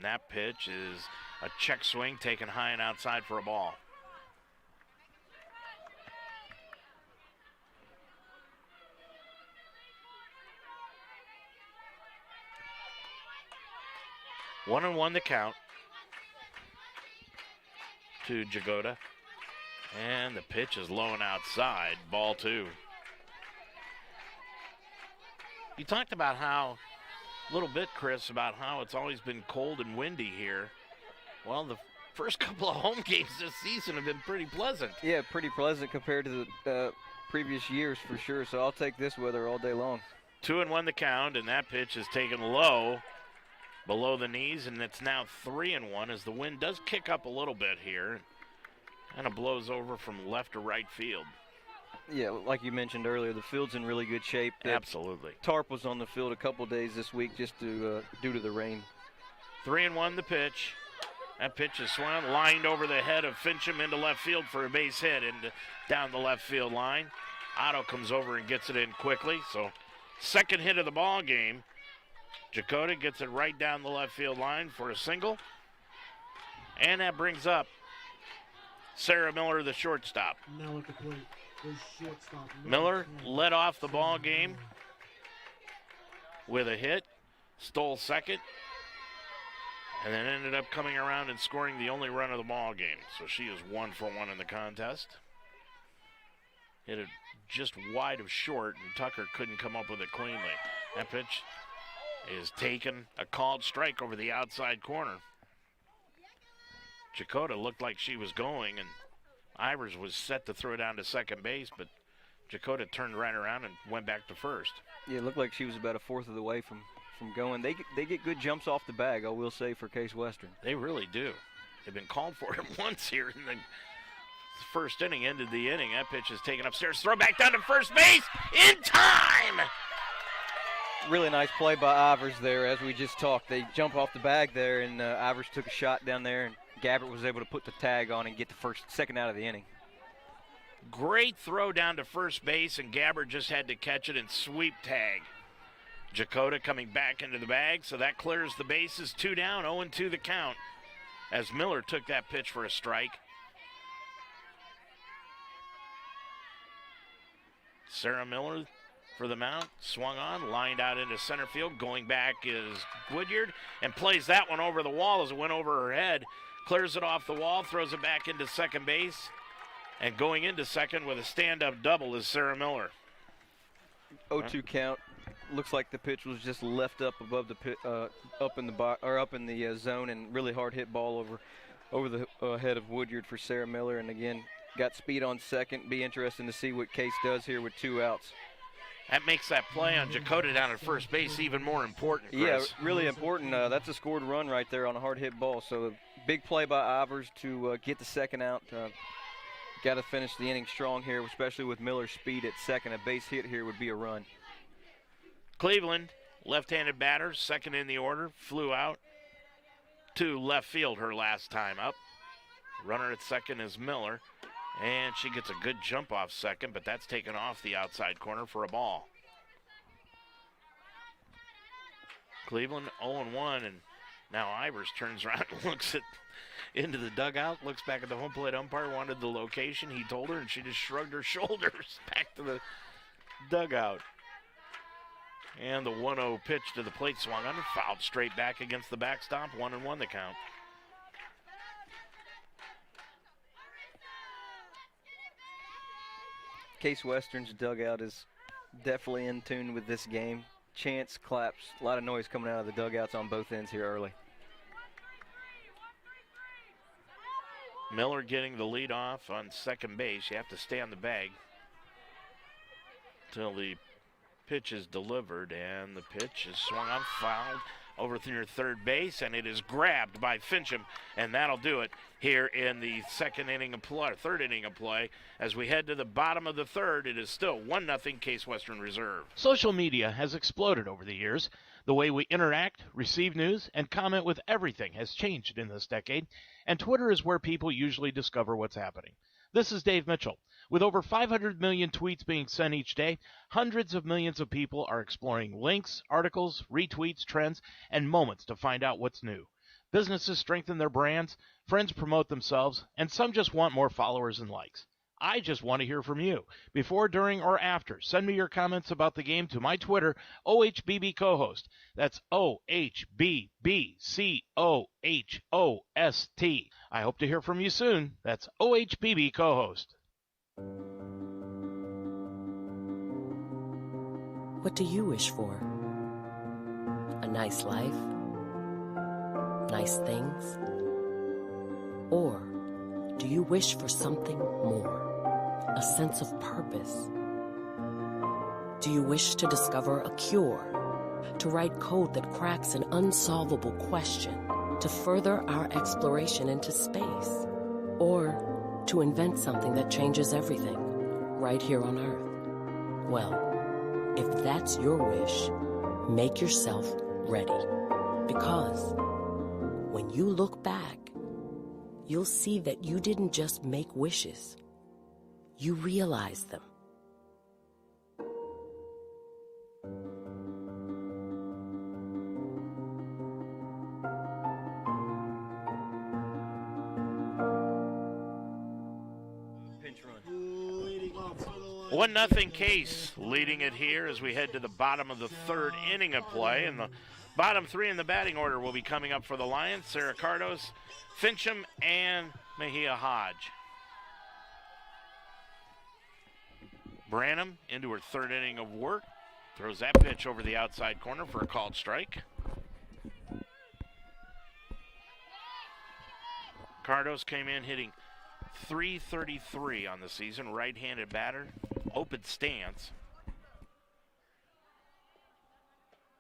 And that pitch is a check swing taken high and outside for a ball. One and one the count to Jagoda. And the pitch is low and outside, ball two. You talked about how, a little bit, Chris, about how it's always been cold and windy here. Well, the first couple of home games this season have been pretty pleasant. Yeah, pretty pleasant compared to the previous years for sure, so I'll take this weather all day long. 2-1 the count, and that pitch is taken low, below the knees, and it's now 3-1 as the wind does kick up a little bit here. Kind of blows over from left to right field. Yeah, like you mentioned earlier, the field's in really good shape. Absolutely. Tarp was on the field a couple days this week just due to the rain. 3-1 the pitch. That pitch is swung, lined over the head of Fincham into left field for a base hit and down the left field line. Otto comes over and gets it in quickly. So second hit of the ball game. Jagoda gets it right down the left field line for a single. And that brings up Sarah Miller, the shortstop. Now at the plate, the shortstop. Miller led off the ball game with a hit, stole second, and then ended up coming around and scoring the only run of the ball game. So she is 1 for 1 in the contest. Hit it just wide of short, and Tucker couldn't come up with it cleanly. That pitch is taken, a called strike over the outside corner. Jagoda looked like she was going, and Ivers was set to throw down to second base, but Jagoda turned right around and went back to first. Yeah, it looked like she was about a fourth of the way from going. They get good jumps off the bag, I will say, for Case Western. They really do. They've been called for it once here in the first inning, ended the inning. That pitch is taken upstairs, throw back down to first base in time! Really nice play by Ivers there, as we just talked. They jump off the bag there, and Ivers took a shot down there, and Gabbert was able to put the tag on and get the second out of the inning. Great throw down to first base, and Gabbert just had to catch it and sweep tag. Jagoda coming back into the bag, so that clears the bases. 2 down, 0-2 the count, as Miller took that pitch for a strike. Sarah Miller for the mount, swung on, lined out into center field. Going back is Woodyard, and plays that one over the wall as it went over her head. Clears it off the wall, throws it back into second base, and going into second with a stand-up double is Sarah Miller. 0-2 count. Looks like the pitch was just left up above the pit, up in the zone, and really hard hit ball over the head of Woodyard for Sarah Miller. And again, got speed on second. Be interesting to see what Case does here with 2 outs. That makes that play on Jagoda down at first base even more important, Chris. Yeah, really important. That's a scored run right there on a hard hit ball. So big play by Ivers to get the second out. Got to finish the inning strong here, especially with Miller's speed at second. A base hit here would be a run. Cleveland, left-handed batter, second in the order, flew out to left field her last time up. Runner at second is Miller, and she gets a good jump off second, but that's taken off the outside corner for a ball. Cleveland 0-1, and now Ivers turns around and looks into the dugout, looks back at the home plate umpire, wanted the location. He told her, and she just shrugged her shoulders back to the dugout. And the 1-0 pitch to the plate swung under, fouled straight back against the backstop. 1-1 the count. Case Western's dugout is definitely in tune with this game. Chants, claps, a lot of noise coming out of the dugouts on both ends here early. Miller getting the lead off on second base. You have to stay on the bag until the pitch is delivered, and the pitch is swung on, fouled over near third base, and it is grabbed by Fincham, and that'll do it here in the third inning of play. As we head to the bottom of the third, it is still 1-0 Case Western Reserve. Social media has exploded over the years. The way we interact, receive news, and comment with everything has changed in this decade, and Twitter is where people usually discover what's happening. This is Dave Mitchell. With over 500 million tweets being sent each day, hundreds of millions of people are exploring links, articles, retweets, trends, and moments to find out what's new. Businesses strengthen their brands, friends promote themselves, and some just want more followers and likes. I just want to hear from you. Before, during, or after, send me your comments about the game to my Twitter, OHBB Co-host. That's OHBBCOHOST. I hope to hear from you soon. That's OHBB Co-host. What do you wish for? A nice life? Nice things? Or do you wish for something more? A sense of purpose? Do you wish to discover a cure? To write code that cracks an unsolvable question? To further our exploration into space? Or to invent something that changes everything right here on Earth? Well, if that's your wish, make yourself ready. Because when you look back, you'll see that you didn't just make wishes. You realized them. Pinch run. Leading off for the Lions. 1-0 Case leading it here as we head to the bottom of the third inning of play. And the bottom three in the batting order will be coming up for the Lions: Sarah Cardos, Fincham, and Mejia Hodge. Branham into her third inning of work. Throws that pitch over the outside corner for a called strike. Cardos came in hitting .333 on the season, right-handed batter, open stance.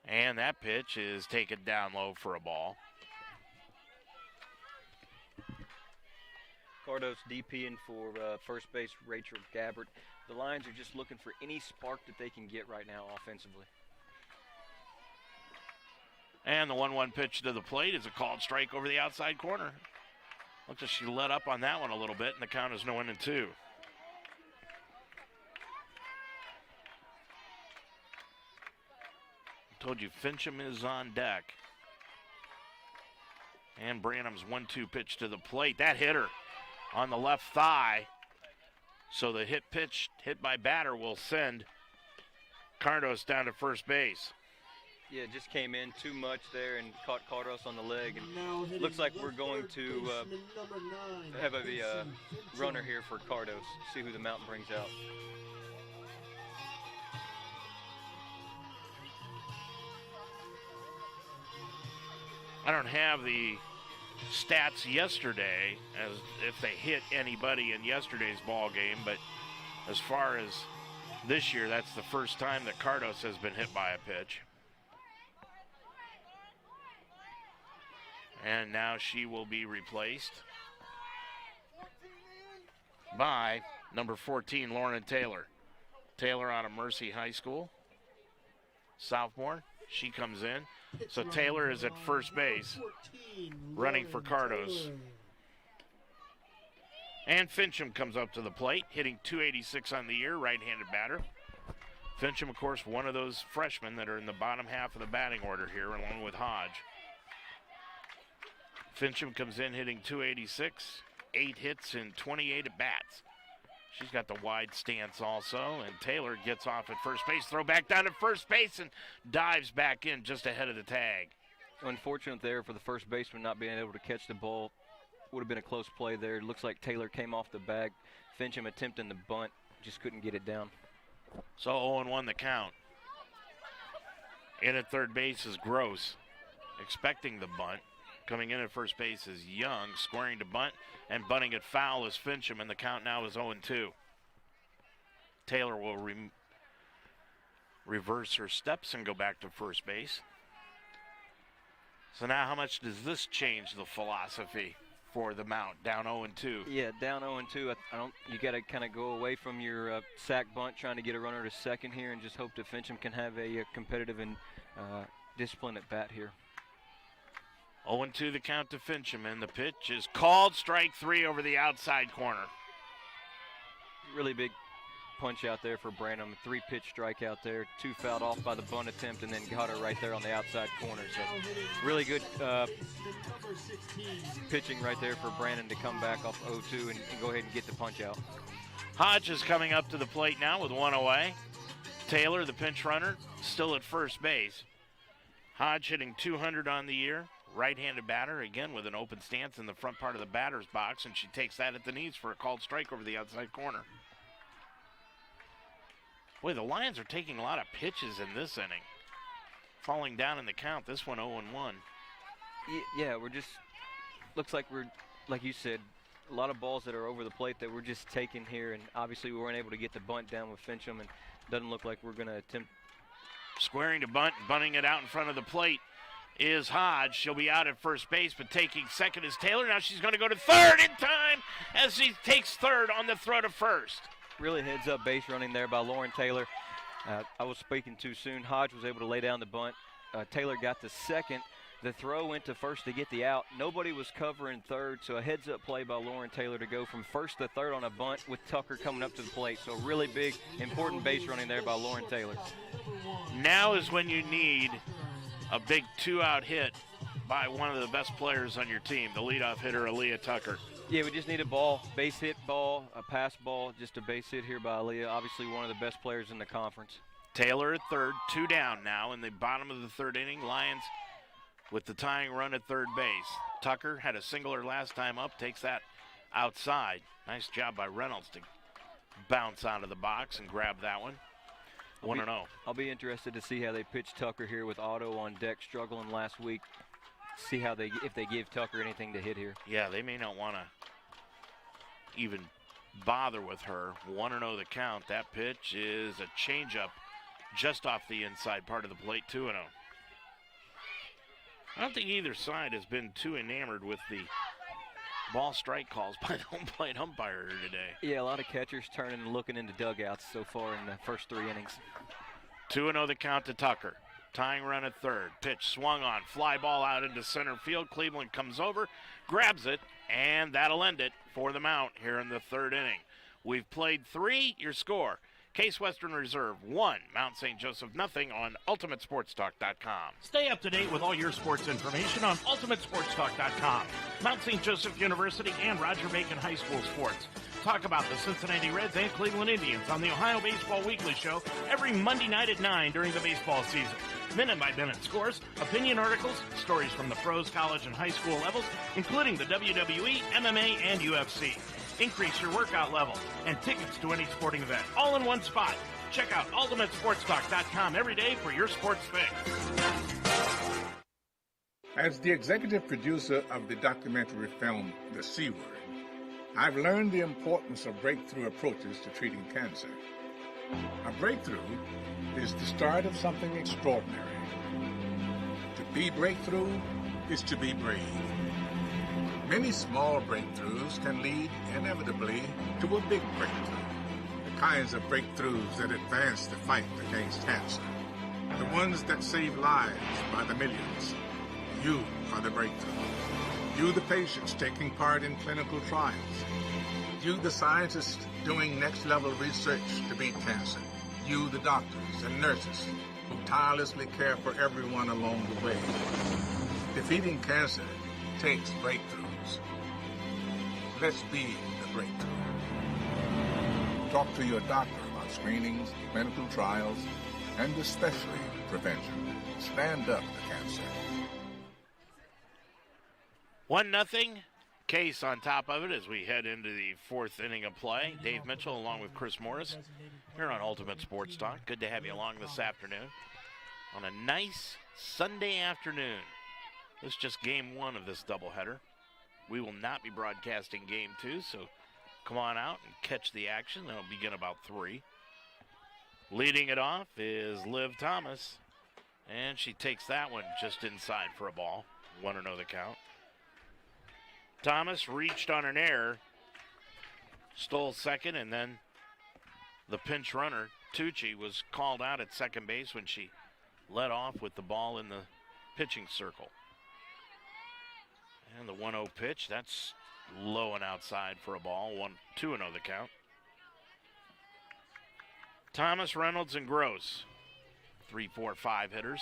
And that pitch is taken down low for a ball. Cardos DPing for first base Rachel Gabbert. The Lions are just looking for any spark that they can get right now offensively. And the 1-1 pitch to the plate is a called strike over the outside corner. Looks like she let up on that one a little bit, and the count is 0-2. Told you Fincham is on deck. And Branham's 1-2 pitch to the plate. That hit her on the left thigh. So the pitch hit by batter will send Cardos down to first base. Yeah, just came in too much there and caught Cardos on the leg. And Now hitting looks like left we're going third to baseman number 9, have a Fincham. runner here for Cardos. See who the mountain brings out. I don't have the stats yesterday as if they hit anybody in yesterday's ball game, but as far as this year, that's the first time that Cardos has been hit by a pitch. And now she will be replaced by number 14, Lauren Taylor. Taylor out of Mercy High School, sophomore. She comes in. So Taylor is at first base, running for Cardos. And Fincham comes up to the plate, hitting .286 on the year, right-handed batter. Fincham, of course, one of those freshmen that are in the bottom half of the batting order here, along with Hodge. Fincham comes in hitting .286, 8 hits and 28 at-bats. She's got the wide stance also, and Taylor gets off at first base, throw back down to first base, and dives back in just ahead of the tag. Unfortunate there for the first baseman not being able to catch the ball. Would have been a close play there. It looks like Taylor came off the bag. Fincham attempting the bunt, just couldn't get it down. So 0-1 the count. In at third base is Gross, expecting the bunt. Coming in at first base is Young, squaring to bunt, and bunting it foul is Fincham, and the count now is 0-2. Taylor will reverse her steps and go back to first base. So now how much does this change the philosophy for the Mount? Down 0-2. Yeah, down 0-2. You got to kind of go away from your sack bunt, trying to get a runner to second here, and just hope that Fincham can have a competitive and disciplined at bat here. 0-2 the count to Fincham, and the pitch is called strike 3 over the outside corner. Really big punch out there for Branham. 3-pitch strikeout there, 2 fouled off by the bunt attempt, and then got her right there on the outside corner. So really good pitching right there for Brandon to come back off 0-2 and go ahead and get the punch out. Hodge is coming up to the plate now with 1 away. Taylor, the pinch runner, still at first base. Hodge hitting 200 on the year. Right-handed batter, again with an open stance in the front part of the batter's box, and she takes that at the knees for a called strike over the outside corner. Boy, the Lions are taking a lot of pitches in this inning. Falling down in the count, this one 0-1. Yeah, we're just, looks like we're, like you said, a lot of balls that are over the plate that we're just taking here, and obviously we weren't able to get the bunt down with Fincham, and doesn't look like we're going to attempt. Squaring to bunt, bunting it out in front of the plate is Hodge. She'll be out at first base, but taking second is Taylor. Now she's going to go to third in time as she takes third on the throw to first. Really heads up base running there by Lauren Taylor. I was speaking too soon. Hodge was able to lay down the bunt. Taylor got to second. The throw went to first to get the out. Nobody was covering third, so a heads-up play by Lauren Taylor to go from first to third on a bunt with Tucker coming up to the plate. So really big, important base running there by Lauren Taylor. Now is when you need a big 2-out hit by one of the best players on your team, the leadoff hitter, Aaliyah Tucker. Yeah, we just need a ball, base hit ball, a pass ball, just a base hit here by Aaliyah. Obviously one of the best players in the conference. Taylor at third, 2 down now in the bottom of the third inning. Lions with the tying run at third base. Tucker had a singler last time up, takes that outside. Nice job by Reynolds to bounce out of the box and grab that one. 1-0. I'll be interested to see how they pitch Tucker here with Otto on deck struggling last week. See how if they give Tucker anything to hit here. Yeah, they may not want to even bother with her. 1-0 the count. That pitch is a changeup just off the inside part of the plate. 2-0. I don't think either side has been too enamored with the ball strike calls by the home plate umpire here today. Yeah, a lot of catchers turning and looking into dugouts so far in the first 3 innings. 2-0 the count to Tucker. Tying run at third. Pitch swung on. Fly ball out into center field. Cleveland comes over, grabs it, and that'll end it for the Mount here in the third inning. We've played 3. Your score: Case Western Reserve 1, Mount St. Joseph nothing on UltimateSportsTalk.com. Stay up to date with all your sports information on UltimateSportsTalk.com. Mount St. Joseph University and Roger Bacon High School sports. Talk about the Cincinnati Reds and Cleveland Indians on the Ohio Baseball Weekly Show every Monday night at 9 during the baseball season. Minute-by-minute scores, opinion articles, stories from the pros, college, and high school levels, including the WWE, MMA, and UFC. Increase your workout level and tickets to any sporting event, all in one spot. Check out UltimateSportsTalk.com every day for your sports fix. As the executive producer of the documentary film The C Word, I've learned the importance of breakthrough approaches to treating cancer. A breakthrough is the start of something extraordinary. To be breakthrough is to be brave. Many small breakthroughs can lead inevitably to a big breakthrough. The kinds of breakthroughs that advance the fight against cancer. The ones that save lives by the millions. You are the breakthrough. You, the patients taking part in clinical trials. You, the scientists doing next-level research to beat cancer. You, the doctors and nurses who tirelessly care for everyone along the way. Defeating cancer takes breakthroughs. Let's be the breakthrough. Talk to your doctor about screenings, clinical trials, and especially prevention. Stand up to cancer. 1-0. Case on top of it as we head into the fourth inning of play. Dave Mitchell along with Chris Morris here on Ultimate Sports Talk. Good to have you along this afternoon on a nice Sunday afternoon. This is just game 1 of this doubleheader. We will not be broadcasting game 2, so come on out and catch the action. That'll begin about 3. Leading it off is Liv Thomas, and she takes that one just inside for a ball. 1-0 the count. Thomas reached on an error, stole second, and then the pinch runner, Tucci, was called out at second base when she led off with the ball in the pitching circle. And the 1-0 pitch, that's low and outside for a ball. 2-0 the count. Thomas, Reynolds, and Gross. 3, 4, 5 hitters.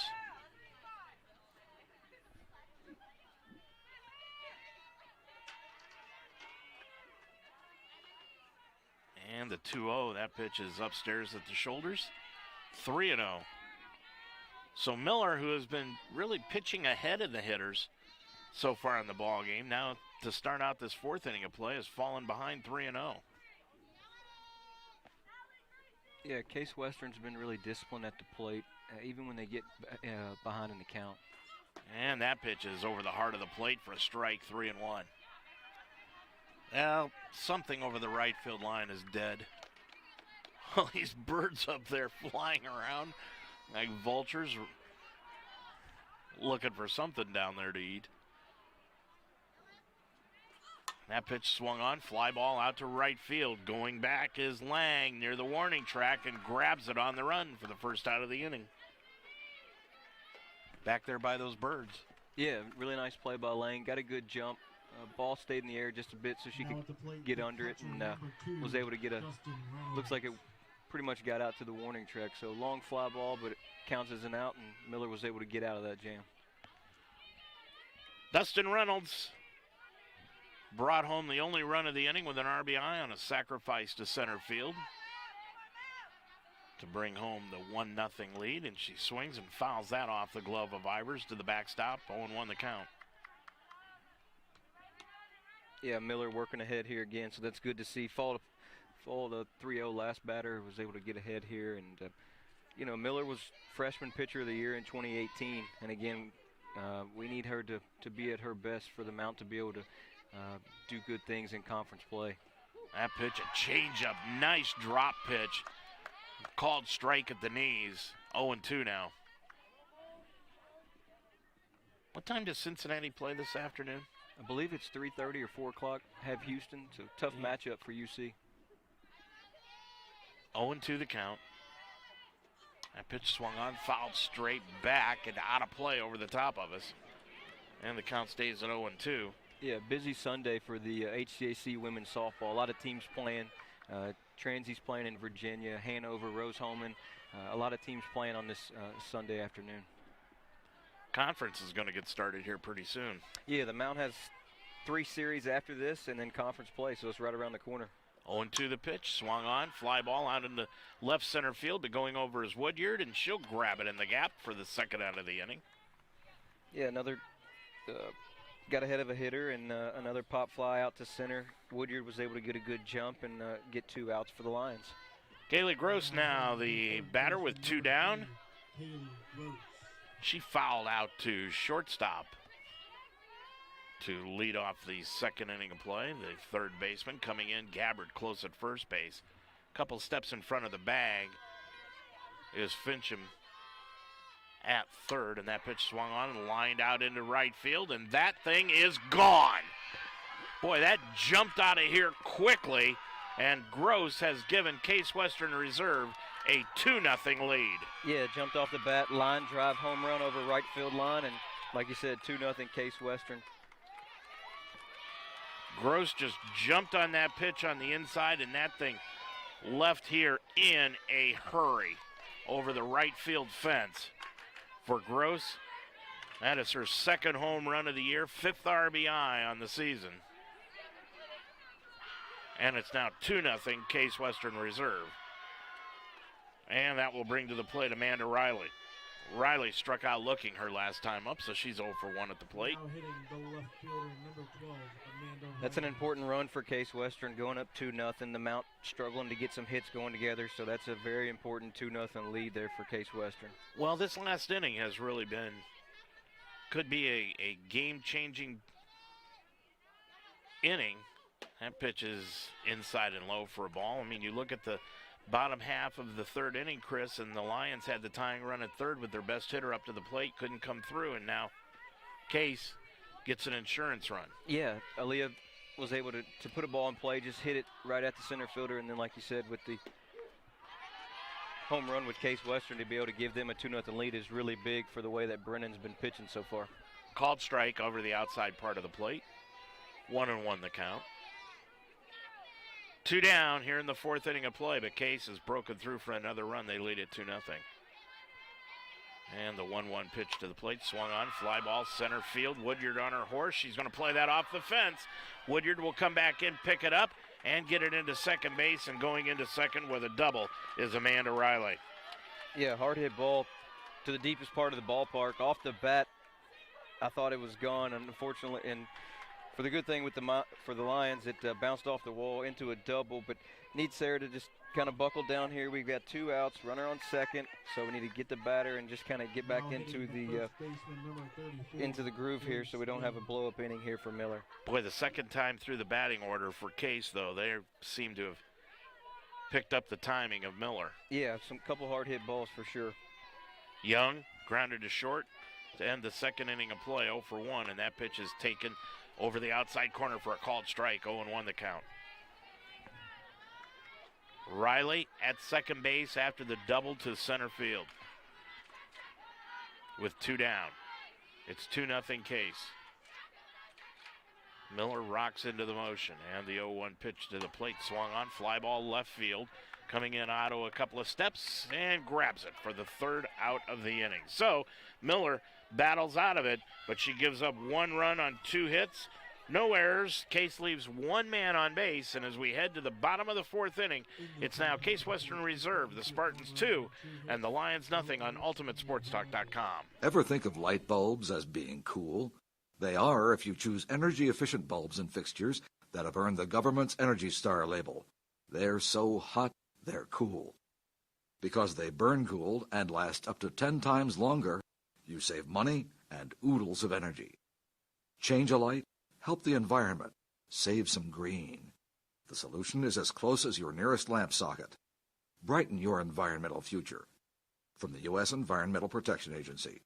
And the 2-0, that pitch is upstairs at the shoulders. 3-0. So Miller, who has been really pitching ahead of the hitters so far in the ball game, now to start out this fourth inning of play, has fallen behind 3-0. Yeah, Case Western's been really disciplined at the plate, even when they get behind in the count. And that pitch is over the heart of the plate for a strike, 3-1. Well, something over the right field line is dead. All these birds up there flying around like vultures, looking for something down there to eat. That pitch swung on, fly ball out to right field. Going back is Lang near the warning track and grabs it on the run for the first out of the inning. Back there by those birds. Yeah, really nice play by Lang. Got a good jump. Ball stayed in the air just a bit so she could get under it and was able to get a, looks like it pretty much got out to the warning track. So long fly ball, but it counts as an out, and Miller was able to get out of that jam. Dustin Reynolds brought home the only run of the inning with an RBI on a sacrifice to center field to bring home the 1-0 lead, and she swings and fouls that off the glove of Ivers to the backstop. 0-1 the count. Yeah, Miller working ahead here again, so that's good to see. Followed the 3-0 last batter, was able to get ahead here, and you know, Miller was freshman pitcher of the year in 2018, and again, we need her to be at her best for the Mount to be able to do good things in conference play. That pitch, a changeup, nice drop pitch, called strike at the knees. 0-2 now. What time does Cincinnati play this afternoon? I believe it's 3:30 or 4 o'clock. Have Houston, so tough matchup for UC. 0-2 the count. That pitch swung on, fouled straight back and out of play over the top of us. And the count stays at 0-2. Yeah, busy Sunday for the HCAC women's softball. A lot of teams playing. Transy's playing in Virginia, Hanover, Rose-Hulman. A lot of teams playing on this Sunday afternoon. Conference is going to get started here pretty soon. Yeah, the Mount has 3 series after this and then conference play, so it's right around the corner. 0-2 the pitch, swung on, fly ball out into left center field, but going over is Woodyard, and she'll grab it in the gap for the second out of the inning. Yeah, another got ahead of a hitter and another pop fly out to center. Woodyard was able to get a good jump and get 2 outs for the Lions. Kaylee Gross now the batter with 2 down. She fouled out to shortstop to lead off the second inning of play. The third baseman coming in, Gabbard close at first base. A couple steps in front of the bag is Fincham at third, and that pitch swung on and lined out into right field, and that thing is gone. Boy, that jumped out of here quickly, and Gross has given Case Western Reserve a 2-0 lead. Yeah, jumped off the bat, line drive, home run over right field line, and like you said, 2-0 Case Western. Gross just jumped on that pitch on the inside, and that thing left here in a hurry over the right field fence. For Gross, that is her second home run of the year, 5th RBI on the season. And it's now 2-0 Case Western Reserve. And that will bring to the plate Amanda Riley. Riley struck out looking her last time up, so she's 0 for 1 at the plate. Now hitting the left fielder, number 12, Amanda That's an Riley. important run for Case Western, going up 2-0. The Mount struggling to get some hits going together, so that's a very important 2-0 lead there for Case Western. Well, this last inning has really been, could be a game-changing inning. That pitch is inside and low for a ball. I mean, you look at the bottom half of the third inning, Chris, and the Lions had the tying run at third with their best hitter up to the plate, couldn't come through, and now Case gets an insurance run. Yeah, Aaliyah was able to put a ball in play, just hit it right at the center fielder, and then like you said, with the home run with Case Western, to be able to give them a 2-0 lead is really big for the way that Brennan's been pitching so far. Called strike over the outside part of the plate. 1-1 the count. 2 down here in the 4th inning of play, but Case has broken through for another run. They lead it 2-0. And the 1-1 pitch to the plate, swung on, fly ball, center field. Woodyard on her horse. She's going to play that off the fence. Woodyard will come back in, pick it up, and get it into second base. And going into second with a double is Amanda Riley. Yeah, hard hit ball to the deepest part of the ballpark. Off the bat, I thought it was gone, unfortunately. And for the good thing with for the Lions, it bounced off the wall into a double. But need Sarah to just kind of buckle down here. We've got 2 outs, runner on second, so we need to get the batter and just kind of get back into the groove here, so we don't have a blow-up inning here for Miller. Boy, the second time through the batting order for Case, though, they seem to have picked up the timing of Miller. Yeah, some couple hard hit balls for sure. Young grounded to short to end the second inning of play, 0 for 1, and that pitch is taken over the outside corner for a called strike, 0-1 the count. Riley at second base after the double to center field with 2 down. It's 2-0 Case. Miller rocks into the motion, and the 0-1 pitch to the plate, swung on, fly ball left field. Coming in Otto a couple of steps and grabs it for the 3rd out of the inning. So Miller battles out of it, but she gives up 1 run on 2 hits. No errors. Case leaves 1 man on base, and as we head to the bottom of the 4th inning, it's now Case Western Reserve, the Spartans 2, and the Lions nothing on UltimateSportsTalk.com. Ever think of light bulbs as being cool? They are if you choose energy-efficient bulbs and fixtures that have earned the government's Energy Star label. They're so hot, they're cool. Because they burn cool and last up to 10 times longer, you save money and oodles of energy. Change a light, help the environment, save some green. The solution is as close as your nearest lamp socket. Brighten your environmental future. From the U.S. Environmental Protection Agency.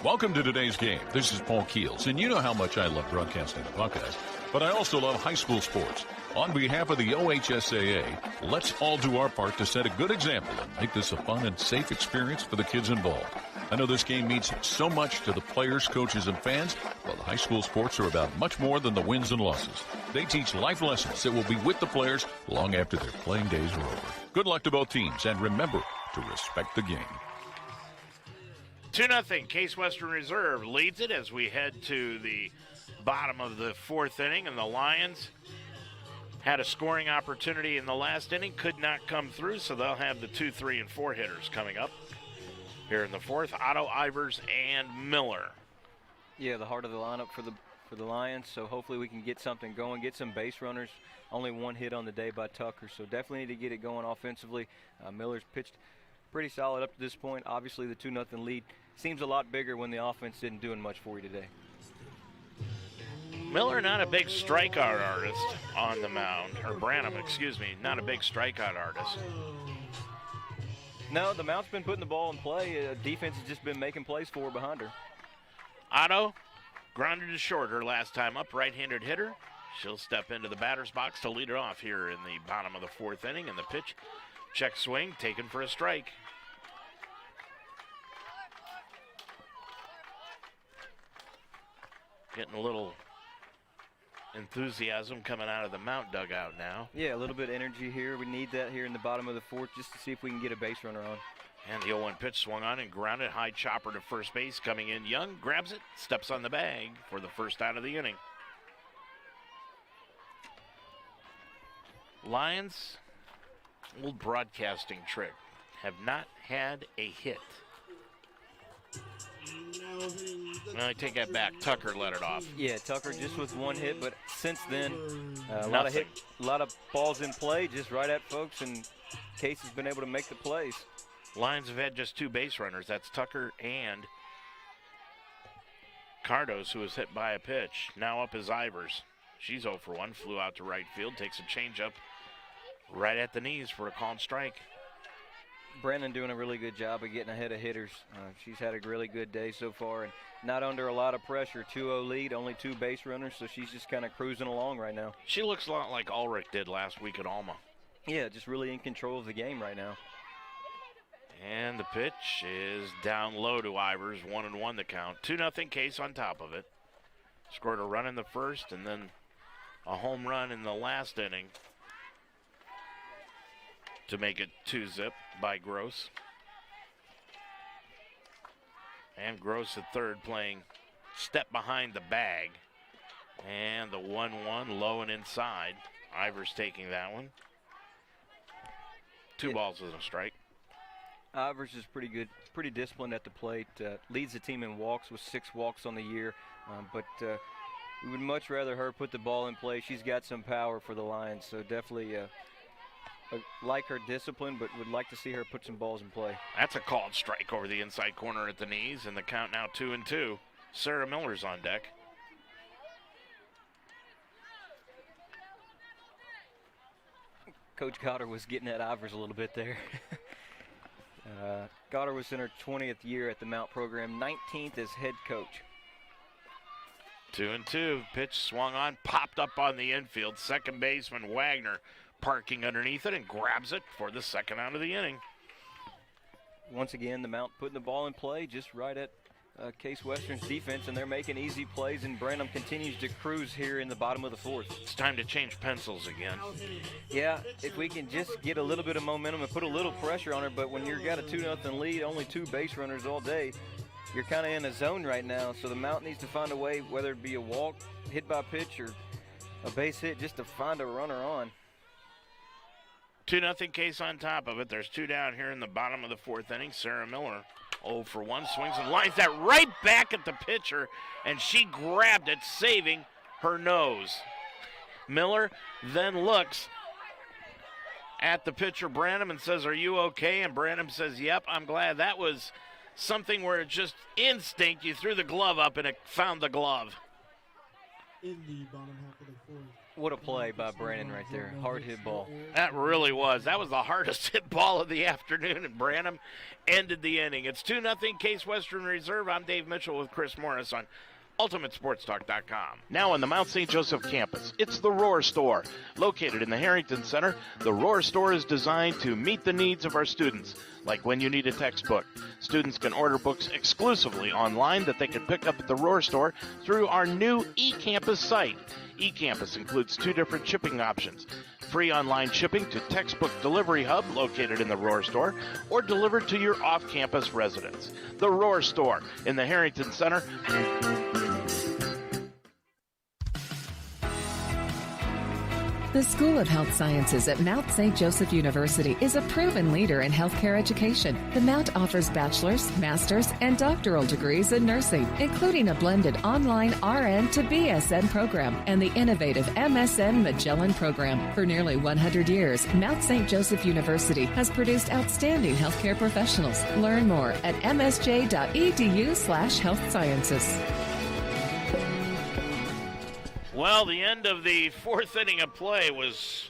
Welcome to today's game. This is Paul Keels, and you know how much I love broadcasting the Buckeyes, but I also love high school sports. On behalf of the OHSAA, let's all do our part to set a good example and make this a fun and safe experience for the kids involved. I know this game means so much to the players, coaches, and fans, but high school sports are about much more than the wins and losses. They teach life lessons that will be with the players long after their playing days are over. Good luck to both teams, and remember to respect the game. 2-0, Case Western Reserve leads it as we head to the bottom of the 4th inning, and the Lions had a scoring opportunity in the last inning, could not come through, so they'll have the 2, 3, and 4 hitters coming up here in the 4th, Otto, Ivers, and Miller. Yeah, the heart of the lineup for the Lions, so hopefully we can get something going, get some base runners. Only 1 hit on the day by Tucker, so definitely need to get it going offensively. Miller's pitched pretty solid up to this point. Obviously the 2-0 lead seems a lot bigger when the offense isn't doing much for you today. Miller, not a big strikeout artist on the mound, or Branham, excuse me, not a big strikeout artist. No, the mound's been putting the ball in play. Defense has just been making plays for her behind her. Otto grounded to short her last time up, right-handed hitter. She'll step into the batter's box to lead it off here in the bottom of the 4th inning, and the pitch, check swing, taken for a strike. Getting a little enthusiasm coming out of the Mount dugout now. Yeah, a little bit of energy here. We need that here in the bottom of the 4th just to see if we can get a base runner on. And the 0-1 pitch swung on and grounded. High chopper to first base. Coming in Young, grabs it, steps on the bag for the 1st out of the inning. Lions, old broadcasting trick, have not had a hit. No, I take that back. Tucker let it off. Yeah, Tucker just with 1 hit, but since then, a lot of balls in play, just right at folks, and Case has been able to make the plays. Lions have had just 2 base runners. That's Tucker and Cardos, who was hit by a pitch. Now up is Ivers. She's 0 for 1, flew out to right field, takes a changeup right at the knees for a called strike. Brandon doing a really good job of getting ahead of hitters. She's had a really good day so far and not under a lot of pressure. 2-0 lead, only 2 base runners, so she's just kind of cruising along right now. She looks a lot like Ulrich did last week at Alma. Yeah, just really in control of the game right now. And the pitch is down low to Ivers, 1-1 the count. 2-0 Case on top of it. Scored a run in the 1st and then a home run in the last inning to make it 2-zip by Gross. And Gross at third playing step behind the bag. And the 1-1 low and inside. Ivers taking that one. 2 balls and a strike. Ivers is pretty good, pretty disciplined at the plate. Leads the team in walks with 6 walks on the year. But we would much rather her put the ball in play. She's got some power for the Lions, so definitely like her discipline, but would like to see her put some balls in play. That's a called strike over the inside corner at the knees, and the count now 2-2. Sarah Miller's on deck. Coach Goddard was getting at Ivers a little bit there. Goddard was in her 20th year at the Mount program, 19th as head coach. 2-2. Pitch swung on, popped up on the infield. Second baseman Wagner parking underneath it and grabs it for the second out of the inning. Once again, the Mount putting the ball in play just right at Case Western's defense, and they're making easy plays, and Branham continues to cruise here in the bottom of the 4th. It's time to change pencils again. Yeah, if we can just get a little bit of momentum and put a little pressure on her, but when you've got a 2-0 lead, only 2 base runners all day, you're kind of in a zone right now, so the Mount needs to find a way, whether it be a walk, hit by pitch, or a base hit, just to find a runner on. 2-0 Case on top of it. There's 2 down here in the bottom of the 4th inning. Sarah Miller 0 for 1, swings and lines that right back at the pitcher, and she grabbed it, saving her nose. Miller then looks at the pitcher Branham and says, "Are you okay?" And Branham says, "Yep, I'm glad." That was something where it's just instinct. You threw the glove up and it found the glove. In the bottom half of the 4th. What a play by Brannon right there. Hard hit ball. That really was. That was the hardest hit ball of the afternoon, and Branham ended the inning. It's 2-0 Case Western Reserve. I'm Dave Mitchell with Chris Morris on UltimateSportsTalk.com. Now on the Mount St. Joseph campus, it's the Roar Store. Located in the Harrington Center, the Roar Store is designed to meet the needs of our students, like when you need a textbook. Students can order books exclusively online that they can pick up at the Roar Store through our new eCampus site. eCampus includes 2 different shipping options: free online shipping to Textbook Delivery Hub located in the Roar Store, or delivered to your off-campus residence. The Roar Store in the Harrington Center. The School of Health Sciences at Mount St. Joseph University is a proven leader in healthcare education. The Mount offers bachelor's, master's, and doctoral degrees in nursing, including a blended online RN to BSN program and the innovative MSN Magellan program. For nearly 100 years, Mount St. Joseph University has produced outstanding healthcare professionals. Learn more at msj.edu/health sciences. Well, the end of the 4th inning of play was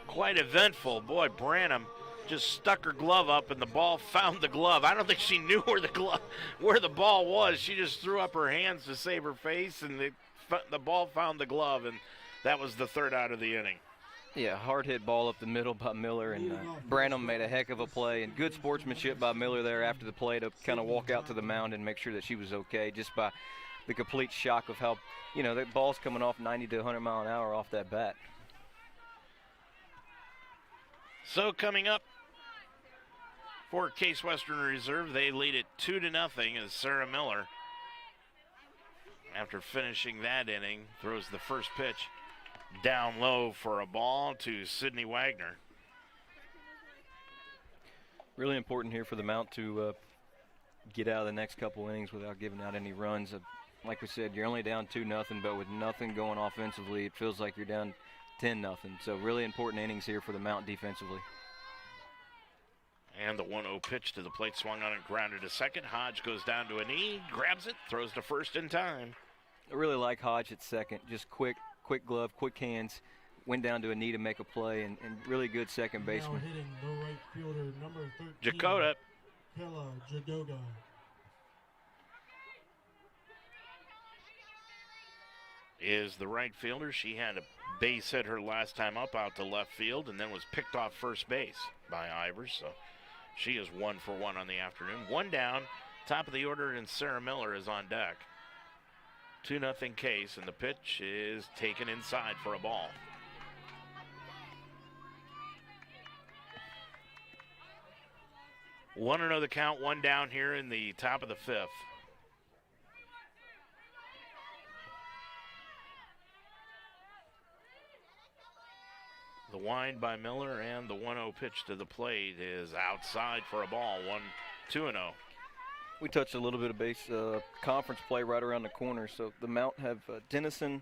quite eventful. Boy, Branham just stuck her glove up and the ball found the glove. I don't think she knew where the ball was. She just threw up her hands to save her face, and the ball found the glove, and that was the 3rd out of the inning. Yeah, hard hit ball up the middle by Miller, and Branham made a heck of a play, and good sportsmanship by Miller there after the play to kind of walk out to the mound and make sure that she was okay, just by the complete shock of how, that ball's coming off 90 to 100 mile an hour off that bat. So coming up for Case Western Reserve, they lead it 2-0 as Sarah Miller, after finishing that inning, throws the first pitch down low for a ball to Sydney Wagner. Really important here for the Mount to get out of the next couple innings without giving out any runs. Like we said, you're only down 2-0, but with nothing going offensively, it feels like you're down 10-0. So really important innings here for the Mount defensively. And the 1-0 pitch to the plate, swung on and grounded to second. Hodge goes down to a knee, grabs it, throws to first in time. I really like Hodge at second. Just quick glove, quick hands. Went down to a knee to make a play, and really good second baseman. Now hitting the right fielder, number 13. Jacoda. Kela Jagoga. Is the right fielder. She had a base hit her last time up out to left field, and then was picked off first base by Ivers. So she is 1 for 1 on the afternoon. 1 down, top of the order, and Sarah Miller is on deck. 2-0 Case, and the pitch is taken inside for a ball. One to know the count, one down here in the top of the fifth. The wind by Miller and the 1-0 pitch to the plate is outside for a ball, 2-0. We touched a little bit of base conference play right around the corner. So the Mount have Denison,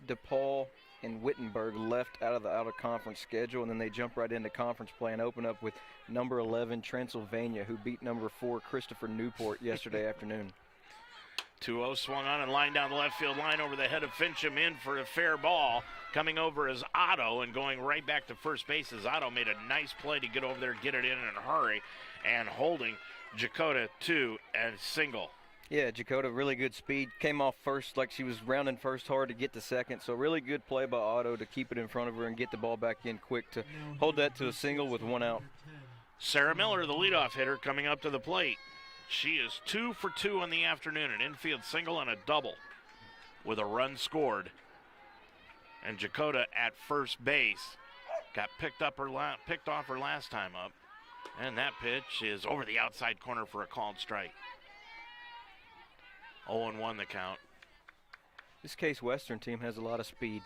DePaul, and Wittenberg left out of the out-of-conference schedule, and then they jump right into conference play and open up with number 11 Transylvania, who beat number 4 Christopher Newport yesterday afternoon. 2-0 swung on and lined down the left field line over the head of Fincham in for a fair ball. Coming over is Otto and going right back to first base as Otto made a nice play to get over there, get it in a hurry, and holding Jakota to a single. Yeah, Jakota, really good speed. Came off first like she was rounding first hard to get to second. So really good play by Otto to keep it in front of her and get the ball back in quick to hold that to a single with one out. Sarah Miller, the leadoff hitter, coming up to the plate. She is 2 for 2 on the afternoon, an infield single and a double with a run scored. And Jakota at first base got picked off her last time up. And that pitch is over the outside corner for a called strike. 0-1 the count. This Case Western team has a lot of speed.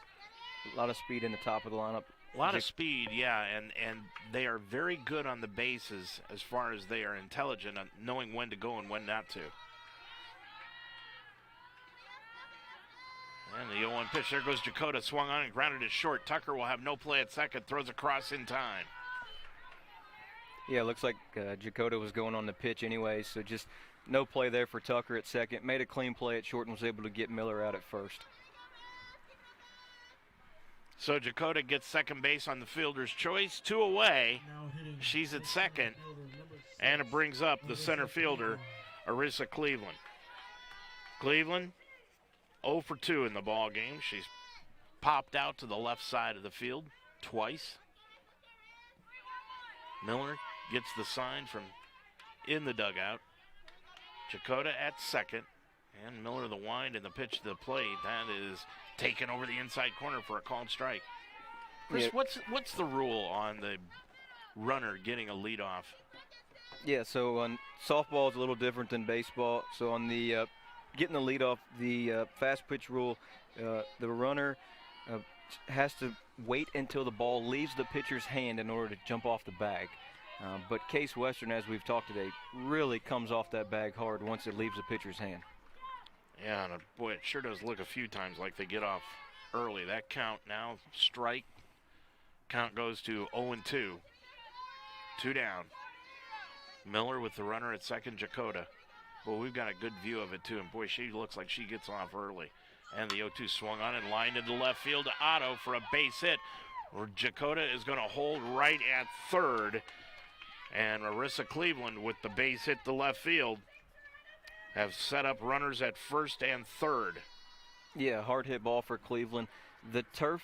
A lot of speed in the top of the lineup. A lot of speed, yeah, and they are very good on the bases as far as they are intelligent on knowing when to go and when not to. And the 0-1 pitch, there goes Jakota, swung on and grounded it short. Tucker will have no play at second, throws across in time. Yeah, looks like Jakota was going on the pitch anyway, so just no play there for Tucker at second. Made a clean play at short and was able to get Miller out at first. So Jakota gets second base on the fielder's choice, 2 away. She's at second, and it brings up the center fielder, Arissa Cleveland. Cleveland, 0 for 2 in the ball game. She's popped out to the left side of the field twice. Miller gets the sign from in the dugout. Jakota at second, and Miller the wind and the pitch to the plate. That is taken over the inside corner for a called strike. Chris, Yeah. what's the rule on the runner getting a leadoff? Yeah, so on softball is a little different than baseball. So on the getting the leadoff, the fast pitch rule, the runner has to wait until the ball leaves the pitcher's hand in order to jump off the bag. But Case Western, as we've talked today, really comes off that bag hard once it leaves the pitcher's hand. Yeah, and boy, it sure does look a few times like they get off early. That count now, strike. Count goes to 0-2. 2 down. Miller with the runner at second, Jakota. Well, we've got a good view of it, too. And, boy, she looks like she gets off early. And the 0-2 swung on and lined into left field to Otto for a base hit. Jakota is going to hold right at third. And Arissa Cleveland with the base hit to left field have set up runners at first and third. Yeah, hard hit ball for Cleveland. The turf,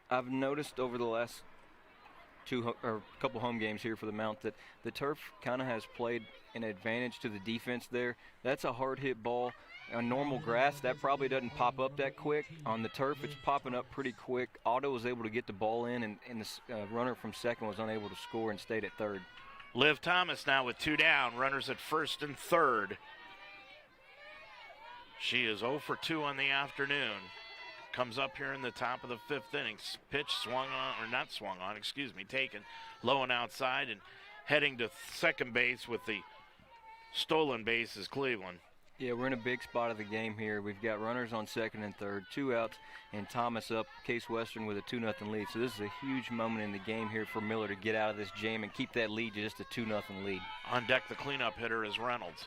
I've noticed over the last couple home games here for the Mount that the turf kind of has played an advantage to the defense there. That's a hard hit ball. On normal grass, that probably doesn't pop up that quick. On the turf, it's popping up pretty quick. Otto was able to get the ball in, and the runner from second was unable to score and stayed at third. Liv Thomas now with 2 down, runners at first and third. She is 0 for 2 on the afternoon. Comes up here in the top of the fifth inning. Pitch swung on, or not swung on, excuse me, taken low and outside, and heading to second base with the stolen base is Cleveland. Yeah, we're in a big spot of the game here. We've got runners on second and third, 2 outs, and Thomas up, Case Western with a 2-0 lead. So this is a huge moment in the game here for Miller to get out of this jam and keep that lead to just a 2-0 lead. On deck, the cleanup hitter is Reynolds.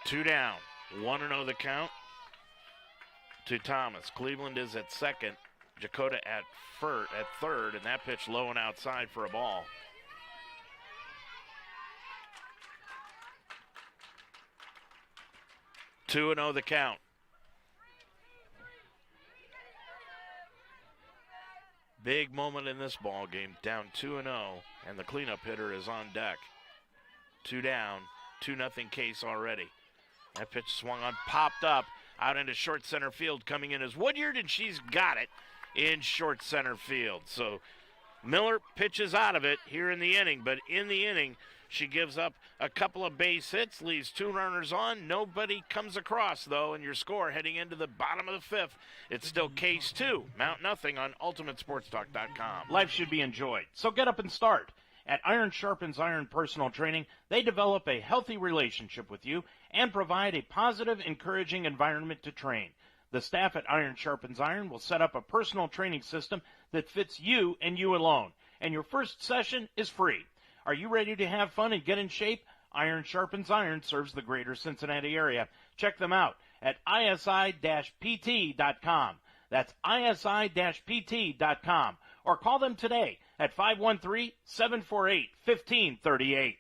2 down, 1-0 the count to Thomas. Cleveland is at second, Jakota at third, and that pitch low and outside for a ball. Two and 0 the count. Big moment in this ball game. Down 2-0, and the cleanup hitter is on deck. 2 down, 2-0 Case already. That pitch swung on, popped up, out into short center field. Coming in is Woodyard, and she's got it in short center field. So Miller pitches out of it here in the inning, but in the inning, she gives up a couple of base hits, leaves 2 runners on. Nobody comes across, though, and your score heading into the bottom of the 5th, it's still Case 2, Mount nothing on UltimateSportsTalk.com. Life should be enjoyed, so get up and start. At Iron Sharpens Iron Personal Training, they develop a healthy relationship with you and provide a positive, encouraging environment to train. The staff at Iron Sharpens Iron will set up a personal training system that fits you and you alone, and your first session is free. Are you ready to have fun and get in shape? Iron Sharpens Iron serves the greater Cincinnati area. Check them out at isi-pt.com. That's isi-pt.com. Or call them today at 513-748-1538.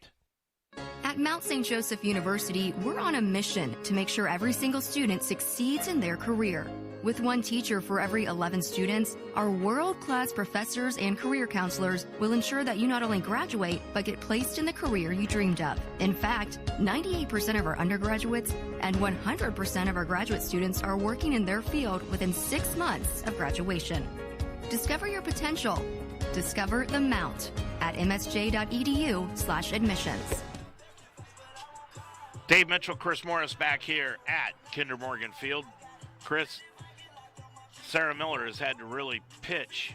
At Mount St. Joseph University, we're on a mission to make sure every single student succeeds in their career. With 1 teacher for every 11 students, our world-class professors and career counselors will ensure that you not only graduate, but get placed in the career you dreamed of. In fact, 98% of our undergraduates and 100% of our graduate students are working in their field within 6 months of graduation. Discover your potential. Discover the Mount at msj.edu/admissions. Dave Mitchell, Chris Morris back here at Kinder Morgan Field. Chris, Sarah Miller has had to really pitch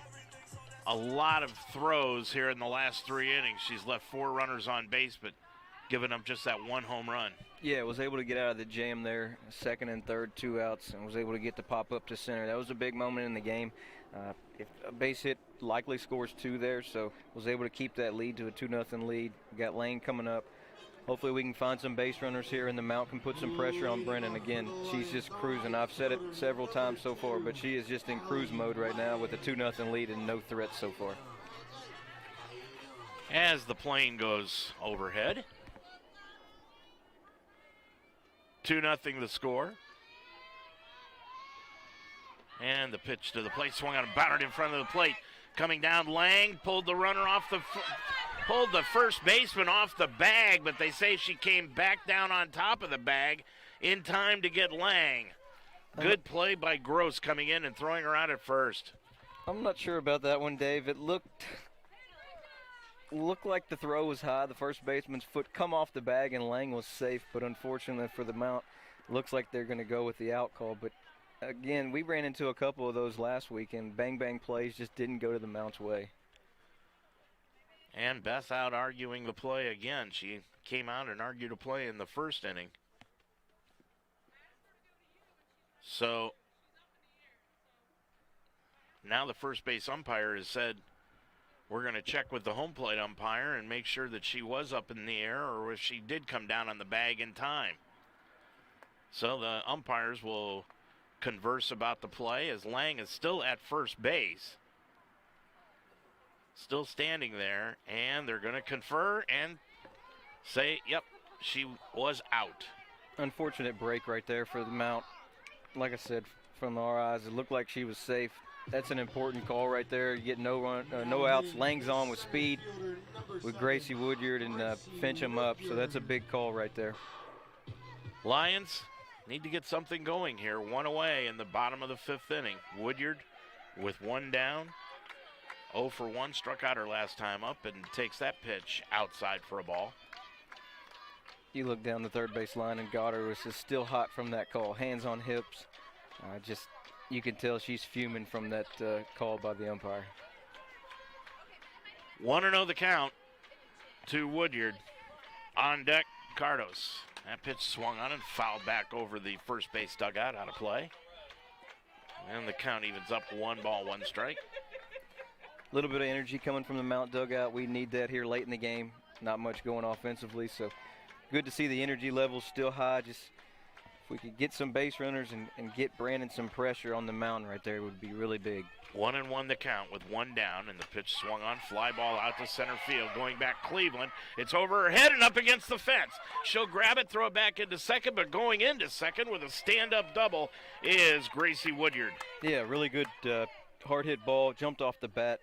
a lot of throws here in the last 3 innings. She's left 4 runners on base, but given up just that 1 home run. Yeah, was able to get out of the jam there, 2nd and 3rd, 2 outs, and was able to get the pop up to center. That was a big moment in the game. If a base hit likely scores 2 there, so was able to keep that lead to a 2-0 lead. We got Lane coming up. Hopefully we can find some base runners here in the Mount and put some pressure on Brennan. Again, she's just cruising. I've said it several times so far, but she is just in cruise mode right now with a 2-0 lead and no threats so far. As the plane goes overhead. 2-0 the score. And the pitch to the plate, swung out and battered in front of the plate. Coming down, Lang pulled the runner off pulled the first baseman off the bag, but they say she came back down on top of the bag in time to get Lang. Good play by Gross coming in and throwing her out at first. I'm not sure about that one, Dave. It looked like the throw was high. The first baseman's foot come off the bag and Lang was safe, but unfortunately for the Mount, looks like they're going to go with the out call. But again, we ran into a couple of those last week, and bang-bang plays just didn't go to the Mount's way. And Beth out arguing the play again. She came out and argued a play in the first inning. So now the first base umpire has said, we're going to check with the home plate umpire and make sure that she was up in the air or if she did come down on the bag in time. So the umpires will converse about the play as Lang is still at first base. Still standing there, and they're going to confer and say, yep, she was out. Unfortunate break right there for the Mount. Like I said, from our eyes, it looked like she was safe. That's an important call right there. You get no outs. Lang's on with speed with Gracie Woodyard and Fincham up, so that's a big call right there. Lions need to get something going here. 1 away in the bottom of the 5th inning. Woodyard with 1 down. 0 for 1, struck out her last time up and takes that pitch outside for a ball. You look down the third base line and Goddard was just still hot from that call. Hands on hips. You can tell she's fuming from that call by the umpire. 1-0 the count to Woodyard. On deck, Cardos. That pitch swung on and fouled back over the first base dugout, out of play. And the count evens up, 1 ball, 1 strike. A little bit of energy coming from the Mount dugout. We need that here late in the game. Not much going offensively, so good to see the energy levels still high. Just if we could get some base runners and get Brandon some pressure on the mound right there, it would be really big. 1-1 the count with 1 down, and the pitch swung on, fly ball out to center field. Going back Cleveland, it's over her head and up against the fence. She'll grab it, throw it back into second, but going into second with a stand-up double is Gracie Woodyard. Yeah, really good hard hit ball, jumped off the bat.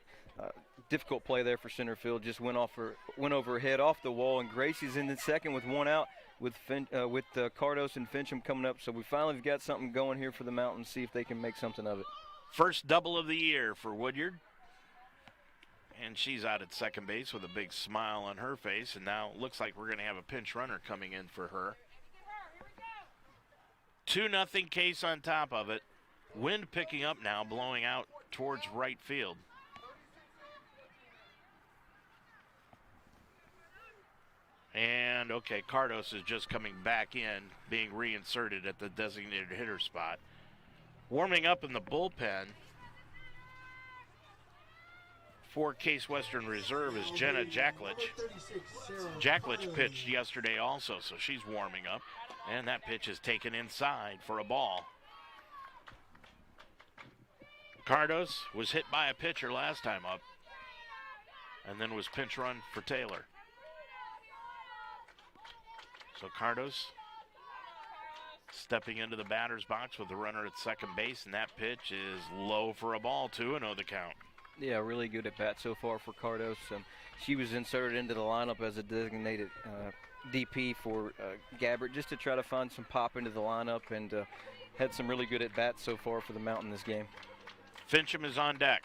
Difficult play there for center field, just went over her head off the wall, and Gracie's in the second with 1 out. with Cardos and Fincham coming up. So we finally got something going here for the Mountains. See if they can make something of it. First double of the year for Woodyard. And she's out at second base with a big smile on her face. And now it looks like we're going to have a pinch runner coming in for her. 2-0 Case on top of it. Wind picking up now, blowing out towards right field. And, okay, Cardos is just coming back in, being reinserted at the designated hitter spot. Warming up in the bullpen for Case Western Reserve is Jenna Jacklich. Jacklich pitched yesterday also, so she's warming up. And that pitch is taken inside for a ball. Cardos was hit by a pitcher last time up, and then was pinch run for Taylor. So Cardos stepping into the batter's box with the runner at second base, and that pitch is low for a ball, 2-0 the count. Yeah, really good at bat so far for Cardos. She was inserted into the lineup as a designated DP for Gabbert, just to try to find some pop into the lineup, and had some really good at bats so far for the Mountain this game. Fincham is on deck.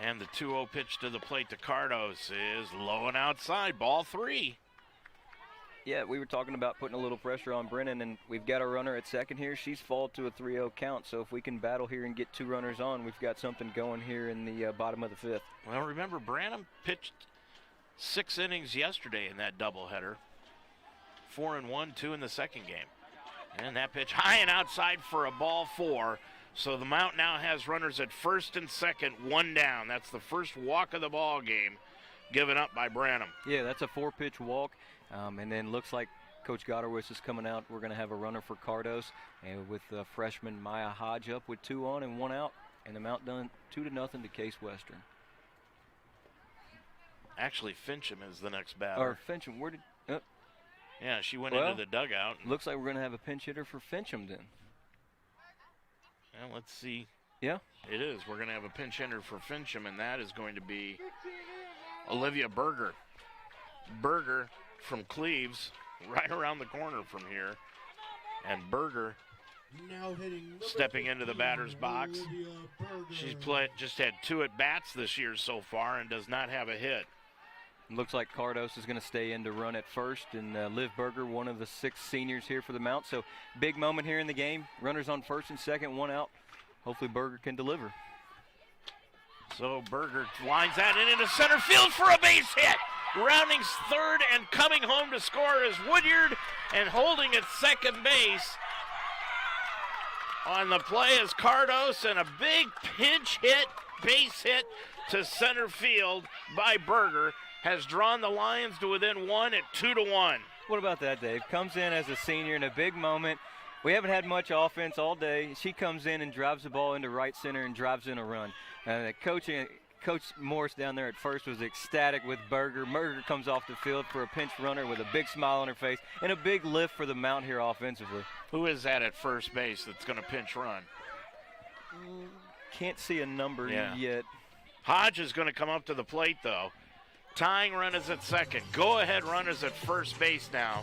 And the 2-0 pitch to the plate to Cardos is low and outside, ball 3. Yeah, we were talking about putting a little pressure on Brennan, and we've got a runner at second here. She's fallen to a 3-0 count, so if we can battle here and get 2 runners on, we've got something going here in the bottom of the 5th. Well, remember, Branham pitched 6 innings yesterday in that doubleheader. 4 and 1, 2 in the second game. And that pitch high and outside for a ball 4. So the Mount now has runners at first and second, 1 down. That's the first walk of the ball game given up by Branham. Yeah, that's a 4-pitch walk. And then looks like Coach Gotterwitz is coming out. We're going to have a runner for Cardos, and with freshman Maya Hodge up with 2 on and 1 out, and the Mount done 2-0 to Case Western. Actually, Fincham is the next batter. Or Fincham, where did? Yeah, she went into the dugout. Looks like we're going to have a pinch hitter for Fincham then. Well, let's see. Yeah, it is. We're going to have a pinch hitter for Fincham, and that is going to be Olivia Berger. Berger from Cleves, right around the corner from here. And Berger now stepping into the batter's box. She's just had 2 at-bats this year so far and does not have a hit. Looks like Cardos is going to stay in to run at first, and Liv Berger, one of the 6 seniors here for the Mount. So big moment here in the game. Runners on first and second, 1 out. Hopefully Berger can deliver. So Berger lines that into center field for a base hit. Rounding third and coming home to score is Woodyard, and holding at second base on the play is Cardos, and a big pinch hit, base hit to center field by Berger has drawn the Lions to within 1 at 2-1. What about that, Dave? Comes in as a senior in a big moment. We haven't had much offense all day. She comes in and drives the ball into right center and drives in a run. Coach Morris down there at first was ecstatic with Berger. Berger comes off the field for a pinch runner with a big smile on her face and a big lift for the Mount here offensively. Who is that at first base that's going to pinch run? Can't see a number yet. Hodge is going to come up to the plate, though. Tying runners at second. Go-ahead runners at first base now.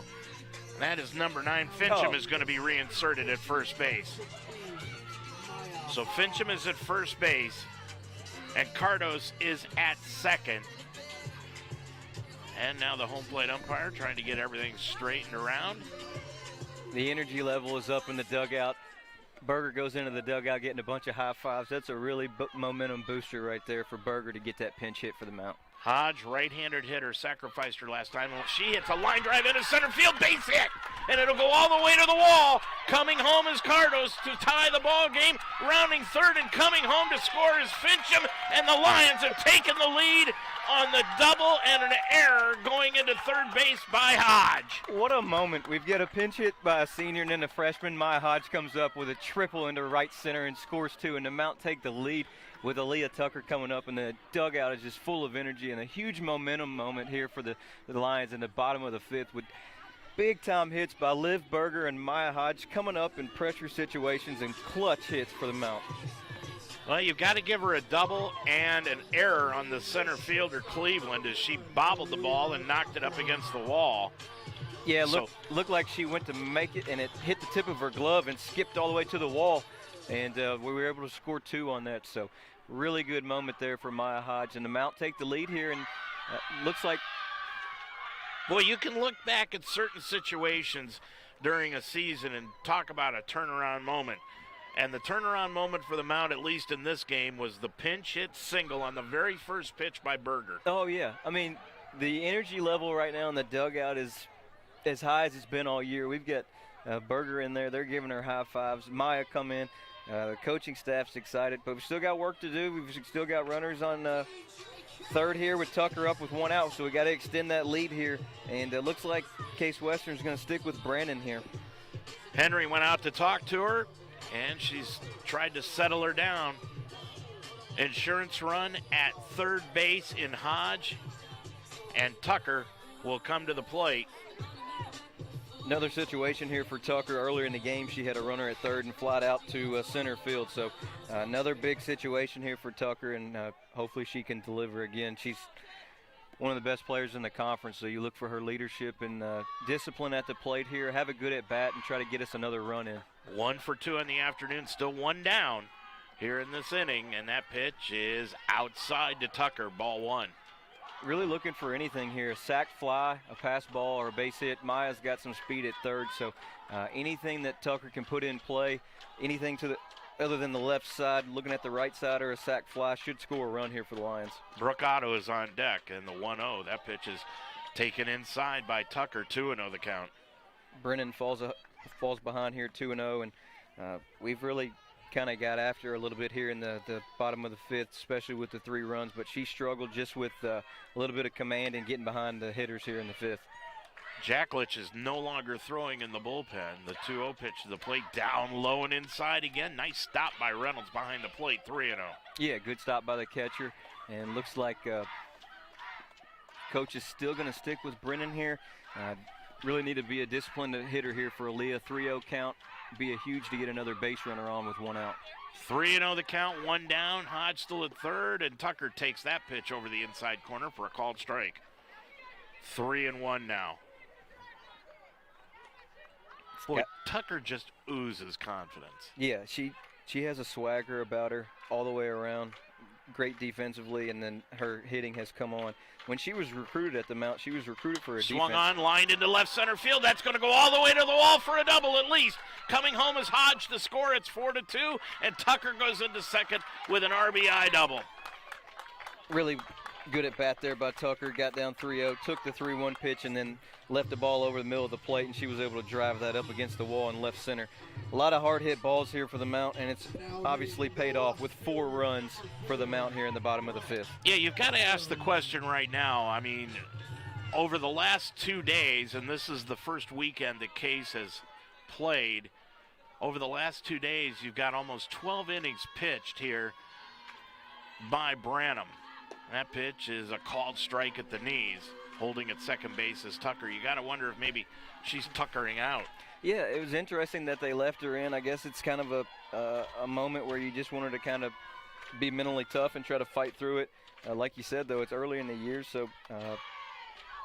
That is number 9. Fincham is going to be reinserted at first base. So Fincham is at first base, and Cardos is at second. And now the home plate umpire trying to get everything straightened around. The energy level is up in the dugout. Berger goes into the dugout getting a bunch of high fives. That's a really momentum booster right there for Berger to get that pinch hit for the Mount. Hodge, right-handed hitter, sacrificed her last time. She hits a line drive into center field, base hit, and it'll go all the way to the wall. Coming home is Cardos to tie the ball game. Rounding third and coming home to score is Fincham, and the Lions have taken the lead on the double and an error going into third base by Hodge. What a moment. We've got a pinch hit by a senior, and then the freshman, Maya Hodge, comes up with a triple into right center and scores 2, and the Mount take the lead with Aaliyah Tucker coming up, and the dugout is just full of energy, and a huge momentum moment here for the Lions in the bottom of the 5th with big-time hits by Liv Berger and Maya Hodge coming up in pressure situations and clutch hits for the Mount. Well, you've got to give her a double and an error on the center fielder, Cleveland, as she bobbled the ball and knocked it up against the wall. Yeah, looked like she went to make it, and it hit the tip of her glove and skipped all the way to the wall, and we were able to score 2 on that. So really good moment there for Maya Hodge, and the Mount take the lead here, and looks like. Well, you can look back at certain situations during a season and talk about a turnaround moment. And the turnaround moment for the Mount, at least in this game, was the pinch hit single on the very first pitch by Berger. Oh, yeah. I mean, the energy level right now in the dugout is as high as it's been all year. We've got Berger in there. They're giving her high fives. Maya come in. The coaching staff's excited, but we've still got work to do. We've still got runners on third here with Tucker up with 1 out, so we got to extend that lead here. And it looks like Case Western's going to stick with Brandon here. Henry went out to talk to her, and she's tried to settle her down. Insurance run at third base in Hodge, and Tucker will come to the plate. Another situation here for Tucker. Earlier in the game, she had a runner at third and flied out to center field. So another big situation here for Tucker, and hopefully she can deliver again. She's one of the best players in the conference, so you look for her leadership and discipline at the plate here. Have a good at bat and try to get us another run in. 1 for 2 in the afternoon, still 1 down here in this inning, and that pitch is outside to Tucker, ball 1. Really looking for anything here, a sac fly, a pass ball, or a base hit. Maya's got some speed at third, so anything that Tucker can put in play, anything to the other than the left side, looking at the right side or a sac fly, should score a run here for the Lions. Brooke Otto is on deck, and the 1-0. That pitch is taken inside by Tucker, 2-0 the count. Brennan falls behind here, 2-0, and we've really kind of got after her a little bit here in the bottom of the 5th, especially with the 3 runs, but she struggled just with a little bit of command and getting behind the hitters here in the 5th. Jacklich is no longer throwing in the bullpen. The 2-0 pitch to the plate, down low and inside again. Nice stop by Reynolds behind the plate, 3-0. Yeah, good stop by the catcher, and looks like coach is still going to stick with Brennan here. Really need to be a disciplined hitter here for Aaliyah. 3-0 count. Be a huge to get another base runner on with 1 out. 3-0 the count, 1 down. Hodge still at third, and Tucker takes that pitch over the inside corner for a called strike. 3-1 now. Boy, Tucker just oozes confidence. Yeah, she has a swagger about her all the way around. Great defensively, and then her hitting has come on. When she was recruited at the Mount, she was recruited for a Swung defense. on, lined into left center field. That's going to go all the way to the wall for a double at least. Coming home is Hodge to score. It's 4-2, and Tucker goes into second with an RBI double. Really good at bat there by Tucker. Got down 3-0, took the 3-1 pitch, and then left the ball over the middle of the plate, and she was able to drive that up against the wall in left center. A lot of hard hit balls here for the Mount, and it's obviously paid off with 4 runs for the Mount here in the bottom of the 5th. Yeah, you've got to ask the question right now. I mean, over the last 2 days, and this is the first weekend that Case has played, over the last 2 days, you've got almost 12 innings pitched here by Branham. That pitch is a called strike at the knees. Holding at second base is Tucker. You got to wonder if maybe she's tuckering out. Yeah, it was interesting that they left her in. I guess it's kind of a moment where you just want her to kind of be mentally tough and try to fight through it. Like you said, though, it's early in the year, so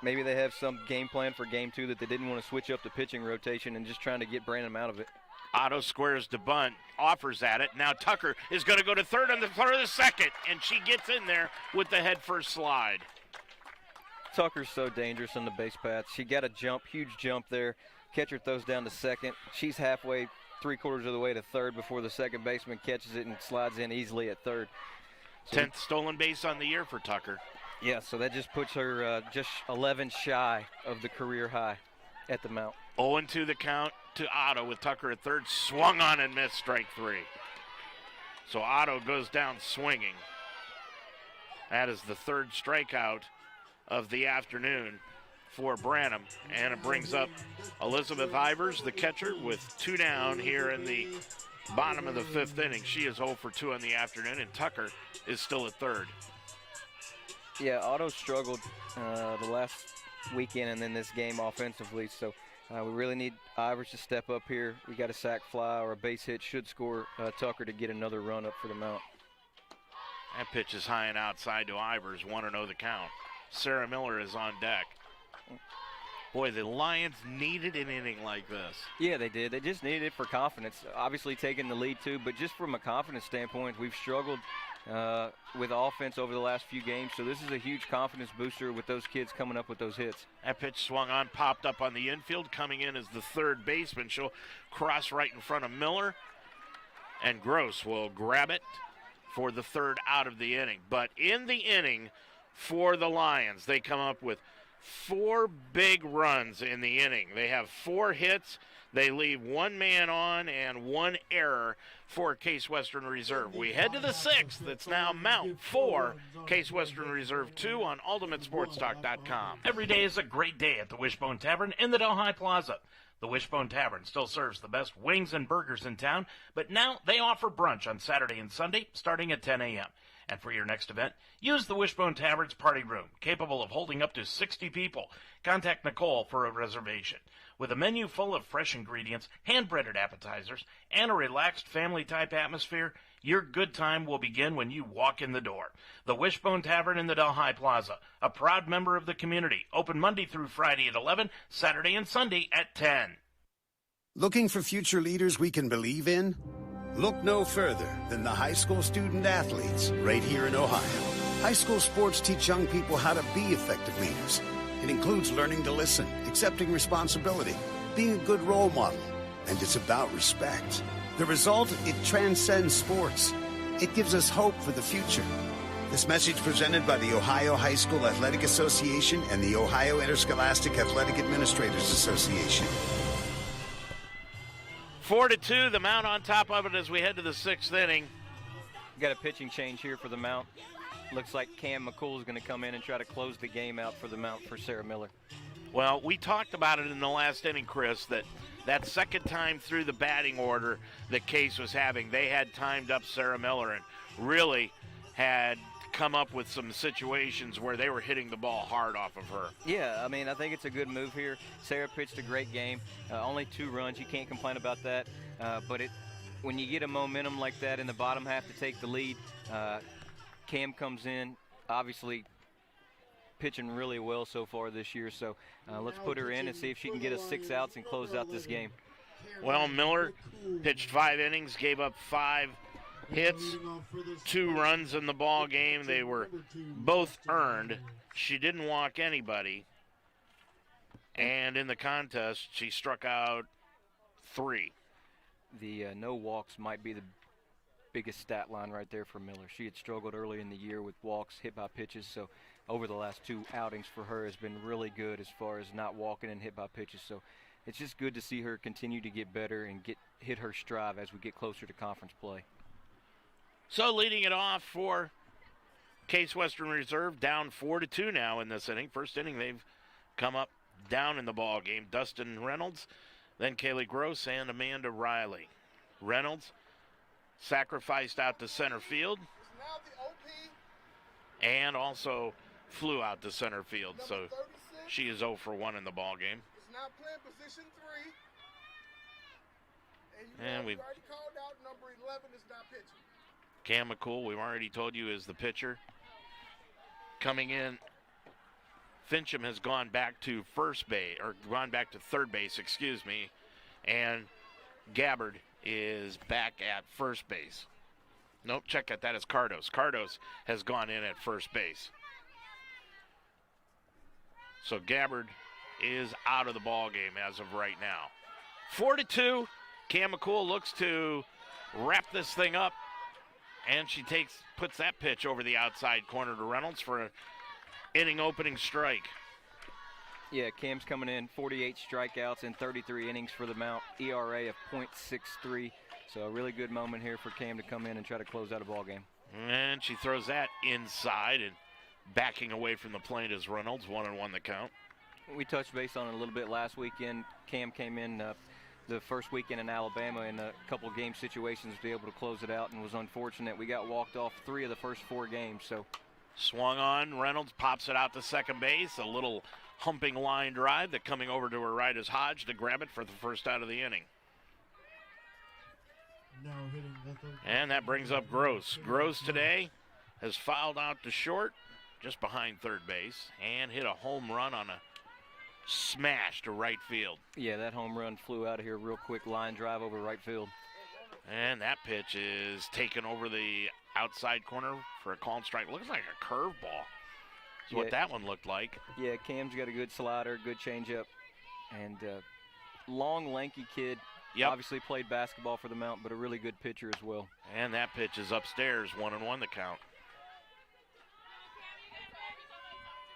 maybe they have some game plan for game 2 that they didn't want to switch up the pitching rotation and just trying to get Branham out of it. Otto squares to bunt, offers at it. Now Tucker is going to go to third on the third of the second, and she gets in there with the head first slide. Tucker's so dangerous on the base paths. She got a jump, huge jump there. Catcher throws down to second. She's halfway, 3/4 of the way to third before the second baseman catches it and slides in easily at third. So 10th stolen base on the year for Tucker. Yeah, so that just puts her just 11 shy of the career high at the Mount. 0-2 the count to Otto with Tucker at third. Swung on and missed, strike 3. So Otto goes down swinging. That is the 3rd strikeout of the afternoon for Branham, and it brings up Elizabeth Ivers, the catcher, with 2 down here in the bottom of the 5th inning. She is 0 for 2 on the afternoon, and Tucker is still at third. Yeah, Otto struggled the last weekend and then this game offensively, so we really need Ivers to step up here. We got a sac fly or a base hit should score Tucker to get another run up for the Mount. That pitch is high and outside to Ivers, 1-0 the count. Sarah Miller is on deck. Boy, the Lions needed an inning like this. Yeah, they did. They just needed it for confidence. Obviously taking the lead too, but just from a confidence standpoint, we've struggled with offense over the last few games. So this is a huge confidence booster with those kids coming up with those hits. That pitch swung on, popped up on the infield. Coming in is the third baseman. She'll cross right in front of Miller. And Gross will grab it for the third out of the inning. But in the inning for the Lions, they come up with 4 big runs in the inning. They have 4 hits. They leave 1 man on and 1 error for Case Western Reserve. We head to the 6th. It's now Mount 4, Case Western Reserve 2 on UltimateSportsTalk.com. Every day is a great day at the Wishbone Tavern in the Delhi Plaza. The Wishbone Tavern still serves the best wings and burgers in town, but now they offer brunch on Saturday and Sunday starting at 10 a.m. And for your next event, use the Wishbone Tavern's party room, capable of holding up to 60 people. Contact Nicole for a reservation. With a menu full of fresh ingredients, hand-breaded appetizers, and a relaxed family-type atmosphere, your good time will begin when you walk in the door. The Wishbone Tavern in the Delhi Plaza, a proud member of the community, open Monday through Friday at 11, Saturday and Sunday at 10. Looking for future leaders we can believe in? Look no further than the high school student athletes right here in Ohio. High school sports teach young people how to be effective leaders. It includes learning to listen, accepting responsibility, being a good role model, and it's about respect. The result, it transcends sports. It gives us hope for the future. This message presented by the Ohio High School Athletic Association and the Ohio Interscholastic Athletic Administrators Association. 4-2, the Mount on top of it as we head to the 6th inning. Got a pitching change here for the Mount. Looks like Cam McCool is going to come in and try to close the game out for the Mount for Sarah Miller. Well, we talked about it in the last inning, Chris, that second time through the batting order that Case was having, they had timed up Sarah Miller and really had come up with some situations where they were hitting the ball hard off of her. Yeah, I mean, I think it's a good move here. Sarah pitched a great game. Only 2 runs. You can't complain about that. But when you get a momentum like that in the bottom half to take the lead, Cam comes in, obviously pitching really well so far this year. So let's put her in and see if she can get us 6 outs and close out this game. Well, Miller pitched 5 innings, gave up 5 hits, 2 runs in the ball game. They were both earned. She didn't walk anybody. And in the contest, she struck out 3. The no walks might be the biggest stat line right there for Miller. She had struggled early in the year with walks, hit by pitches, so over the last 2 outings for her has been really good as far as not walking and hit by pitches. So it's just good to see her continue to get better and hit her stride as we get closer to conference play. So leading it off for Case Western Reserve, down 4-2 now in this inning. First inning, they've come up down in the ball game. Dustin Reynolds, then Kaylee Gross and Amanda Riley. Reynolds sacrificed out to center field and also flew out to center field. So she is 0 for 1 in the ball game. Now playing position 3. And we've already called out number 11 is not pitching. Cam McCool, we've already told you, is the pitcher. Coming in, Fincham has gone back to third base, excuse me, and Gabbard is back at first base. Nope, check it, that is Cardos. Cardos has gone in at first base. So Gabbard is out of the ball game as of right now. 4-2, Cam McCool looks to wrap this thing up. And she puts that pitch over the outside corner to Reynolds for an inning opening strike. Yeah, Cam's coming in, 48 strikeouts in 33 innings for the Mount, ERA of .63. So a really good moment here for Cam to come in and try to close out a ball game. And she throws that inside, and backing away from the plate is Reynolds, 1-1 the count. We touched base on it a little bit last weekend. Cam came in the first weekend in Alabama in a couple of game situations to be able to close it out, and was unfortunate. We got walked off 3 of the first 4 games. So swung on, Reynolds pops it out to second base, a little humping line drive that coming over to her right is Hodge to grab it for the first out of the inning. And that brings up Gross. Gross today has fouled out to short, just behind third base, and hit a home run on a smash to right field. Yeah, that home run flew out of here real quick. Line drive over right field. And that pitch is taken over the outside corner for a called strike. Looks like a curveball. That's what that one looked like. Yeah, Cam's got a good slider, good changeup, and long, lanky kid. Yep. Obviously played basketball for the Mount, but a really good pitcher as well. And that pitch is upstairs, 1-1 the count.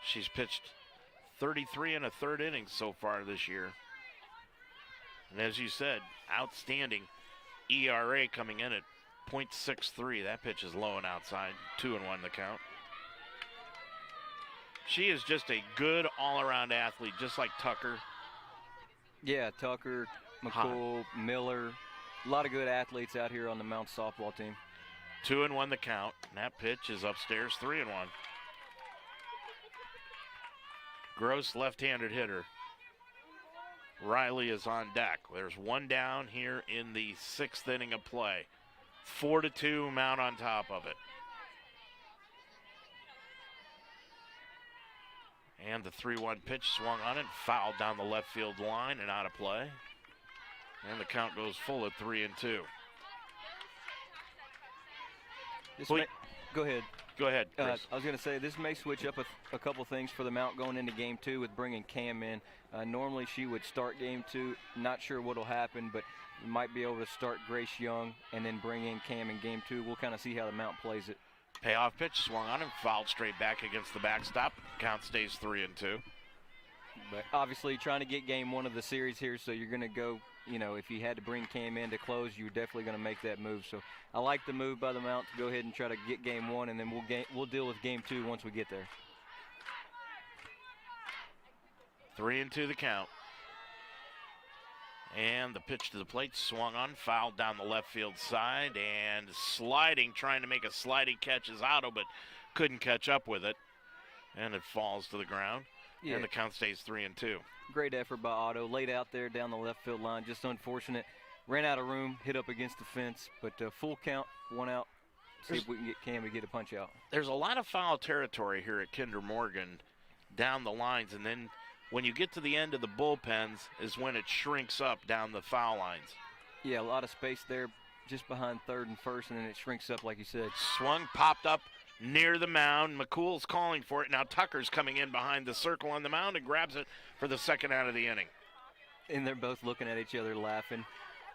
She's pitched 33 and a third innings so far this year. And as you said, outstanding ERA coming in at .63. That pitch is low and outside, 2-1 the count. She is just a good all-around athlete, just like Tucker. Yeah, Tucker, McCool, Miller, a lot of good athletes out here on the Mount softball team. 2-1 the count. And that pitch is upstairs, 3-1. Gross left-handed hitter. Riley is on deck. There's one down here in the 6th inning of play. 4-2, Mount on top of it. And the 3-1 pitch swung on it, fouled down the left field line and out of play. And the count goes full at 3-2. Go ahead. Go ahead, Chris. I was going to say, this may switch up a couple things for the Mount going into Game 2 with bringing Cam in. Normally she would start Game 2. Not sure what will happen, but you might be able to start Grace Young and then bring in Cam in Game 2. We'll kind of see how the Mount plays it. Payoff pitch swung on him, fouled straight back against the backstop. Count stays 3-2. But obviously trying to get Game 1 of the series here, so you're going to go, if you had to bring Cam in to close, you're definitely going to make that move. So I like the move by the Mount to go ahead and try to get Game 1, and then we'll deal with Game 2 once we get there. 3-2 the count. And the pitch to the plate swung on, fouled down the left field side, and sliding, trying to make a sliding catch is Otto, but couldn't catch up with it. And it falls to the ground. Yeah. And the count stays 3-2. Great effort by Otto. Laid out there down the left field line. Just unfortunate. Ran out of room, hit up against the fence, but full count, 1 out. See if we can get Cam to get a punch out. There's a lot of foul territory here at Kinder Morgan down the lines, and then when you get to the end of the bullpens is when it shrinks up down the foul lines. Yeah, a lot of space there just behind third and first, and then it shrinks up like you said. Swung, popped up near the mound. McCool's calling for it. Now Tucker's coming in behind the circle on the mound and grabs it for the second out of the inning. And they're both looking at each other laughing.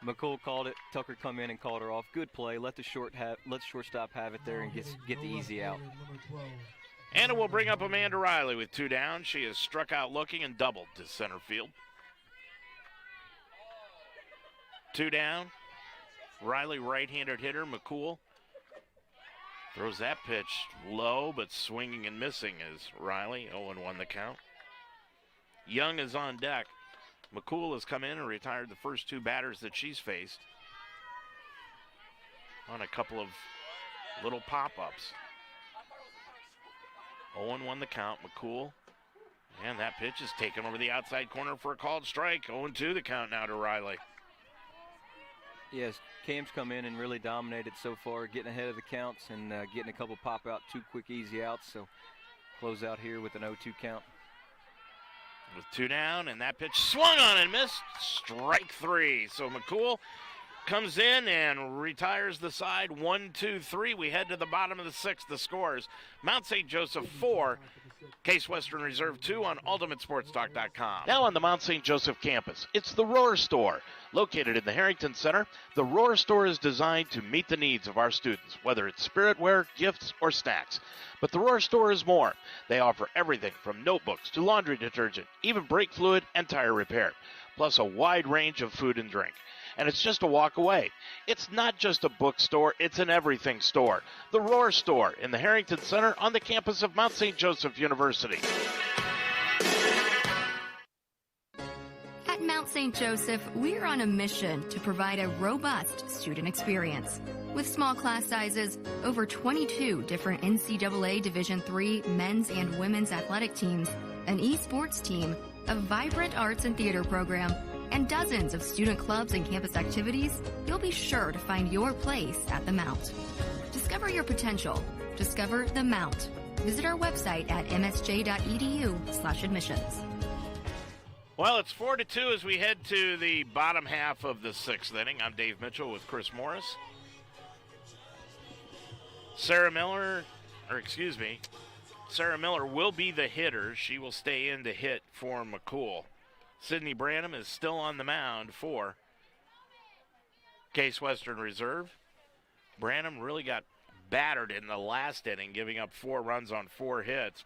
McCool called it. Tucker come in and called her off. Good play. Let the shortstop have it there and get the easy out. And it will bring up Amanda Riley with 2 down. She is struck out looking and doubled to center field. 2 down. Riley, right-handed hitter. McCool throws that pitch low, but swinging and missing is Riley. 0-1 the count. Young is on deck. McCool has come in and retired the first 2 batters that she's faced on a couple of little pop-ups. 0-1 the count, McCool. And that pitch is taken over the outside corner for a called strike. 0-2 the count now to Riley. Yes, Cam's come in and really dominated so far, getting ahead of the counts and getting a couple pop-out, 2 quick, easy outs. So close out here with an 0-2 count. With 2 down, and that pitch swung on and missed. Strike 3. So McCool comes in and retires the side. 1-2-3. We head to the bottom of the 6th. The scores: Mount St. Joseph 4, Case Western Reserve 2 on UltimateSportsTalk.com. Now on the Mount St. Joseph campus, it's the Roar Store. Located in the Harrington Center, the Roar Store is designed to meet the needs of our students, whether it's spiritware, gifts, or snacks. But the Roar Store is more. They offer everything from notebooks to laundry detergent, even brake fluid and tire repair, plus a wide range of food and drink. And it's just a walk away. It's not just a bookstore, it's an everything store. The Roar Store in the Harrington Center on the campus of Mount St. Joseph University. At Mount St. Joseph, we're on a mission to provide a robust student experience. With small class sizes, over 22 different NCAA Division III men's and women's athletic teams, an esports team, a vibrant arts and theater program, and dozens of student clubs and campus activities, you'll be sure to find your place at the Mount. Discover your potential. Discover the Mount. Visit our website at msj.edu/admissions. Well, it's 4-2 as we head to the bottom half of the 6th inning. I'm Dave Mitchell with Chris Morris. Sarah Miller will be the hitter. She will stay in to hit for McCool. Sydney Branham is still on the mound for Case Western Reserve. Branham really got battered in the last inning, giving up 4 runs on 4 hits,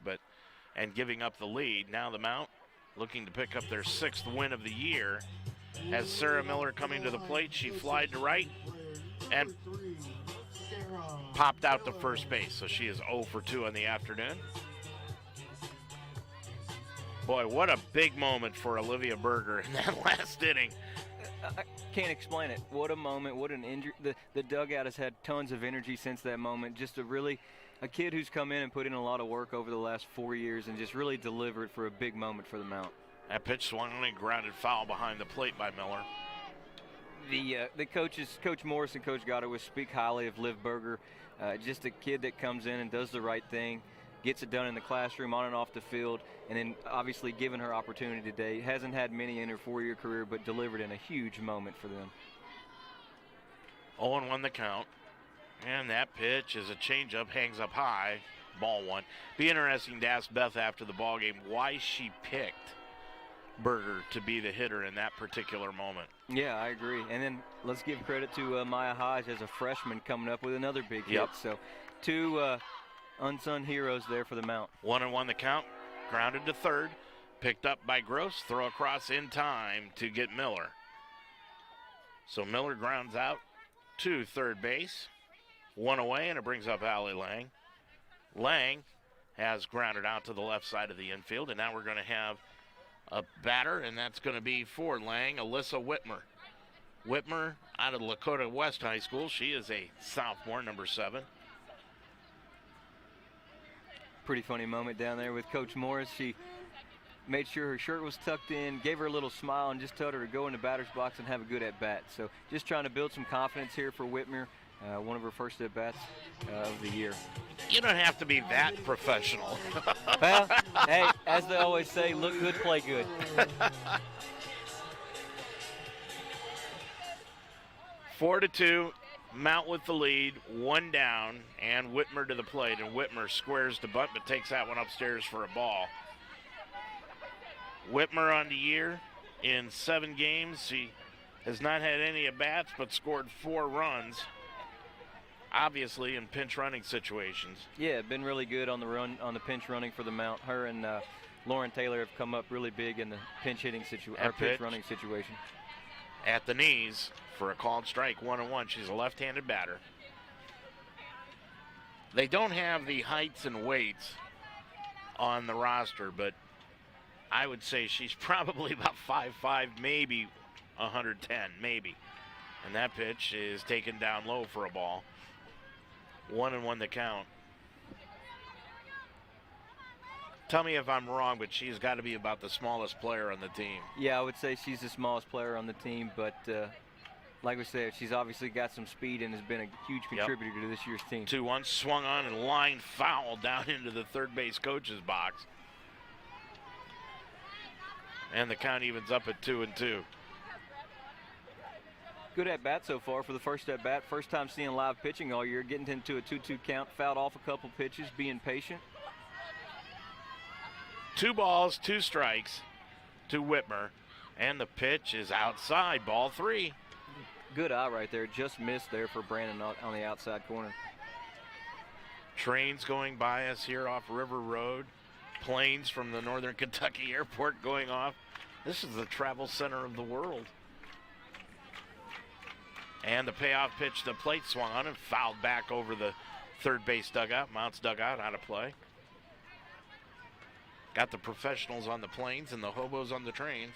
and giving up the lead. Now the Mount looking to pick up their 6th win of the year. As Sarah Miller coming to the plate, she flied to right and popped out to first base, so she is 0 for 2 on the afternoon. Boy, what a big moment for Olivia Berger in that last inning. I can't explain it. What a moment, what an injury. The dugout has had tons of energy since that moment. Just a kid who's come in and put in a lot of work over the last 4 years and just really delivered for a big moment for the Mount. That pitch swung on a grounded foul behind the plate by Miller. The coaches, Coach Morris and Coach Goddard, would speak highly of Liv Berger. Just a kid that comes in and does the right thing, gets it done in the classroom, on and off the field, and then obviously given her opportunity today. Hasn't had many in her 4-year career, but delivered in a huge moment for them. 0-1 the count. And that pitch is a changeup, hangs up high, ball 1. Be interesting to ask Beth after the ball game why she picked Berger to be the hitter in that particular moment. Yeah, I agree. And then let's give credit to Maya Hodge as a freshman coming up with another big hit. So 2 unsung heroes there for the Mount. 1-1 the count, grounded to third, picked up by Gross, throw across in time to get Miller. So Miller grounds out to third base. 1 away, and it brings up Allie Lang. Lang has grounded out to the left side of the infield, and now we're going to have a batter, and that's going to be for Lang, Alyssa Whitmer. Whitmer out of Lakota West High School. She is a sophomore, number 7. Pretty funny moment down there with Coach Morris. She made sure her shirt was tucked in, gave her a little smile, and just told her to go in the batter's box and have a good at-bat. So just trying to build some confidence here for Whitmer. One of her first at-bats of the year. You don't have to be that professional. Well, hey, as they always say, look good, play good. 4-2, Mount with the lead, 1 down, and Whitmer to the plate. And Whitmer squares the bunt, but takes that one upstairs for a ball. Whitmer on the year in 7 games. She has not had any at-bats, but scored 4 runs. Obviously in pinch running situations. Yeah, been really good on the pinch running for the Mount. Her and Lauren Taylor have come up really big in the pinch running situation. At the knees for a called strike, 1-1. She's a left-handed batter. They don't have the heights and weights on the roster, but I would say she's probably about 5'5", maybe 110, maybe. And that pitch is taken down low for a ball. 1-1 the count. Tell me if I'm wrong, but she's got to be about the smallest player on the team. Yeah, I would say she's the smallest player on the team, but like we said, she's obviously got some speed and has been a huge contributor to this year's team. 2-1, swung on and line foul down into the third base coach's box. And the count evens up at 2-2. Good at-bat so far for the first at-bat. First time seeing live pitching all year, getting into a 2-2 count, fouled off a couple pitches, being patient. 2 balls, 2 strikes to Whitmer, and the pitch is outside, ball 3. Good eye right there, just missed there for Brandon on the outside corner. Trains going by us here off River Road, planes from the Northern Kentucky Airport going off. This is the travel center of the world. And the payoff pitch to the plate swung on and fouled back over the third base dugout. Mount's dugout out of play. Got the professionals on the planes and the hobos on the trains.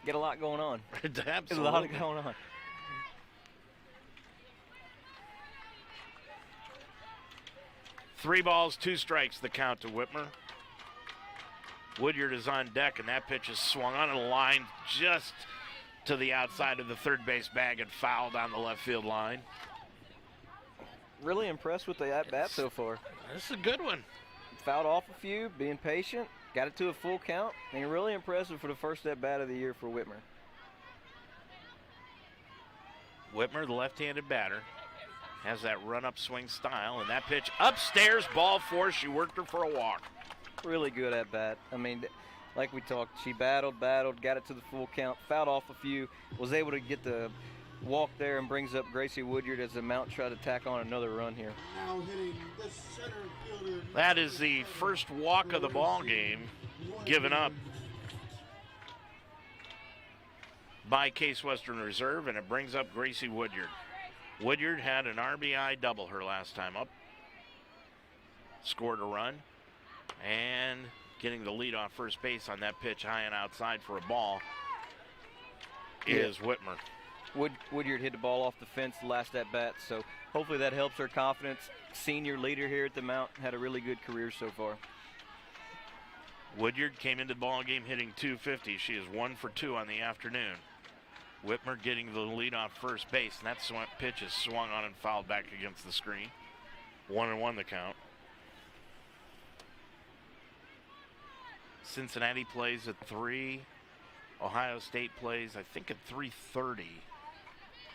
Get a lot going on. Absolutely. A lot going on. Three balls, 2 strikes, the count to Whitmer. Woodyard is on deck, and that pitch is swung on and lined just to the outside of the third base bag and fouled on the left field line. Really impressed with the at-bat so far. This is a good one. Fouled off a few, being patient, got it to a full count, and really impressive for the first at-bat of the year for Whitmer. Whitmer, the left-handed batter, has that run-up swing style, and that pitch upstairs, ball four. She worked her for a walk. Really good at-bat. I mean, like we talked, she battled, got it to the full count, fouled off a few, was able to get the walk there, and brings up Gracie Woodyard as the Mount tried to tack on another run here. Now hitting the center fielder. That is the first walk of the ball game given up by Case Western Reserve, and it brings up Gracie Woodyard. Woodyard had an RBI double her last time up, scored a run, and getting the lead off first base on that pitch high and outside for a ball is Whitmer. Woodyard hit the ball off the fence last at bat, so hopefully that helps her confidence. Senior leader here at the Mount, had a really good career so far. Woodyard came into the ball game hitting .250. She is 1 for 2 on the afternoon. Whitmer getting the lead off first base, and that pitch is swung on and fouled back against the screen. 1-1 the count. Cincinnati plays at 3. Ohio State plays, I think, at 3:30.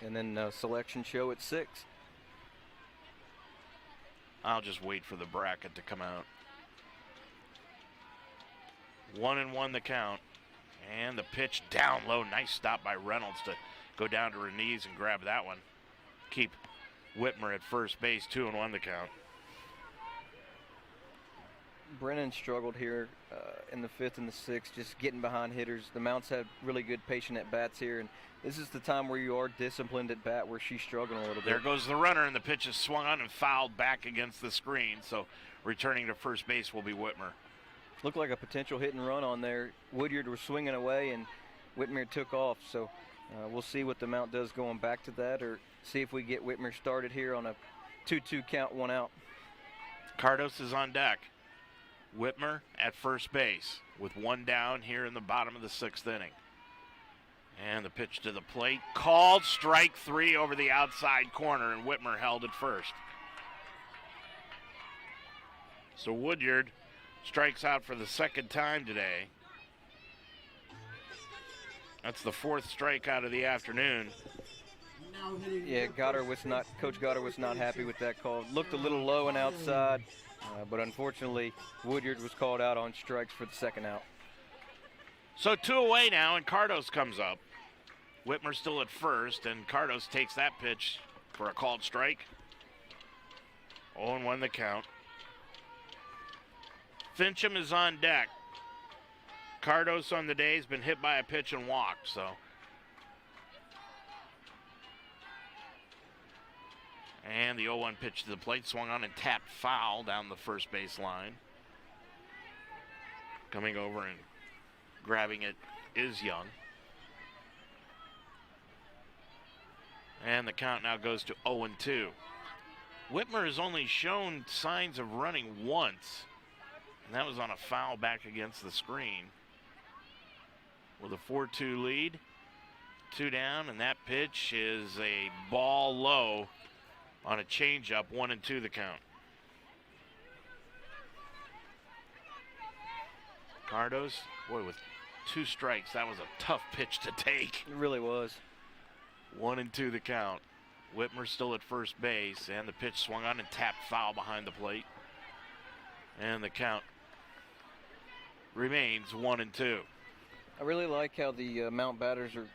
And then selection show at 6. I'll just wait for the bracket to come out. 1-1 the count. And the pitch down low. Nice stop by Reynolds to go down to her knees and grab that one. Keep Whitmer at first base. 2-1 the count. Brennan struggled here in the 5th and the 6th, just getting behind hitters. The Mounts had really good patient at bats here, and this is the time where you are disciplined at bat, where she's struggling a little bit. There goes the runner, and the pitch is swung on and fouled back against the screen. So returning to first base will be Whitmer. Looked like a potential hit and run on there. Woodyard was swinging away, and Whitmer took off. So we'll see what the Mount does going back to that, or see if we get Whitmer started here on a 2-2 count, 1 out. Cardos is on deck. Whitmer at first base with 1 down here in the bottom of the 6th inning. And the pitch to the plate. Called strike 3 over the outside corner, and Whitmer held at first. So Woodyard strikes out for the 2nd time today. That's the 4th strikeout of the afternoon. Yeah, Coach Goddard was not happy with that call. Looked a little low and outside. But unfortunately, Woodyard was called out on strikes for the 2nd out. So 2 away now, and Cardos comes up. Whitmer still at first, and Cardos takes that pitch for a called strike. 0-1 the count. Fincham is on deck. Cardos on the day has been hit by a pitch and walked, so. And the 0-1 pitch to the plate, swung on and tapped foul down the first base line. Coming over and grabbing it is Young. And the count now goes to 0-2. Whitmer has only shown signs of running once, and that was on a foul back against the screen. With a 4-2 lead, 2 down, and that pitch is a ball low on a changeup. 1-2 the count. Cardos, boy, with 2 strikes, that was a tough pitch to take. It really was. 1-2 the count. Whitmer still at first base, and the pitch swung on and tapped foul behind the plate. And the count remains 1-2. I really like how the Mount batters are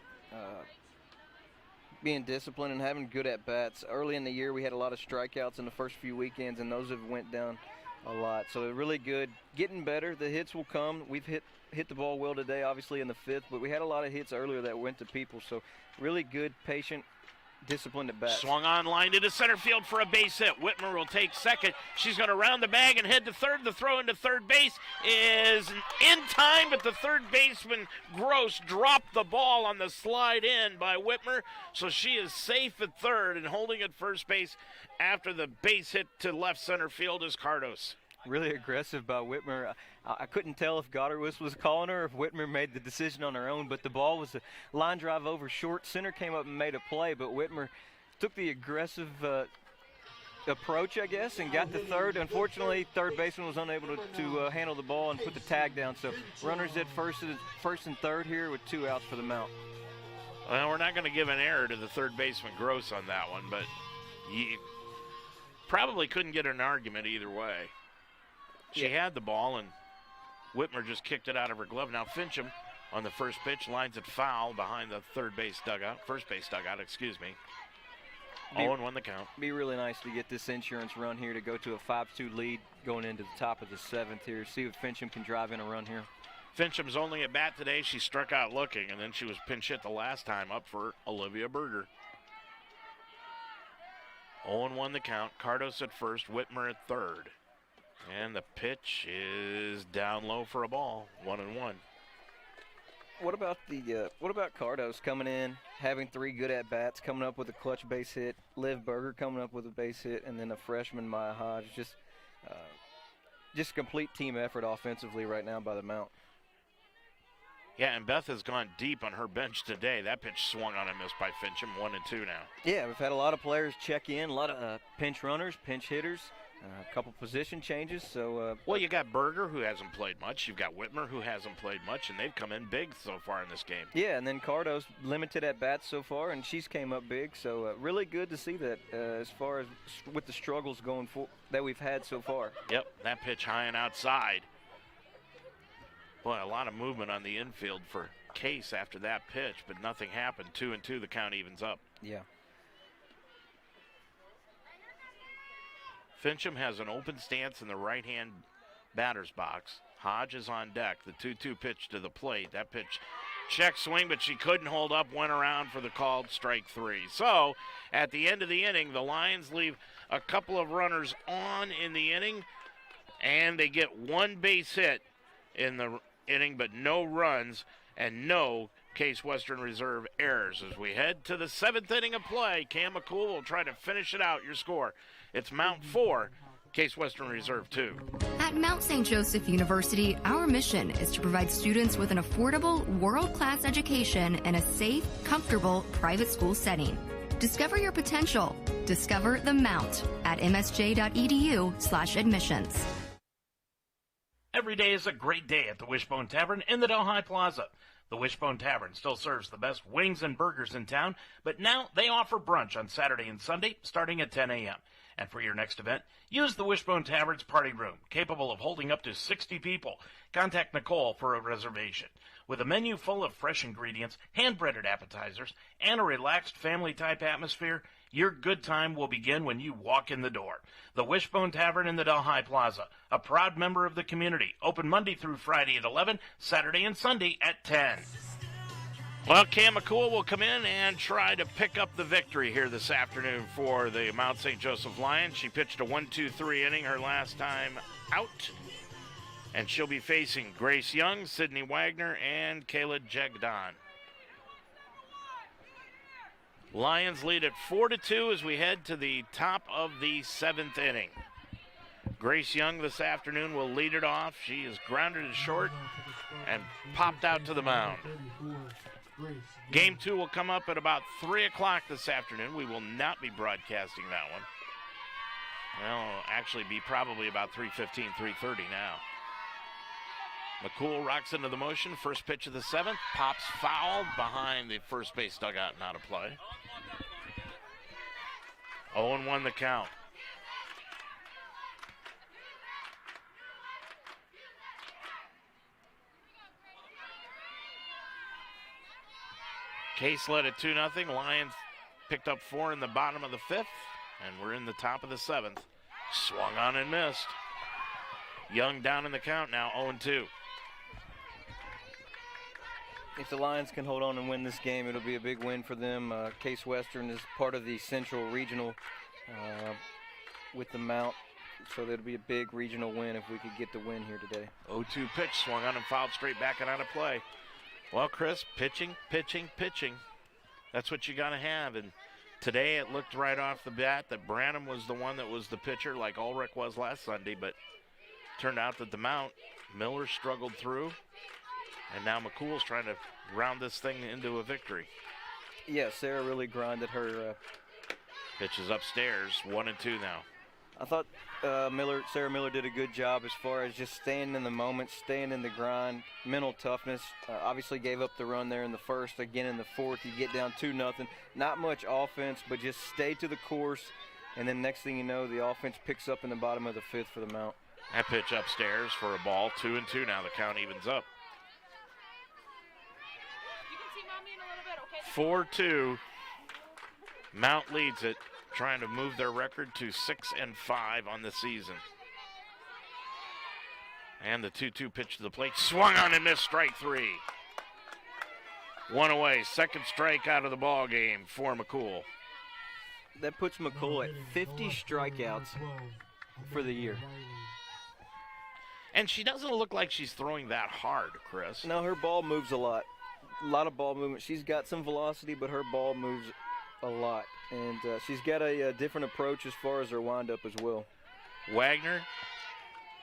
being disciplined and having good at-bats. Early in the year, we had a lot of strikeouts in the first few weekends, and those have went down a lot. So they're really good. Getting better. The hits will come. We've hit the ball well today, obviously, in the 5th, but we had a lot of hits earlier that went to people. So really good, patient, disciplined at bat. Swung on, lined into center field for a base hit. Whitmer will take second. She's going to round the bag and head to third. The throw into third base is in time, but the third baseman, Gross, dropped the ball on the slide in by Whitmer, so she is safe at third, and holding at first base after the base hit to left center field is Cardos. Really aggressive by Whitmer. I couldn't tell if Goddard was calling her or if Whitmer made the decision on her own, but the ball was a line drive over short. Center came up and made a play, but Whitmer took the aggressive approach, I guess, and got to third. Unfortunately, third baseman was unable to handle the ball and put the tag down. So runners at first and third here with 2 outs for the Mount. Well, we're not going to give an error to the third baseman Gross on that one, but you probably couldn't get an argument either way. She had the ball, and Whitmer just kicked it out of her glove. Now Fincham on the first pitch lines it foul behind the first base dugout, 0-1 the count. Be really nice to get this insurance run here to go to a 5-2 lead going into the top of the 7th here. See if Fincham can drive in a run here. Fincham's only at bat today. She struck out looking, and then she was pinch hit the last time up for Olivia Berger. 0-1 the count. Cardos at first, Whitmer at third. And the pitch is down low for a ball, 1-1. What about Cardos coming in, having 3 good at bats, coming up with a clutch base hit, Liv Berger coming up with a base hit, and then a freshman Maya Hodge. Just complete team effort offensively right now by the Mount. Yeah, and Beth has gone deep on her bench today. That pitch swung on and missed by Fincham, 1-2 now. Yeah, we've had a lot of players check in, a lot of pinch runners, pinch hitters. A couple position changes. Well, you got Berger, who hasn't played much. You've got Whitmer, who hasn't played much, and they've come in big so far in this game. Yeah, and then Cardos limited at bats so far, and she's came up big. So really good to see that as far as with the struggles that we've had so far. Yep, that pitch high and outside. Boy, a lot of movement on the infield for Case after that pitch, but nothing happened. 2-2, the count evens up. Yeah. Fincham has an open stance in the right-hand batter's box. Hodge is on deck. The 2-2 pitch to the plate. That pitch, check swing, but she couldn't hold up, went around for the called strike 3. So, at the end of the inning, the Lions leave a couple of runners on in the inning, and they get 1 base hit in the inning, but no runs and no Case Western Reserve errors. As we head to the 7th inning of play, Cam McCool will try to finish it out. Your score, it's Mount 4, Case Western Reserve 2. At Mount St. Joseph University, our mission is to provide students with an affordable, world-class education in a safe, comfortable private school setting. Discover your potential. Discover the Mount at msj.edu/admissions. Every day is a great day at the Wishbone Tavern in the Delhi Plaza. The Wishbone Tavern still serves the best wings and burgers in town, but now they offer brunch on Saturday and Sunday starting at 10 a.m. And for your next event, use the Wishbone Tavern's party room, capable of holding up to 60 people. Contact Nicole for a reservation. With a menu full of fresh ingredients, hand-breaded appetizers, and a relaxed family-type atmosphere, your good time will begin when you walk in the door. The Wishbone Tavern in the Delhi Plaza, a proud member of the community, open Monday through Friday at 11, Saturday and Sunday at 10. Well, Cam McCool will come in and try to pick up the victory here this afternoon for the Mount St. Joseph Lions. She pitched a 1-2-3 inning her last time out, and she'll be facing Grace Young, Sydney Wagner, and Kayla Jagdon. Lions lead at 4-2 as we head to the top of the 7th inning. Grace Young this afternoon will lead it off. She is grounded to short and popped out to the mound. Game 2 will come up at about 3 o'clock this afternoon. We will not be broadcasting that one. Well, it'll actually be probably about 3:15, 3:30 now. McCool rocks into the motion. First pitch of the 7th. Pops fouled behind the first base dugout and out of play. 0-1 the count. Case led at 2-0. Lions picked up 4 in the bottom of the 5th, and we're in the top of the 7th. Swung on and missed. Young down in the count now, 0-2. If the Lions can hold on and win this game, it'll be a big win for them. Case Western is part of the Central Regional with the Mount, so that'll be a big regional win if we could get the win here today. 0-2 pitch, swung on and fouled straight back and out of play. Well, Chris, pitching. That's what you got to have. And today it looked right off the bat that Branham was the one that was the pitcher like Ulrich was last Sunday, but turned out that the Mount, Miller struggled through, and now McCool's trying to round this thing into a victory. Yeah, Sarah really grinded her. Pitch is upstairs, 1-2 now. I thought Sarah Miller did a good job as far as just staying in the moment, staying in the grind, mental toughness. Obviously gave up the run there in the first. Again in the fourth, you get down 2-0. Not much offense, but just stay to the course. And then next thing you know, the offense picks up in the bottom of the fifth for the Mount. That pitch upstairs for a ball, 2-2. Now the count evens up. 4-2. Mount leads it, trying to move their record to 6-5 on the season. And the 2-2 pitch to the plate, swung on and missed, strike three. One away, second strike out of the ball game for McCool. That puts McCool at 50 strikeouts for the year. And she doesn't look like she's throwing that hard, Chris. No, her ball moves a lot. A lot of ball movement. She's got some velocity, but her ball moves a lot. And she's got a different approach as far as her windup as well. Wagner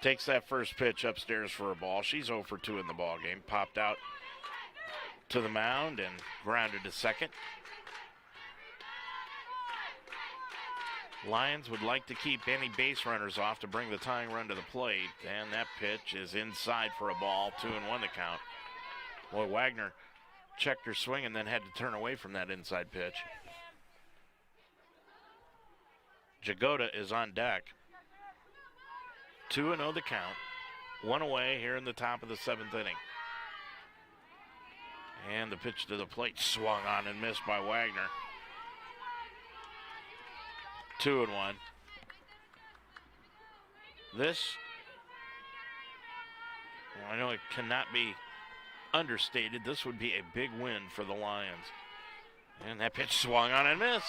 takes that first pitch upstairs for a ball. She's 0 for 2 in the ball game. Popped out to the mound and grounded to second. Lions would like to keep any base runners off to bring the tying run to the plate. And that pitch is inside for a ball, 2-1 the count. Boy, Wagner checked her swing and then had to turn away from that inside pitch. Jagoda is on deck. 2-0 the count. One away here in the top of the seventh inning. And the pitch to the plate swung on and missed by Wagner. 2-1. This, well, I know it cannot be understated. This would be a big win for the Lions. And that pitch swung on and missed.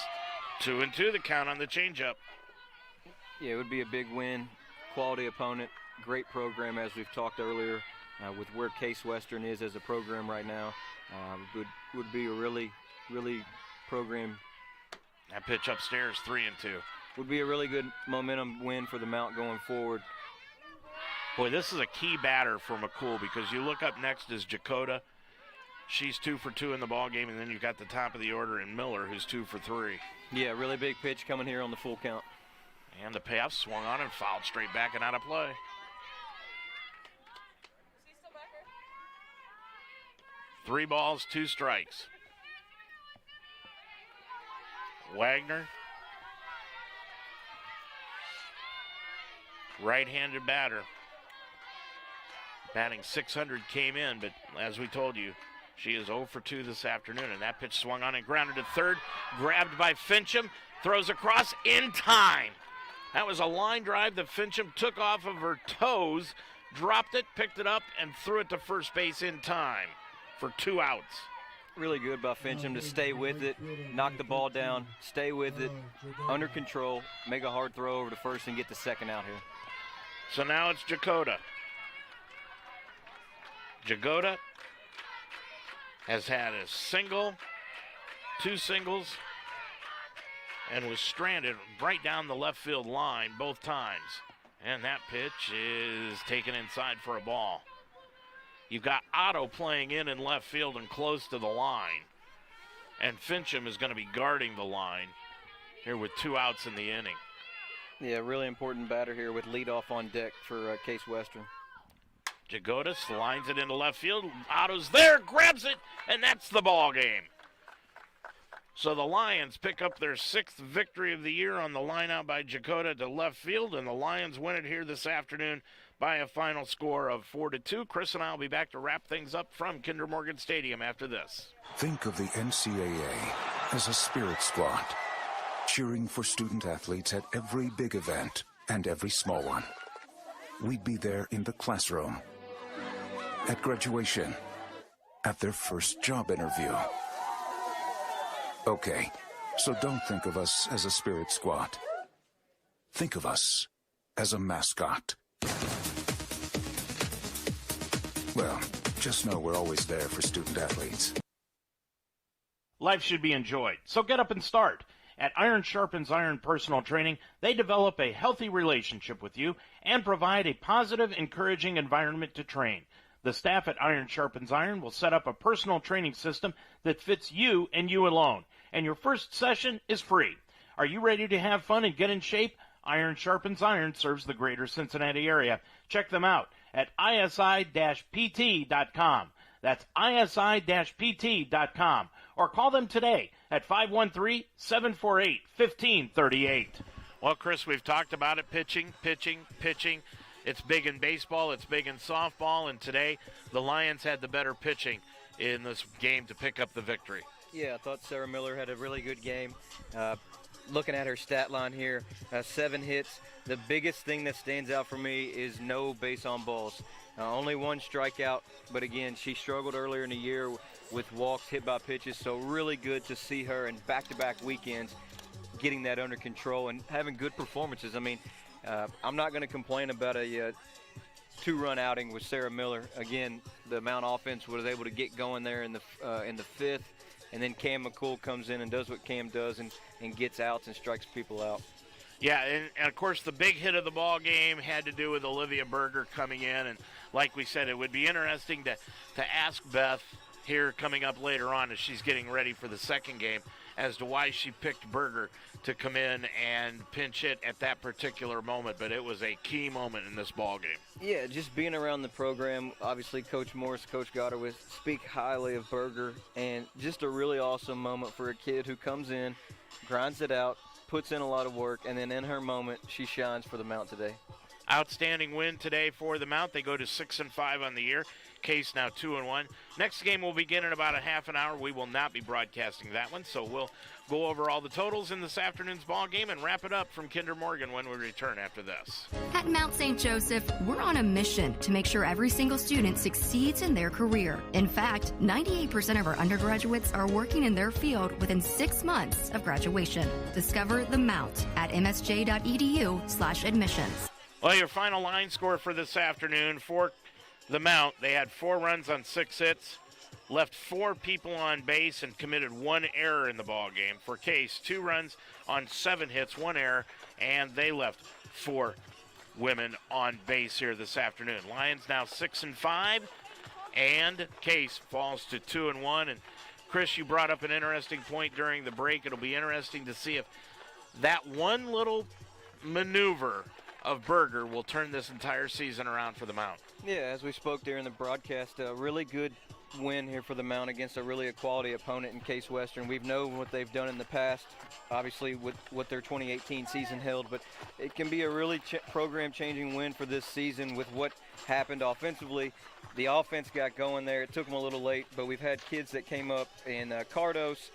2-2 the count on the changeup. Yeah, it would be a big win. Quality opponent, great program as we've talked earlier. With where Case Western is as a program right now, would be a really program. That pitch upstairs, 3-2. Would be a really good momentum win for the Mount going forward. Boy, this is a key batter for McCool because you look up next is Jacoda. She's 2 for 2 in the ball game, and then you've got the top of the order in Miller, who's 2 for 3. Yeah, really big pitch coming here on the full count. And the payoff swung on and fouled straight back and out of play. Three balls, 2 strikes. Wagner, right-handed batter. Batting .600 came in, but as we told you, she is 0 for 2 this afternoon, and that pitch swung on and grounded to third, grabbed by Fincham, throws across in time. That was a line drive that Fincham took off of her toes, dropped it, picked it up, and threw it to first base in time for 2 outs. Really good by Fincham to stay with it, knock the ball down, stay with it, under control, make a hard throw over to first and get the second out here. So now it's Jagoda. Jagoda has had a single, 2 singles, and was stranded right down the left field line both times. And that pitch is taken inside for a ball. You've got Otto playing in left field and close to the line. And Fincham is going to be guarding the line here with 2 outs in the inning. Yeah, really important batter here with leadoff on deck for Case Western. Jagoda lines it into left field. Otto's there, grabs it, and that's the ball game. So the Lions pick up their 6th victory of the year on the line out by Jagoda to left field, and the Lions win it here this afternoon by a final score of 4-2. Chris and I will be back to wrap things up from Kinder Morgan Stadium after this. Think of the NCAA as a spirit squad, cheering for student athletes at every big event and every small one. We'd be there in the classroom, at graduation, at their first job interview. Okay, so don't think of us as a spirit squad. Think of us as a mascot. Well, just know we're always there for student athletes. Life should be enjoyed, so get up and start. At Iron Sharpens Iron Personal Training, they develop a healthy relationship with you and provide a positive, encouraging environment to train. The staff at Iron Sharpens Iron will set up a personal training system that fits you and you alone, and your first session is free. Are you ready to have fun and get in shape? Iron sharpens iron serves the greater Cincinnati area. Check them out at isi-pt.com. That's isi-pt.com. Or call them today at 513-748-1538. Well, Chris, we've talked about it, pitching. It's big in baseball, it's big in softball, and today the Lions had the better pitching in this game to pick up the victory. Yeah, I thought Sarah Miller had a really good game. Looking at her stat line here, 7 hits. The biggest thing that stands out for me is no base on balls. Only 1 strikeout, but again, she struggled earlier in the year with walks, hit by pitches, so really good to see her in back-to-back weekends getting that under control and having good performances. I mean, I'm not going to complain about a 2-run outing with Sarah Miller. Again, the Mount offense was able to get going there in the 5th, and then Cam McCool comes in and does what Cam does and gets outs and strikes people out. Yeah, and of course the big hit of the ball game had to do with Olivia Berger coming in, and like we said, it would be interesting to ask Beth here coming up later on as she's getting ready for the second game as to why she picked Berger to come in and pinch hit at that particular moment, but it was a key moment in this ball game. Yeah, just being around the program, obviously Coach Morris, Coach Goddard speak highly of Berger, and just a really awesome moment for a kid who comes in, grinds it out, puts in a lot of work, and then in her moment, she shines for the Mount today. Outstanding win today for the Mount. They go to 6-5 on the year. Case now 2-1. Next game will begin in about a half an hour. We will not be broadcasting that one, so we'll go over all the totals in this afternoon's ball game and wrap it up from Kinder Morgan when we return after this. At Mount St. Joseph, we're on a mission to make sure every single student succeeds in their career. In fact, 98% of our undergraduates are working in their field within 6 months of graduation. Discover the Mount at msj.edu/admissions. Well, your final line score for this afternoon for the Mount, they had 4 runs on 6 hits, left 4 people on base, and committed 1 error in the ball game. For Case, 2 runs on 7 hits, 1 error, and they left 4 women on base here this afternoon. Lions now 6-5, and Case falls to 2-1. And Chris, you brought up an interesting point during the break. It'll be interesting to see if that one little maneuver of Berger will turn this entire season around for the Mount. Yeah, as we spoke during the broadcast, a really good win here for the Mount against a really quality opponent in Case Western. We've known what they've done in the past, obviously with what their 2018 season held, but it can be a really program-changing win for this season with what happened offensively. The offense got going there. It took them a little late, but we've had kids that came up in Cardos,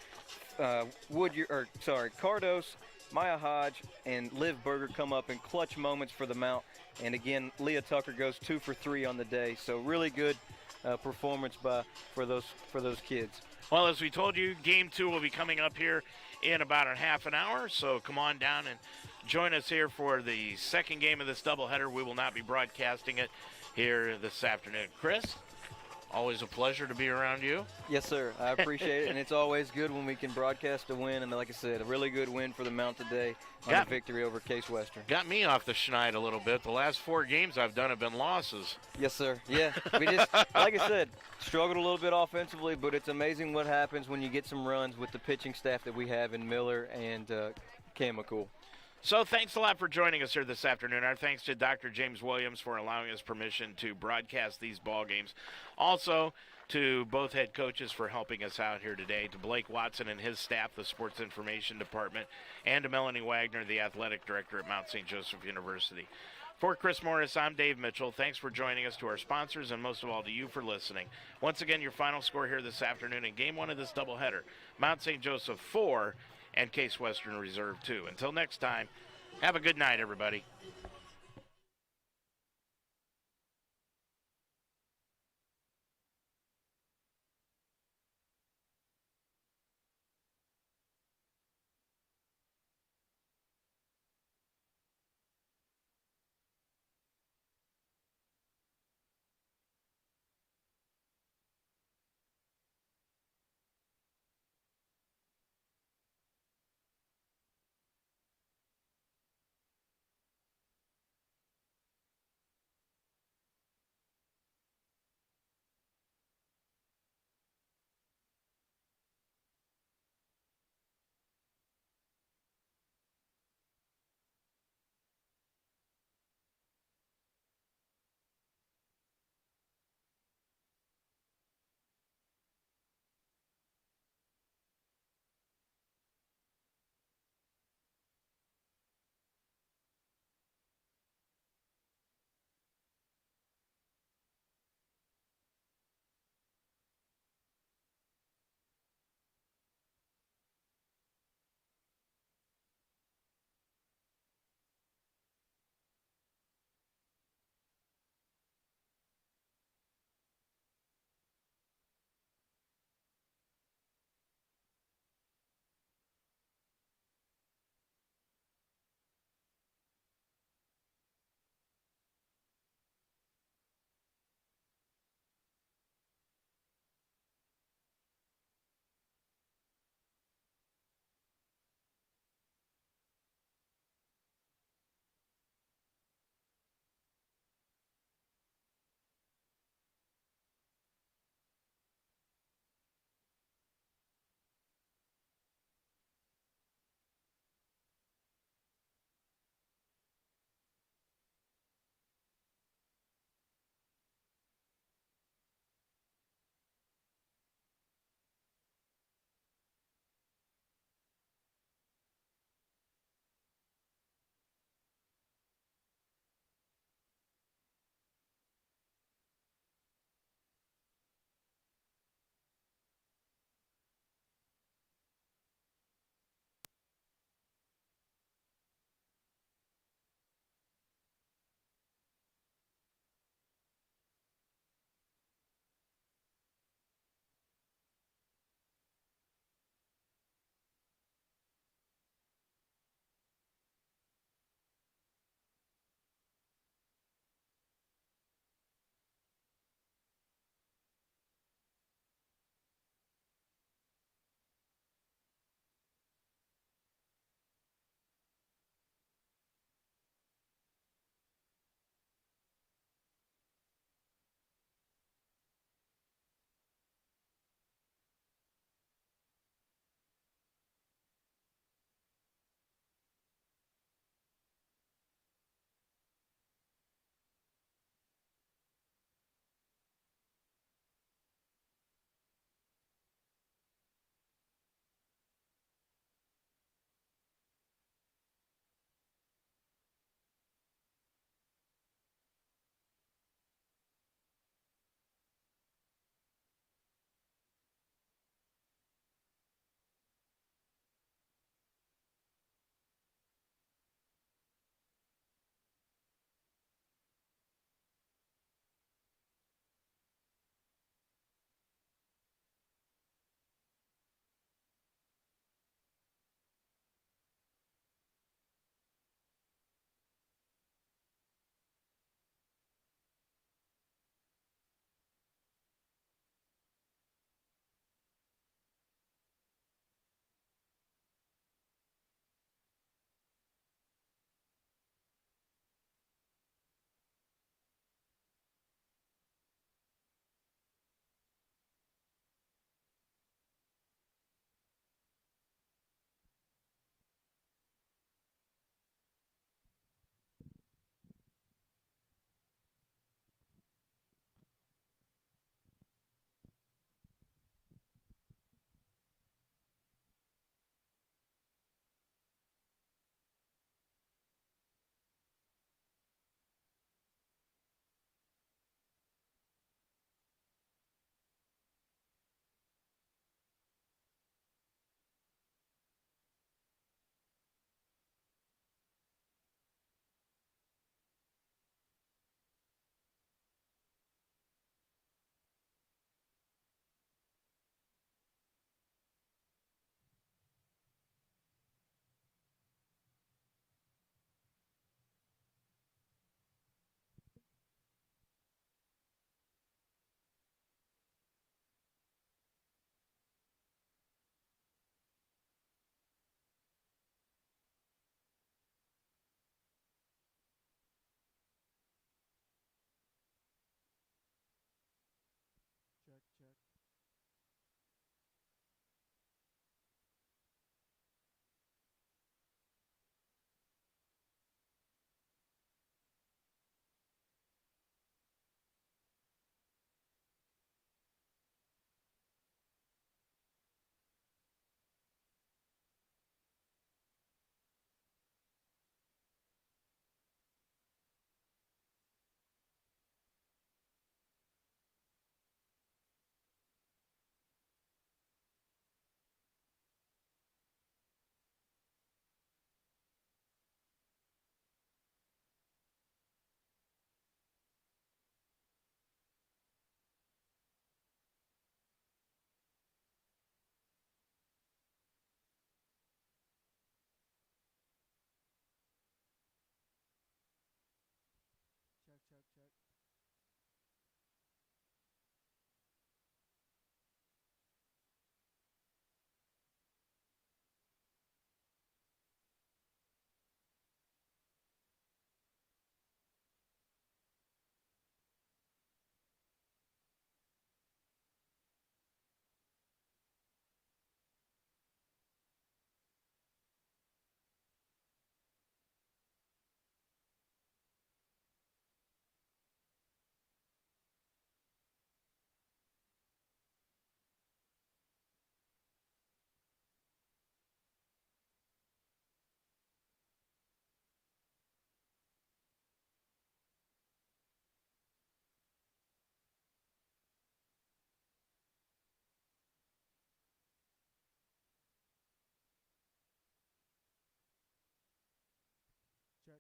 Maya Hodge, and Liv Berger come up in clutch moments for the Mount. And again, Leah Tucker goes 2 for 3 on the day. So really good performance for those kids. Well, as we told you, Game 2 will be coming up here in about a half an hour. So come on down and join us here for the second game of this doubleheader. We will not be broadcasting it here this afternoon. Chris, always a pleasure to be around you. Yes, sir. I appreciate it, and it's always good when we can broadcast a win. And like I said, a really good win for the Mount today on a victory over Case Western. Got me off the schneid a little bit. The last 4 games I've done have been losses. Yes, sir. Yeah, we just, like I said, struggled a little bit offensively, but it's amazing what happens when you get some runs with the pitching staff that we have in Miller and Cam McCool. So thanks a lot for joining us here this afternoon. Our thanks to Dr. James Williams for allowing us permission to broadcast these ball games. Also to both head coaches for helping us out here today, to Blake Watson and his staff, the Sports Information Department, and to Melanie Wagner, the Athletic Director at Mount St. Joseph University. For Chris Morris, I'm Dave Mitchell. Thanks for joining us, to our sponsors, and most of all to you for listening. Once again, your final score here this afternoon in Game 1 of this doubleheader. Mount St. Joseph 4 and Case Western Reserve 2. Until next time, have a good night, everybody.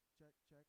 check, check, check.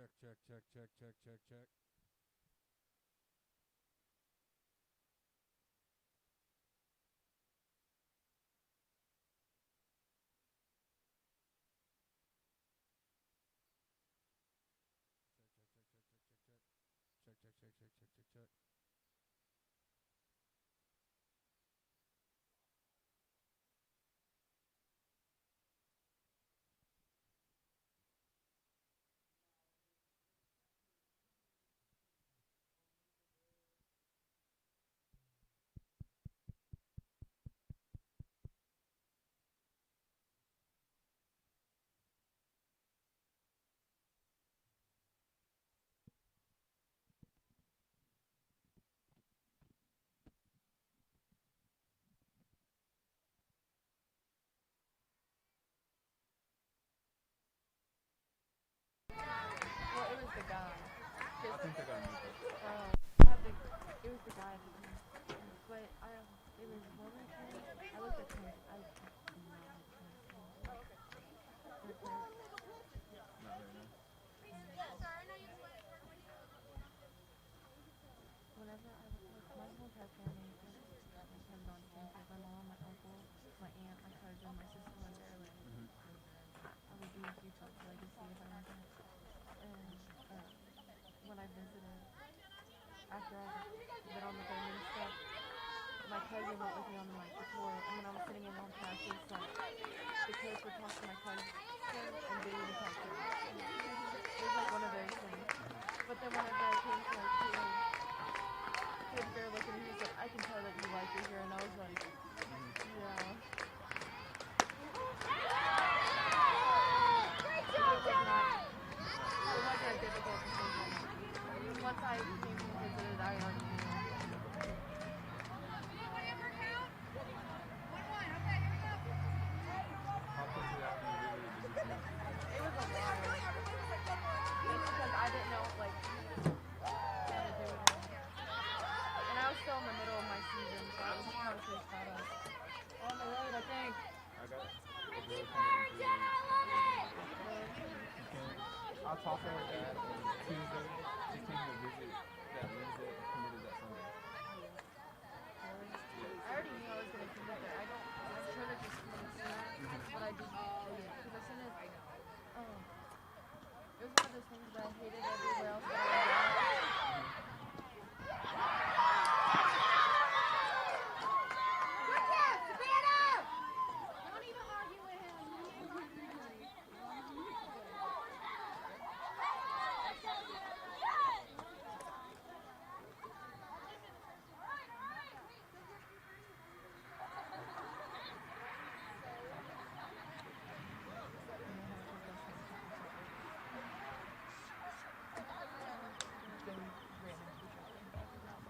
Check, check, check, check, check, check, check. Check, check, check, check, check, check, check. Well, it was the guy. I think they're gonna meet this. It was the guy. But it was one of them. I looked at him. I did not like him. Not right now. Whenever my whole entire family has gone to campus. My mom, my uncle, my aunt, my cousin, my sister went there. Like, I would be a huge legacy if I went there. And when I visited, after I've been on the family and stuff, my cousin went with me on like the tour, and when I was sitting in on practice, like the coach would talk to my cousin and Billy would talk to me. It was like one of those things. But then whenever I came to like he was there looking at me, he said, I can tell that you like it here, and I was like, yeah. It wasn't a difficult decision. Once I came to visit it, I already knew. It was a while. It's because I didn't know, like, how to do it. And I was still in the middle of my season, so I was trying to finish that up. On the road, I think. I got I'll talk to her dad on Tuesday. She's taking a visit that Wednesday and committed that Sunday. I already knew I was going to commit there. I was trying to just commit sooner, but I just didn't. Because as soon as, it was one of those things that I hated everywhere else that I was. Don't even argue with him.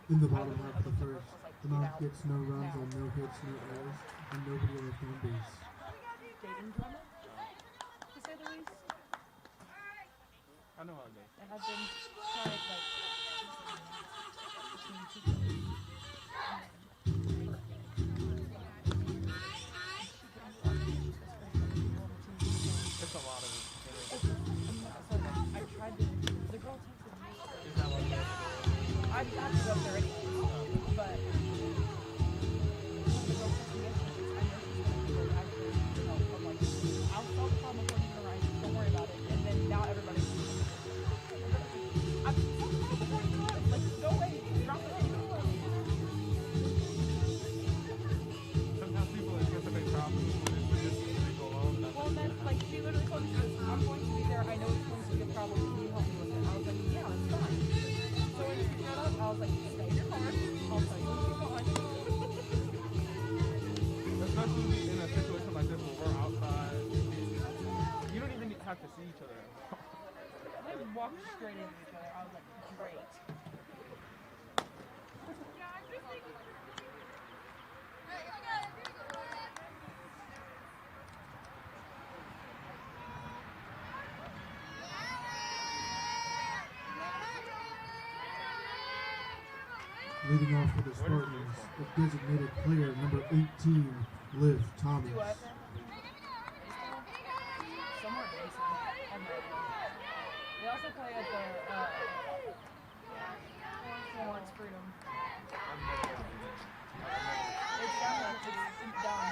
In the bottom half of the first, the Mount gets no runs on no hits, no errors, and nobody left on base. Dating drama, to say the least. I know how it goes. And I've been trying, like, It's a lot of it. I tried to, the girl texted me. Is that what I've got to go up there anyway, but the girl texted me yesterday. I know she's going to do it. I'm like, I'll solve the problem before you even arrive. Don't worry about it. And then now everybody's I've solved the problem before you even arrive. Like, no way. Drop it. Sometimes people are going to make problems when they go alone. Well, that's like, she literally told me, she goes, I'm going to be there. I know it's going to be a problem. Can you help me with it? I was like, yeah, it's fine. So when she showed up, I was like, stay in your car. I'll tell you when she's gone. Especially in a situation like this where we're outside. You don't even have to see each other. They walked straight into each other. I was like, great. Leading off for the Spartans, the designated player number 18, Liv Thomas. Somewhere basic. They also also play at the Florence Freedom. It's down. It's down.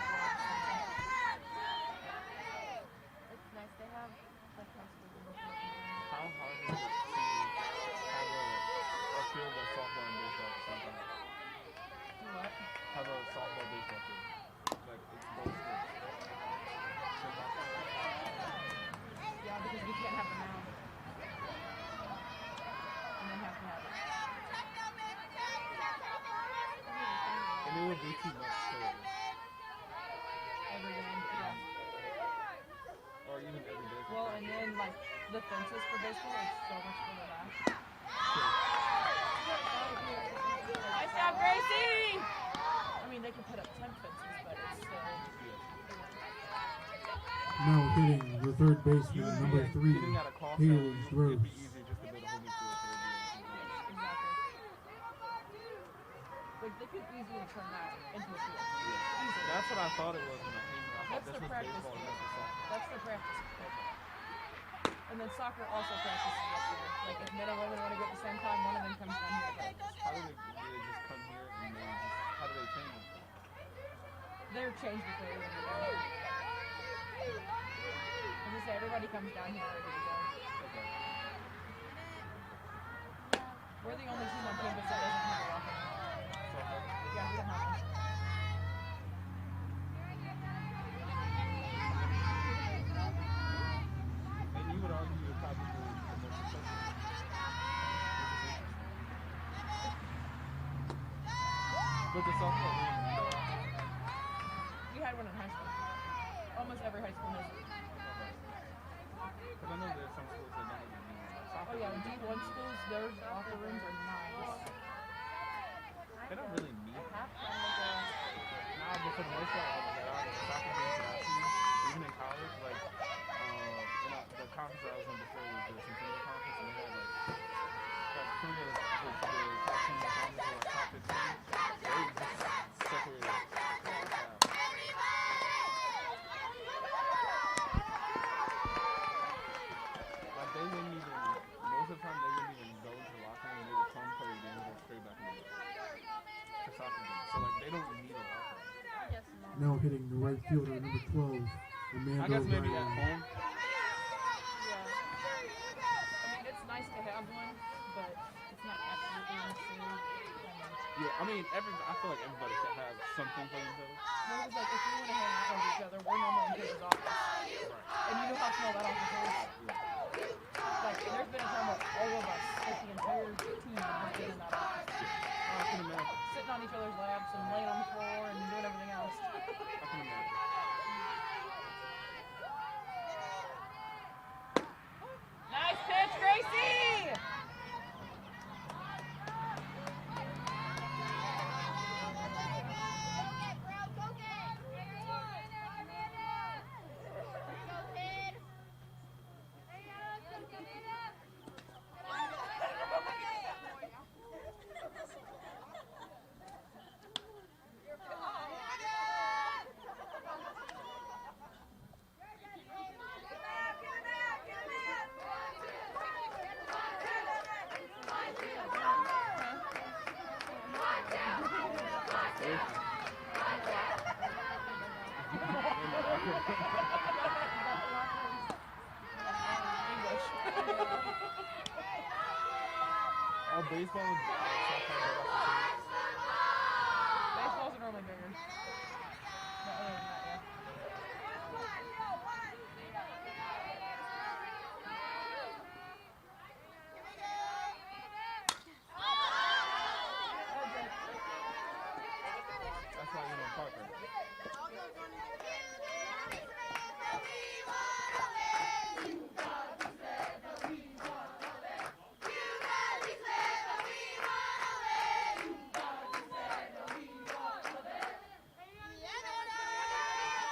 It's nice. They have like high school. How hard is it to have a field of softball and baseball at the same time? What? Have a softball baseball field. Like it's both sports. Yeah, because we can't have the mound. And then have to have it. And it would be too much to Every game, yeah. or even every day. Well, and then like the fences for baseball are so much further back. Nice job, Gracie! I mean, they can put up 10 fences, but it's still. Now hitting the third baseman, number 3, Haley Rose. It'd be easier just to build a whole new field. Exactly. Like, they could easily turn that into a field. Easily. That's what I thought it was when I came here. I thought That's this the was practice baseball and field. this was soccer. That's the practice field. And then soccer also practices up there. Like, if men and women want to go at the same time, one of them comes down here to practice. How do they just come here and they just, how do they change them? They're changed before they even go. As I say, everybody comes down here ready to go. Okay. We're the only team on campus that doesn't have a locker room. Yeah, we don't have one. And you would argue you're probably the most successful. But the softball really need a locker room. We had one in high school. Almost every high school has it. Because I know there's some schools that don't even need one. Oh yeah, D1 schools, their locker rooms are nice. They don't really need it. Half time like a... Nah, but for the most part, like, there are soccer games that I see, even in college, like, the conference I was in before was the Centennial Conference, and they had, like 3 of the top 10 conference or like top 15. They just separated. Like, they wouldn't even, most of the time, they wouldn't even go into the locker room, and they would come play the game and go straight back in the game. For soccer games. So, like, they don't need a locker room. Now hitting the right fielder, number 12, Amanda I guess maybe at Ryan. home. Yeah. I mean, it's nice to have one, but it's not absolutely necessary. Yeah, I mean, I feel like everybody should have something for themselves. No, it's like, if we want to hang out with each other, we're normally in his office. And you know how small that office is? Like, there's been a time where all of us, like the entire team, has been in that office. I can imagine. Sitting on each other's laps and laying on the floor and doing everything else. I can imagine. Nice pitch, Gracie! All baseball and softball. Baseballs are normally bigger. But other than that, yeah. That's why you know Parker.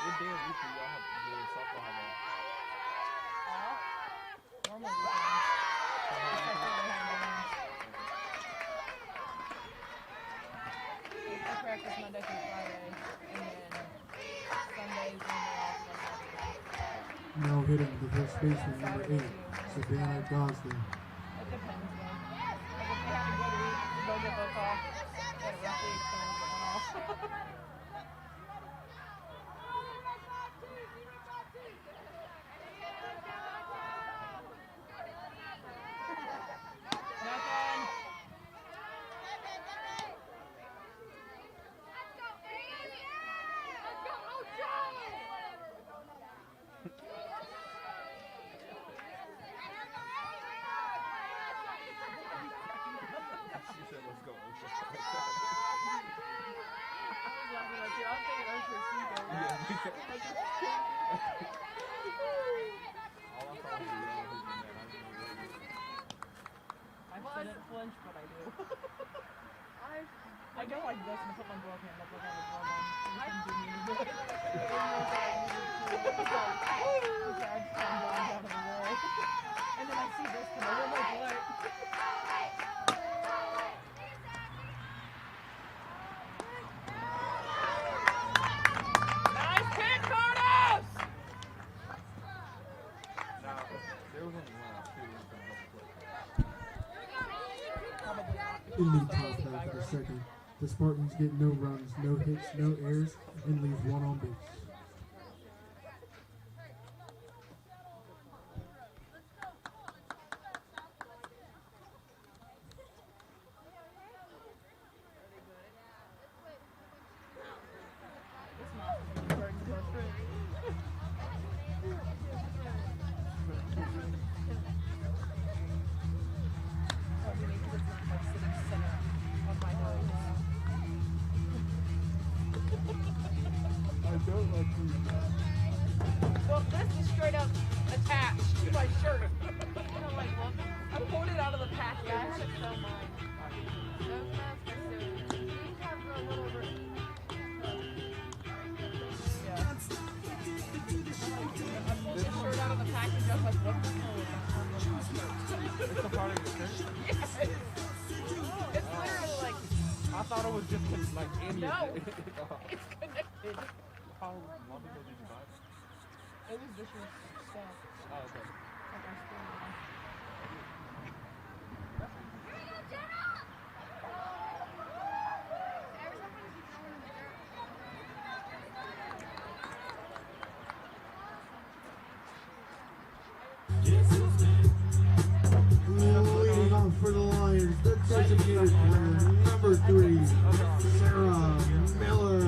What day of week do y'all have the softball have on? Normally weekends. Except for they have games. I practice Monday through Friday, and then Sundays when they're off on Saturday. Now hitting the first baseman, number 8, Savannah Gosling. It depends, though. Like, if they have a good week, they'll get both off. They had a rough week, so they'll get one off. Nothing. She said, let's go. I didn't flinch, but I do. I go like this and put my glove hand up like I have a glove on. You can do me any good. Okay, I just found going out of the way. And then I see this come over my butt. Nice pitch, Carlos! Now, there was only one out, too. In the top half of the second, the Spartans get no runs, no hits, no errors, and leave one on base. Well, this is straight up attached to my shirt. I pulled it out of the pack, guys. I pulled this shirt out of the package. I was like, what the hell is that? It's a part of your shirt? Yes. It's literally like, I thought it was just like in no, your it's connected. How long ago did you buy it? It was this year's stuff. Oh, okay. Like I still Leading off for the Lions, the designated player, number 3, Sarah Miller.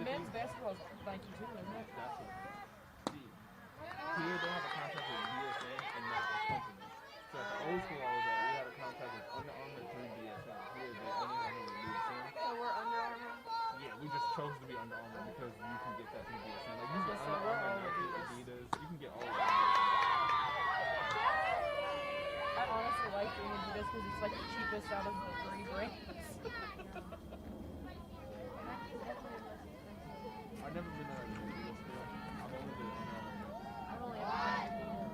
Men's basketball is Nike too, isn't it? That's it. See, here they have a contract with BSN and not a company. So at the old school I was at, we had a contract with Under Armour through BSN. Here they only have it with BSN. So we're Under Armour? Yeah, we just chose to be Under Armour because you can get that through BSN. Like you can get Under Armour, Nike, Adidas, you can get all of that. I honestly like doing Adidas because it's like the cheapest out of the 3 brands. I've never been at an Adidas store. I've only been Under Armour. I've only ever been Adidas.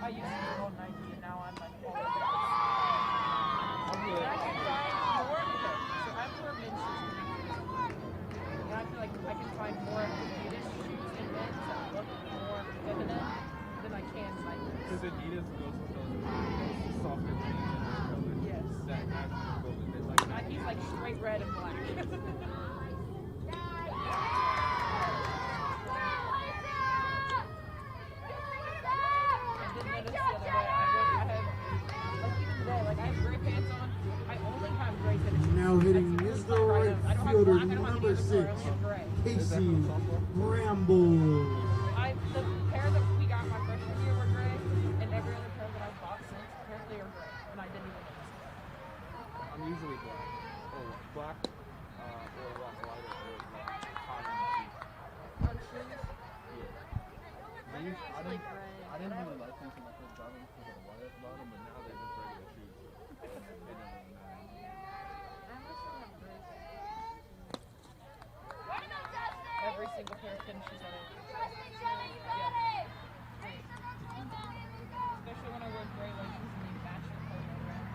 I used to be all Nike and now I'm like all Adidas. And I can find more, okay, so I'm for men's shoes. And I feel like I can find more Adidas shoes in men's that look more feminine than I can Nike. Because Adidas goes with those softer jeans and those colors. Yes. That actually go with it. Like Nike's like straight red and black. Now hitting is the right fielder, number 6, Casey Bramble. The pair that we got my freshman year were gray, and every other pair that I've bought since apparently are gray, and I didn't even notice it. I'm usually black. Or black, or a lot lighter, or like cotton shoes. On shoes? Yeah. I didn't really like these when I first got them because of the white about them, but now they're just regular shoes. They don't really matter. Every single pair of tennis shoes I own. Yeah. Especially when I wear gray leggings and they match the color around.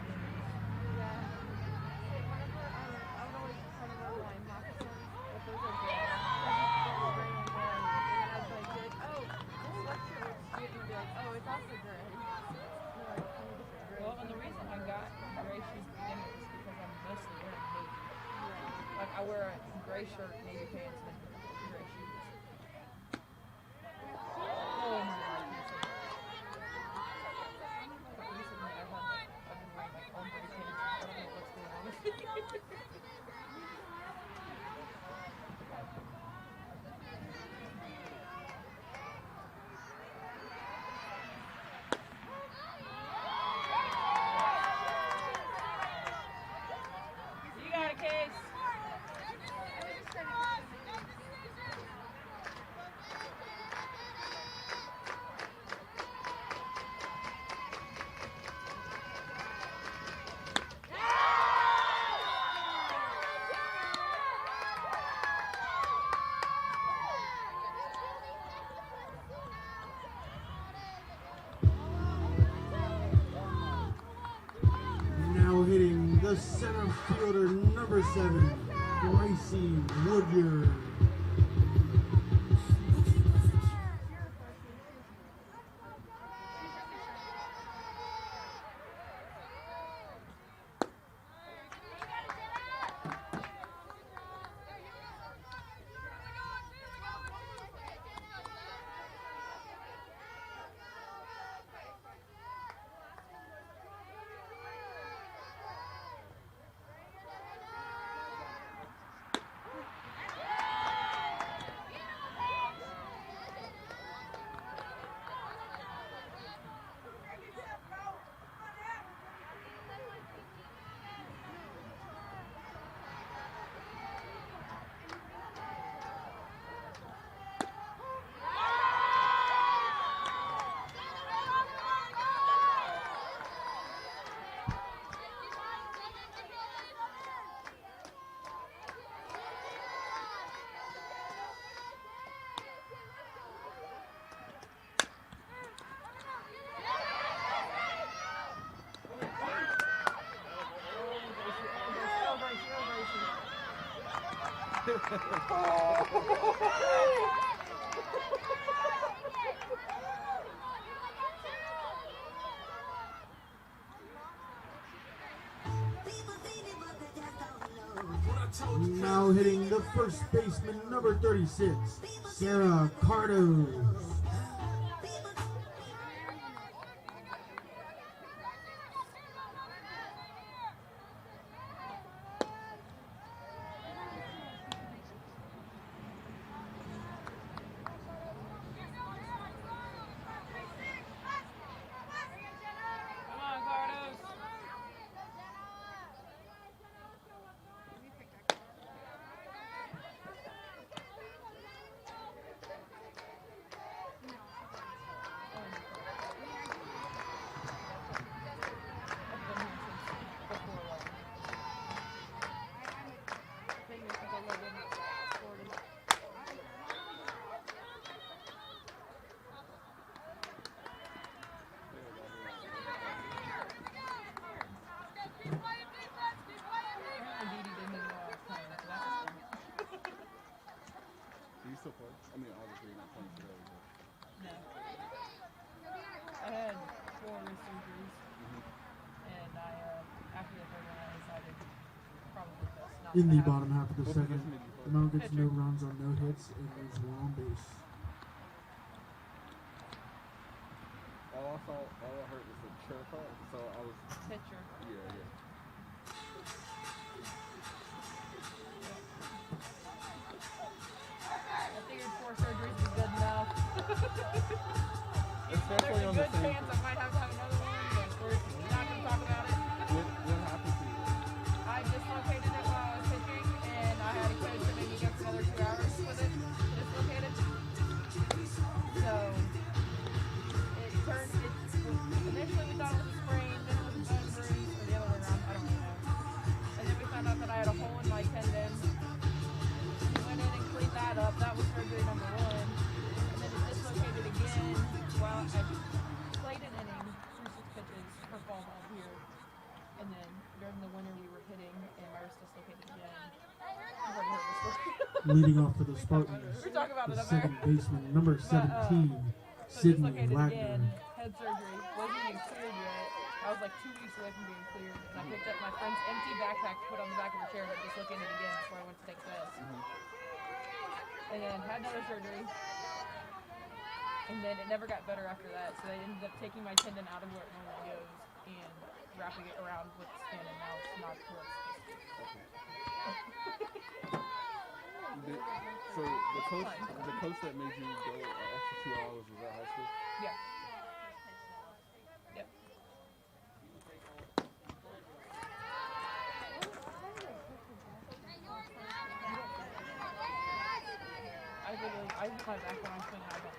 I wear a gray shirt, navy pants, and gray shoes. Oh my God. Recently, I've been wearing like all gray pants. I don't know what's going on with me. You got a case. Now hitting the center fielder, number 7, Gracie Woodyard. Now hitting the first baseman, number 36, Sarah Cardos. I mean, obviously you're not playing today, but... No. I had 4 wrist surgeries, and after the third one, I decided probably best not In the to bottom half of the second, the Mount gets no runs on no hits and leaves 1 on base. All I heard was the chirp up, so I was... Pitcher. Yeah. I figured 4 surgeries was good enough. Especially There's on a the good same... chance I might have to have another one, but we're not going to talk about it. What happened to you? I dislocated it while I was pitching, and I had a coach that made me go for another 2 hours with it, dislocated. So, initially we thought it was a sprain, then it was a bone bruise, or the other way around, I don't really know. And then we found out that I had a hole in my tendon. We went in and cleaned that up. That was surgery number 1. And then it dislocated again while I played an inning, 3 pitches for fall ball here. And then during the winter we were hitting, and my wrist dislocated again. I've already heard this story. Leading off for the Spartans, we talk about the it up there. second baseman, number 17, So Sydney dislocated Wagner. again, head surgery, wasn't even cleared yet. I was was like 2 weeks away from being cleared, and I picked up my friend's empty backpack to put on the back of her chair and just look in it again before I went to take a test. And then had another surgery. And then it never got better after that, so they ended up taking my tendon out of where it normally goes and wrapping it around with skin, and now it's not where it's So the coach that made you go an extra 2 hours was at high school? Yeah. Yep. I hit my back when I was playing high ball.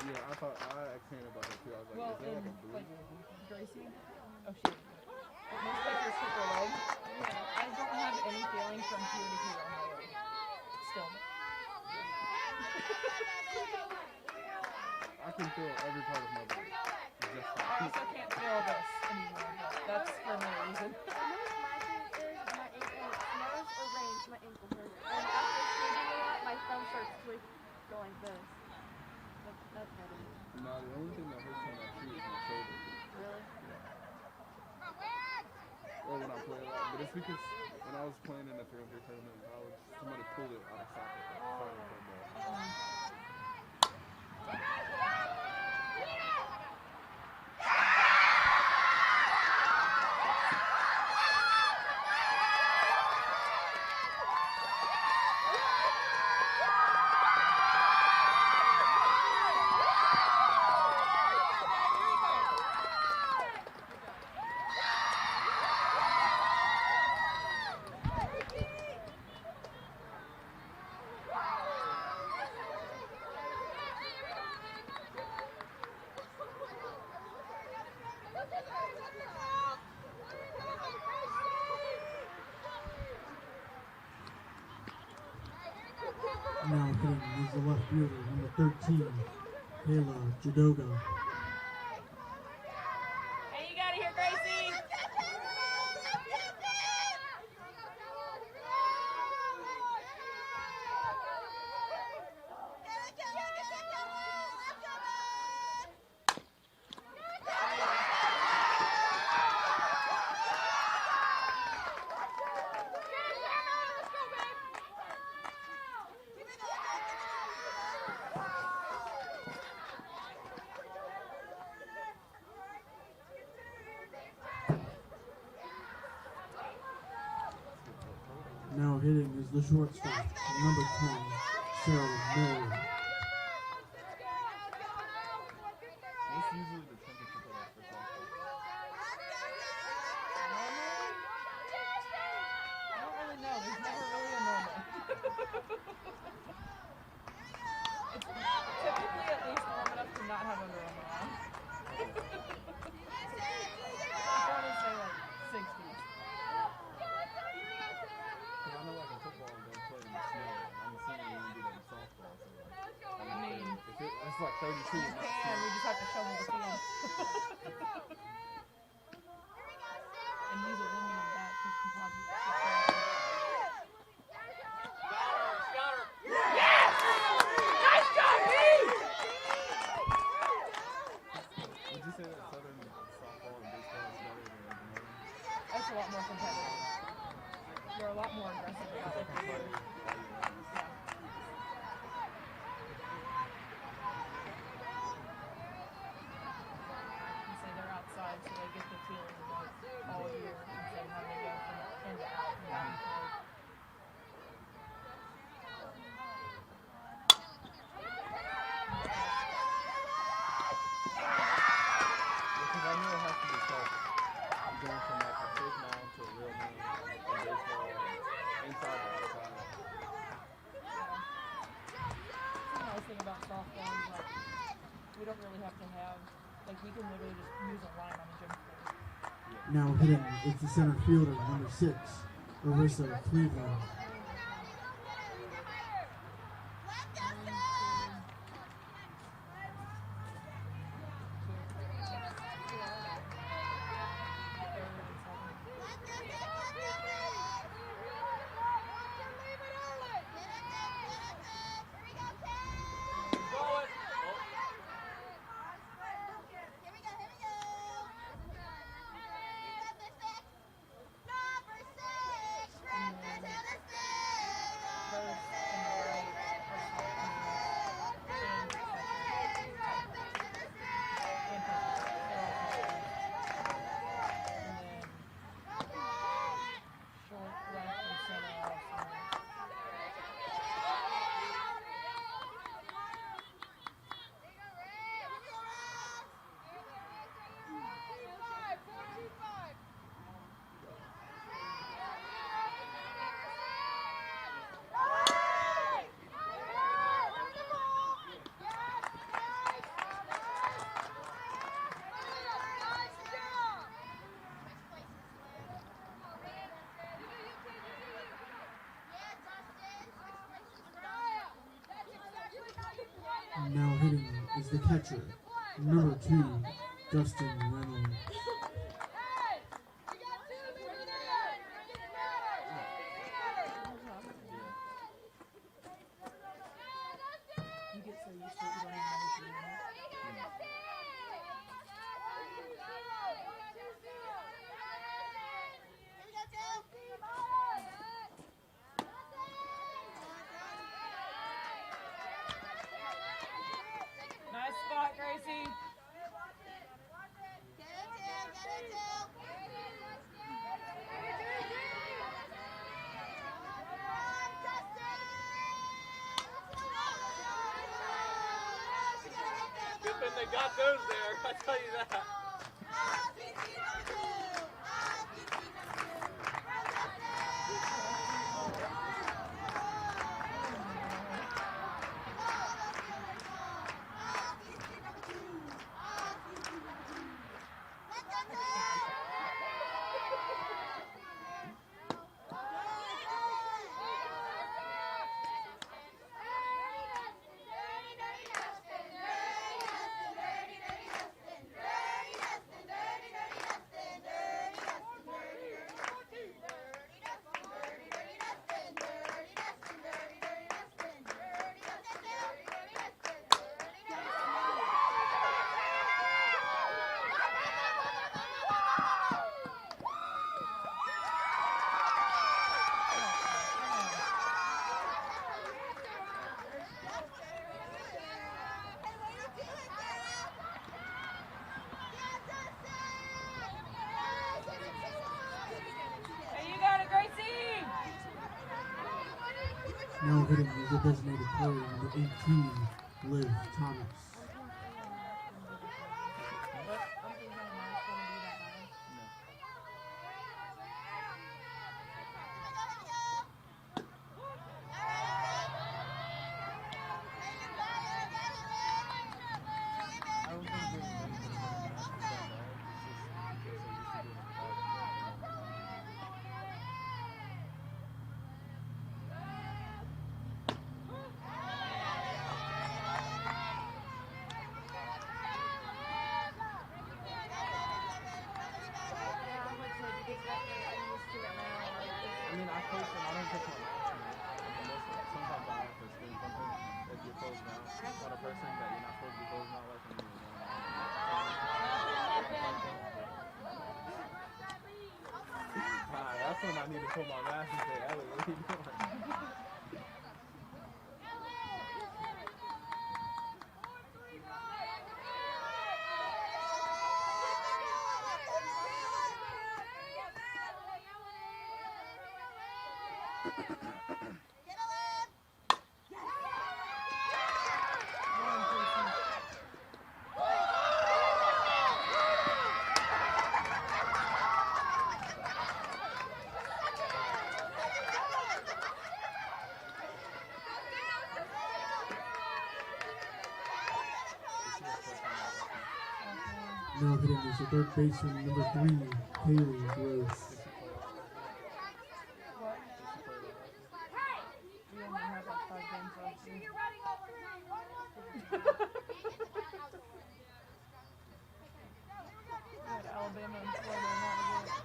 Yeah, I asked him about that too. I was like, Well, is there like a Gracie? Oh, she didn't. But most players hit their leg. I don't have any feeling from here to here on my leg. Still. I can feel every part of my body. Just I also can't feel this anymore, but that's for another reason. My thing is my ankle, when it snows or rains, my ankle hurts. And after skating a lot, my thumb starts to go like this. That's better. No, the only thing that hurts when I shoot is my shoulder. Really? Or when I play a lot. But it's because when I was playing in the 300 tournament in college, somebody pulled it out of socket. Now hitting is the left fielder, number 13, Kayla Jadoga. Hey, you got it here, Gracie! Now hitting is the shortstop, number 10, Sarah Miller. What's usually the temperature for that for softball? I don't really know. There's never really a normal. It's typically at least warm enough to not have Under Armour on. I want to say like 60s. Because I know like in football, they'll play in the snow. I'm assuming you won't do that in softball. So like, I mean, it's like 32 and we just have to shovel the field. And use aluminum bat because composite. Yes! Nice job, B! Would you say that Southern softball and baseball is better than Northern? That's a lot more competitive. You're a lot more aggressive about what you do. They're outside, so they get the feeling of it all year instead of having to go from in to out and back and forth. Because I know it has to be tough going from like a fake mound to a real mound in baseball, inside to outside. The nice thing about softball is like we don't really have to have we can literally just use a line on the gym floor. Now hitting is the center fielder, number 6, Larissa Cleveland. is the catcher, number 2, Dustin Reynolds. Nice spot, Gracie. Good thing they got those there, I tell you that. Now hitting the designated player, number 18, Liv Thomas. That's when I need to pull my mask and say, Ellie, what are you doing? Now hitting is the third baseman, number 3, Haley Gross. Alabama and Florida are not good.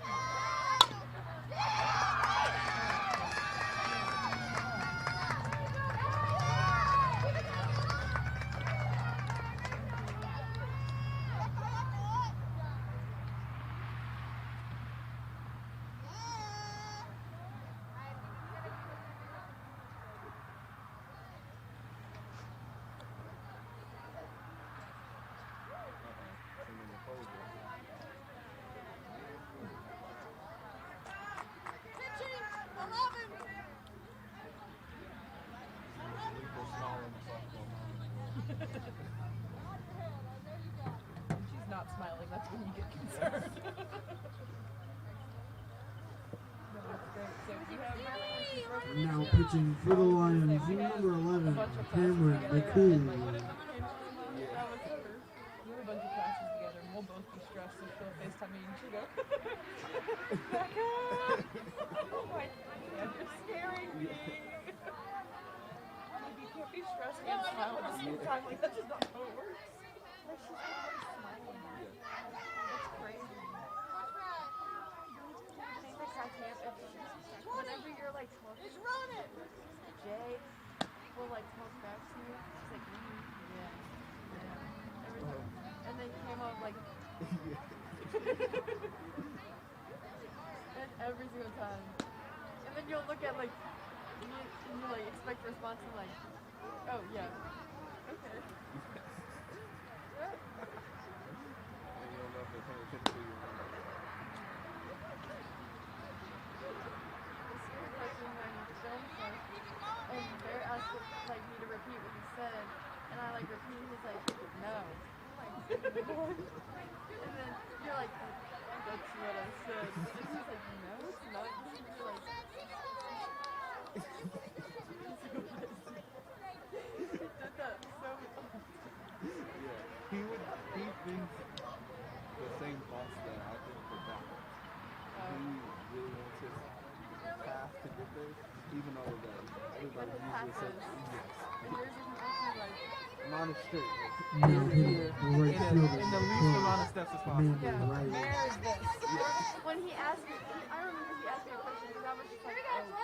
She's not smiling, that's when you get concerned. Now pitching for the Lions, number 11, Cameron McCool. You have a bunch of classes together and we'll both be stressed, so she'll FaceTime me and she'll go, Becca! Oh my God, you're scaring me! Maybe you can't be stressed and smile at the same time, like that's just not how it works. Like she's always smiling. It's crazy. I think the crack camp, whenever you're like talking, Jay will like talk back to you. She's like, yeah. Every time. And then came up like, and every single time. And then you'll look at like, you like expect a response and like, oh yeah, okay. Yeah. And you don't know if they're paying attention to you or not. This year, like when my film stuff, and they're asking like me to repeat what he said, and I like repeat, he's like, no. I'm like, what? And then you're like, that's what I said. And he's like, no, it's not. And you're like, he did that so much. Yeah, he thinks the same thoughts that I think for backwards. He really wants his path to get there, even though that everybody usually says yes. Mine is straight. Now hitting the right fielder. In the least amount of steps as possible. Yeah. Right. Where is this? When he asked me, I remember he asked me a question because I was just like, oh, I'm in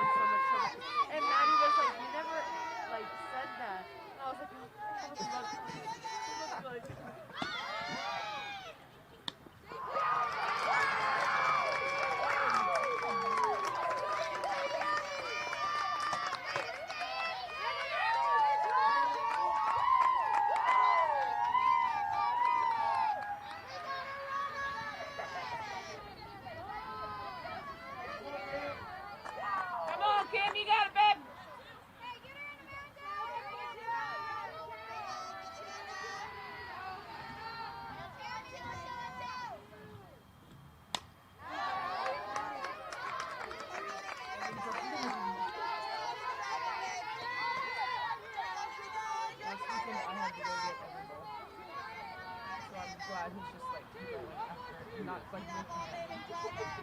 so much trouble. And Maddie was like, you never like said that. And I was like, oh, like. Glad he's just like going after, not like looking at me. I think he's just like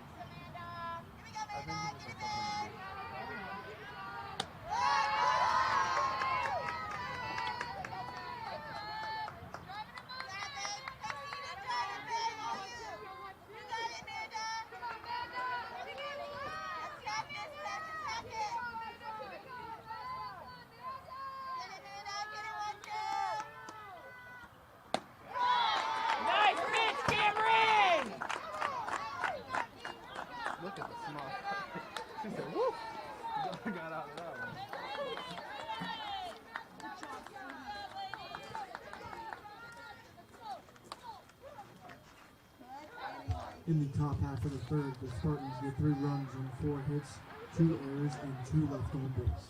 look at the smile. She said, woo! I got out of that one. In the top half of the third, the Spartans get 3 runs on 4 hits, 2 errors, and 2 left on base.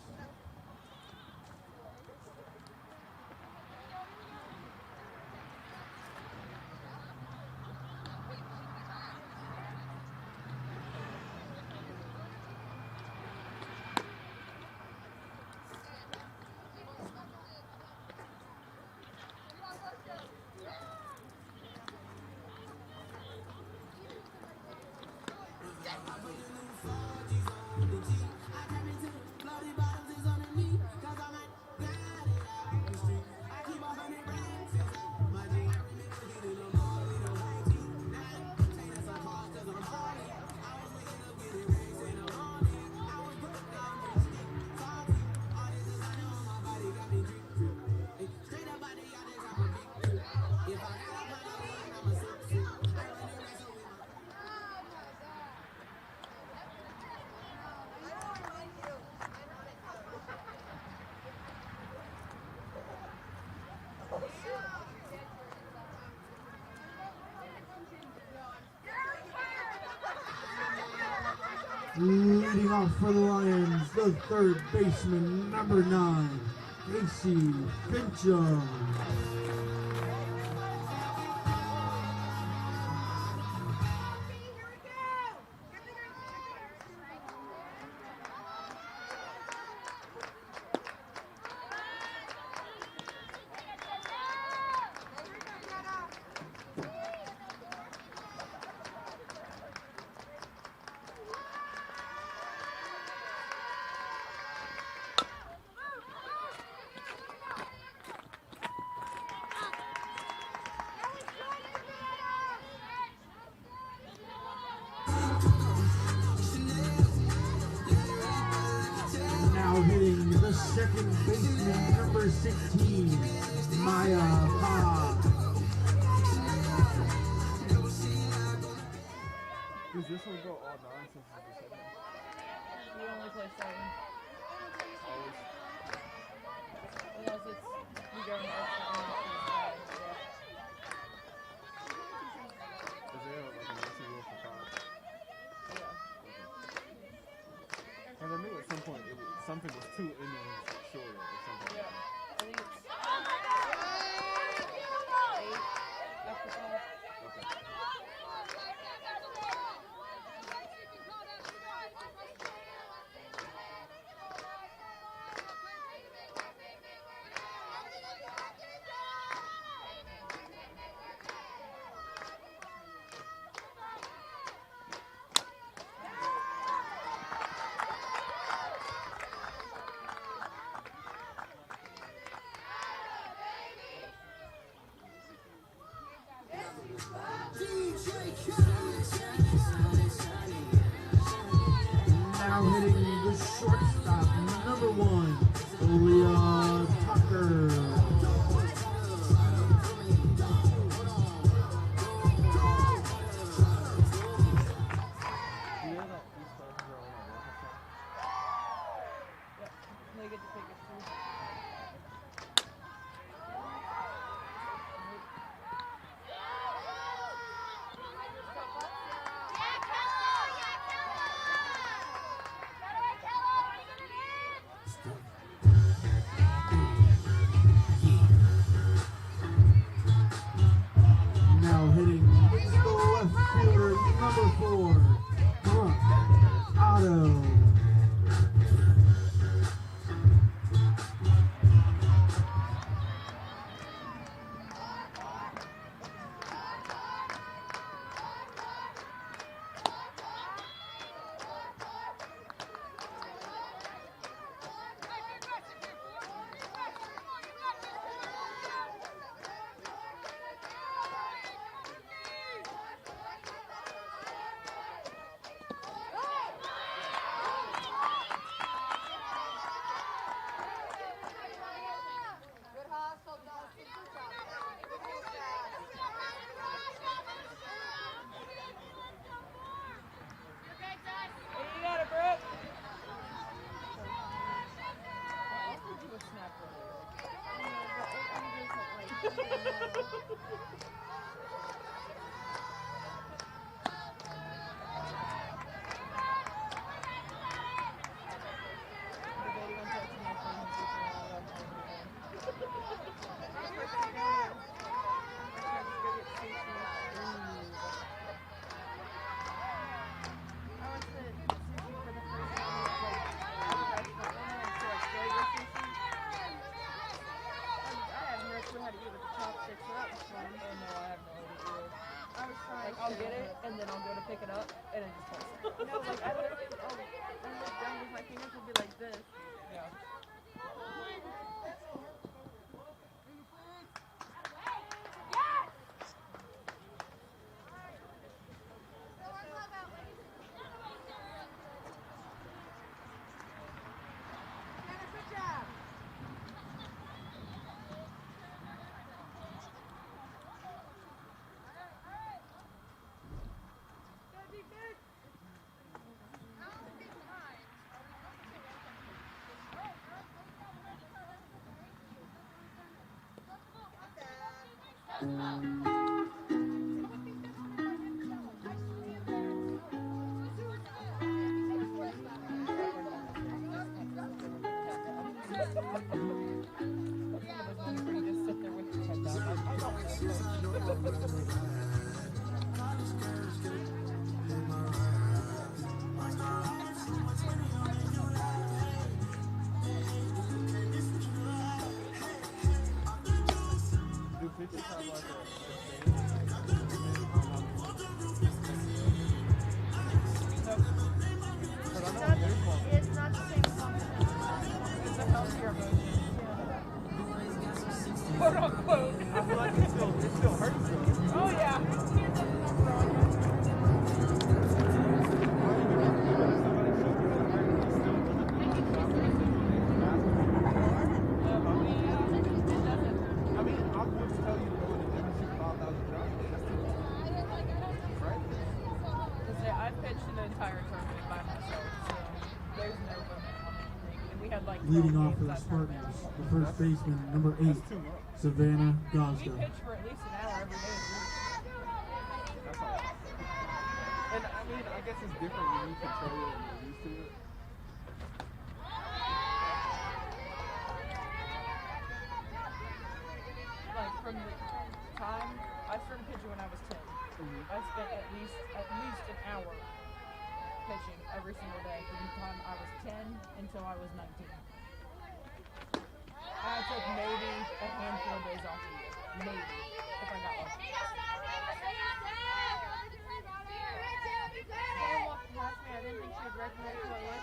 Leading off for the Lions, the third baseman, number 9, Casey Fincham. the second baseman, number 16, Maya Ha. Does this one go all 9 since it's the second? We only play 7. Always. Unless it's we go in extra innings for the 5. Is there like a mercy rule for 5? Yeah. And I knew at some point something was 2 innings shorter or something. Yeah. I think it's 8 after 5. Okay. Now hitting the shortstop, number 1, Leah Tucker. They get to pick it too. Now hitting the left fielder, number 4, Brooke Otto. You got it, bro. I'll get it, and then I'll go to pick it up, and it just falls. No, like I literally, I look down with my fingers would be like this. Yeah. It's not the same function. It's a healthier version. Quote unquote. I feel like it still hurts though. Oh yeah. like Leading 12 off for the games that term now. Spartans, the first baseman, number 8, Savannah We Gosda. pitch for at least an hour every day of the week. That's a lot. And I mean, I guess it's different when you control it and you're used to it. Like from the time I started pitching when I was 10, I spent at least an hour pitching every single day from the time I was 10 until I was 19. I took maybe a handful of days off a year, maybe, if I got lucky. Someone walked past me. I didn't think she would recognize who I was.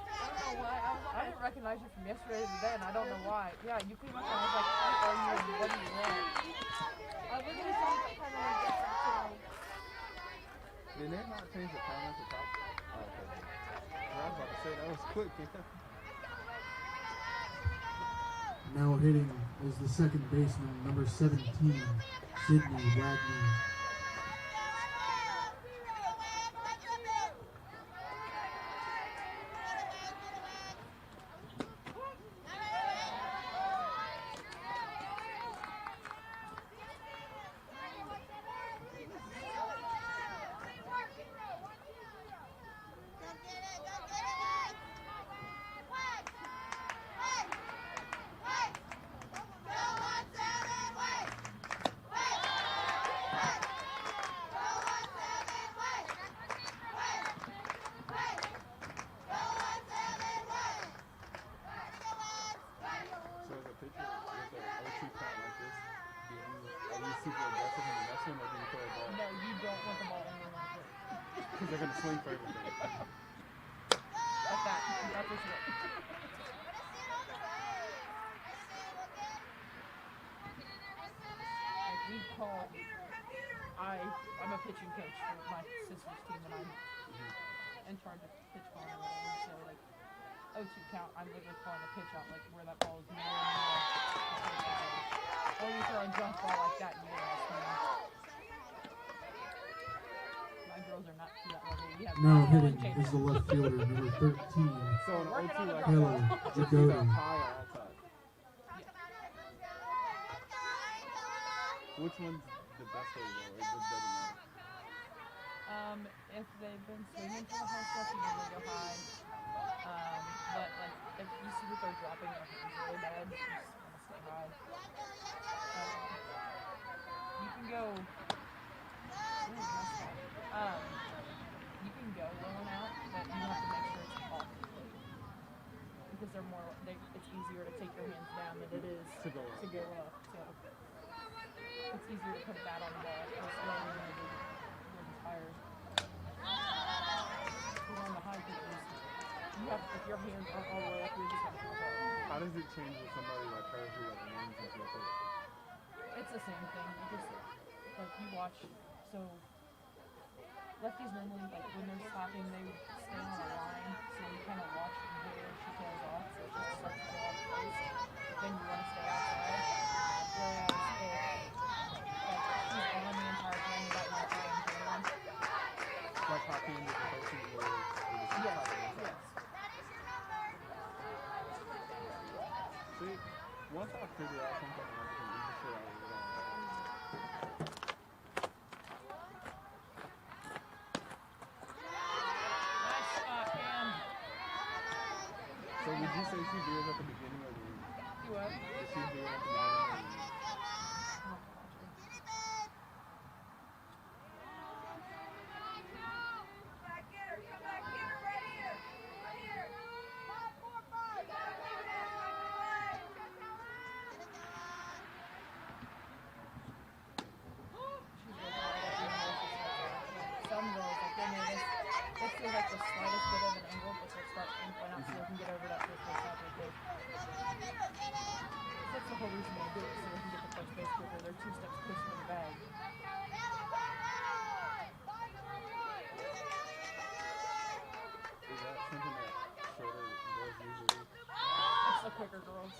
I don't know why. I didn't recognize you from yesterday to today, and I don't know why. Yeah, you came up and I was like, who are you and what do you want? I literally sounded kind of like different today. Did they not change the time at the top? Oh, okay. I was about to say, that was quick, yeah. Now hitting is the second baseman, number 17, Sydney Wagner. So as a pitcher, with an 0-2 count like this, are you super aggressive in the next one, or do you throw a ball? No, you don't want the ball in your line. Because they're going to swing for everything. Like that. That's for sure. Like we call, I'm a pitching coach for my sister's team, and I'm in charge of pitch calling or whatever. So like 0-2 count, I'm literally calling a pitch out like where that ball is more and more. Or you throw a jump ball like that, you know. My girls are not to that level. We have Now no hitting changes. is the left fielder, number 13, So an 0-2 like Hello, that, is Jagoda. that high or outside? Which one's the best way to go? It just doesn't matter. If they've been swinging for the high stuff, you normally go high. But like if you see that they're dropping their hands really bad, you just want to stay high. You can go. Ooh, nice ball. You can go low and out, but you have to make sure it's off the plate. Because they're more. It's easier to take your hands down than it is To go up. So it's easier to put a bat on the ball. It's slower than it is when it's higher. On the high pitches, you have if your hands aren't all the way up, you're just gonna pop up. How does it change with somebody like her who like runs into a pitch? It's the same thing. You just like you watch. So lefties normally like when they're stopping, they stay on a line. So you kind of watch where she tails off. So if she starts to go off first, then you want to stay outside. Whereas if like she's on the entire time, you might want to try and turn on. Like hockey in the coaching where Yes. See, once I figure out something, I can eat the shit out of it. Nice shot, and So would you say she did at the beginning of the week? you what? Did she do it at the beginning of the week? Some girls, like they notice, it feels like the slightest bit of an angle, but they'll start incline out so they can get over that first base out real quick. That's the whole reason they do it, so they can get to first base quicker. They're 2 steps closer to the bag. Is that something that shorter girls usually do? It's the quicker girls.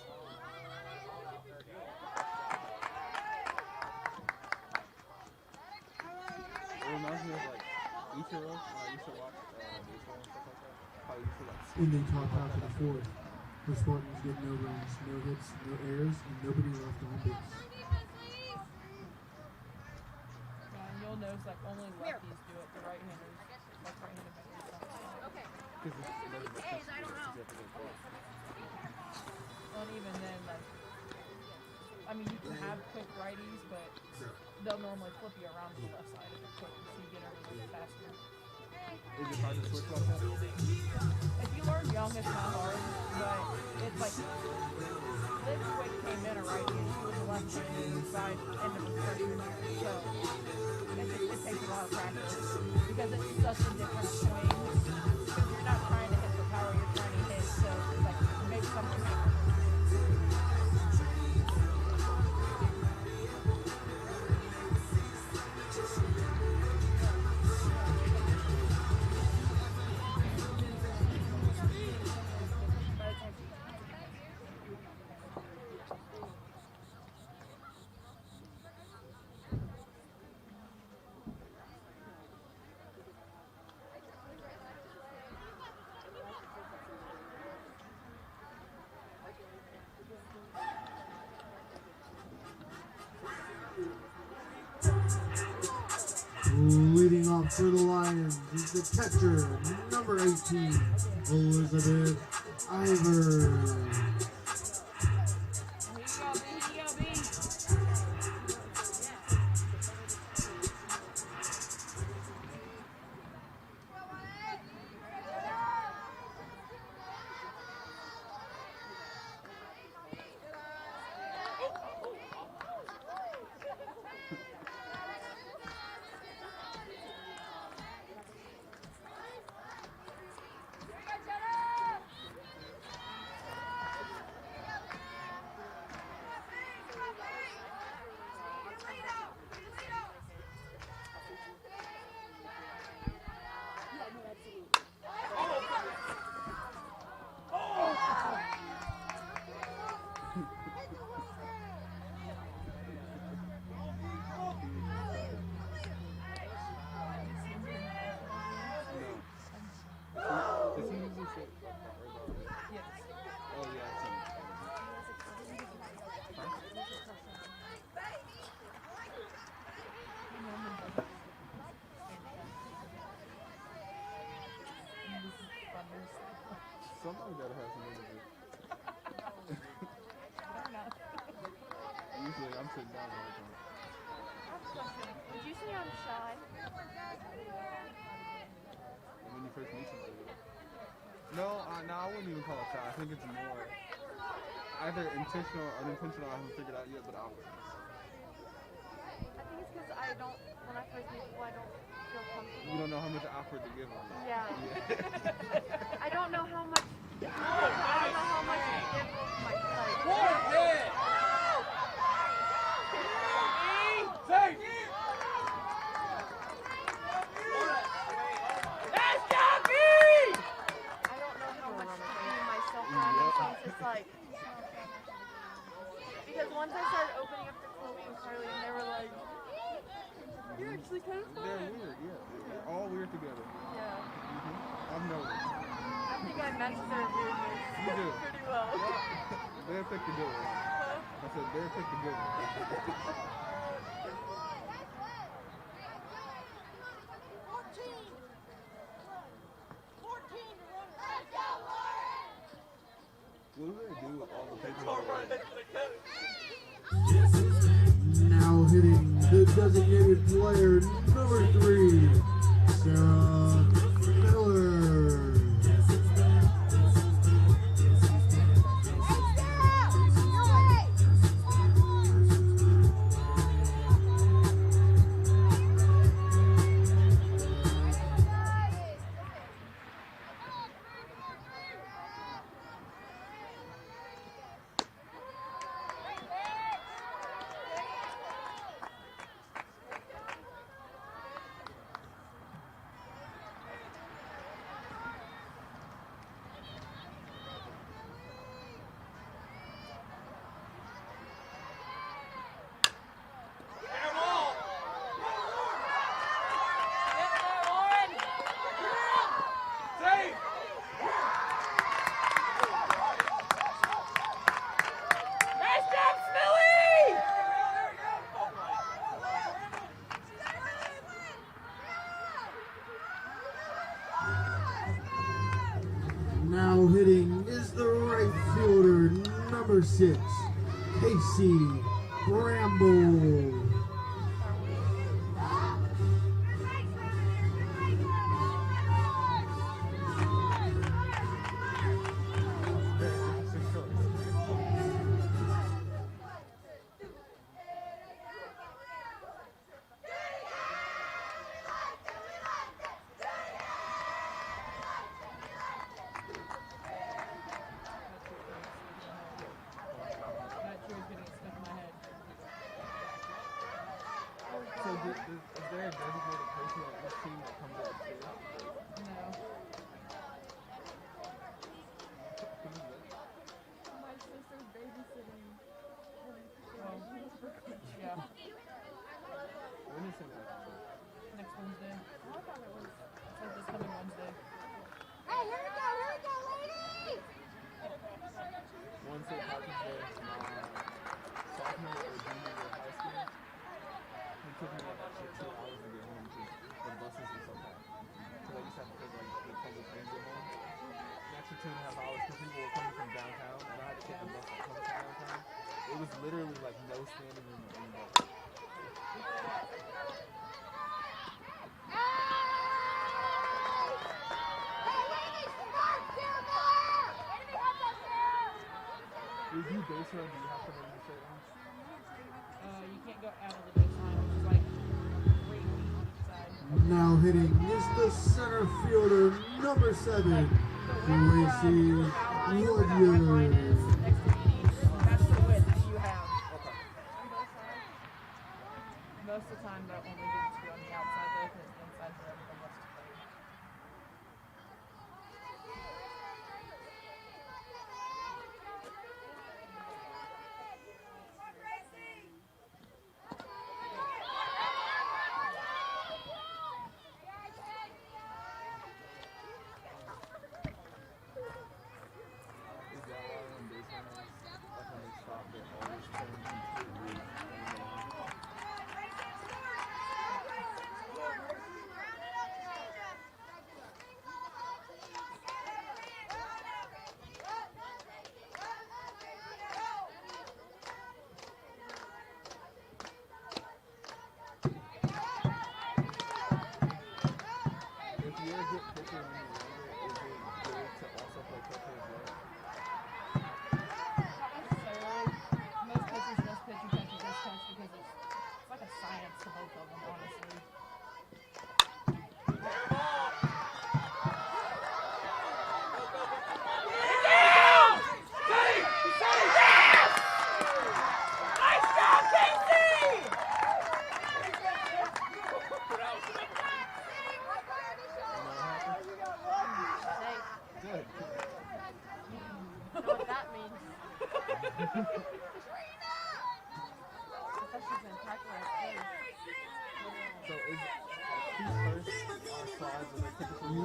It reminds me of like Ichiro when I used to watch baseball and stuff like that. How he used In the top half of the fourth, the Spartans get no runs, no hits, no errors, and nobody left on base. Yeah, and you'll notice like only lefties do it. The right-handers, like right-handed batters, don't. Okay. Well, and even then, like, I mean, you can have quick righties, but they'll normally flip you around to the left side if they're quick, so you get everything faster. Is it hard to switch like that? If you learn young, it's not hard, but it's like Liz Quick came in a righty and she was a left-handed side end of her freshman year, so it takes a lot of practice because it's such a different swing. Because you're not trying to hit for power, you're trying to hit to like make something happen. Leading off for the Lions is the catcher, number 18, Elizabeth Ivers. Somebody gotta have some energy. Usually I'm sitting down all the time. I have a question. Would you say I'm shy? When you first meet somebody. No, I wouldn't even call it shy. I think it's more either intentional or unintentional. I haven't figured out yet, but I was. I think it's because I don't, when I first meet people, I don't feel comfortable. You don't know how much effort to give them. Yeah. I don't know how much. I don't know how much to give myself. Just like, because once I started opening up to Chloe and Carly, and they were like, you're actually kind of fun. They're weird, yeah. They're all weird together. Yeah. I've noticed. I think I matched their weirdness You do. pretty well. They're picked the good one. I said they're picked the good one. What do they do with all the paperwork? Now hitting the designated player, number 3, Sarah Miller. Now hitting is the right fielder, number 6, Casey Bramble. So is there a designated person on each team that comes up to? No. My sister's babysitting. Yeah. When is it? Next Wednesday. Oh, I thought it was. It's like this coming Wednesday. Hey, here we go, ladies! One St. Patrick's Day, sophomore or junior year of high school. It took me like 2 hours to get home because the buses were so packed. Because I used to have to take like the public transit home. An extra 2.5 hours because people were coming from downtown and I had to take the bus that comes from downtown. It was literally like no standing room in the bus. If you base run, do you have to run the straight line? You can't go out of the baseline, which is like 3 feet each side. Now hitting is the center fielder, number 7, Lacey Woodyard. That's the width you have. Most of the time, they'll only give it to you on the outside, though, because inside for everything else to play.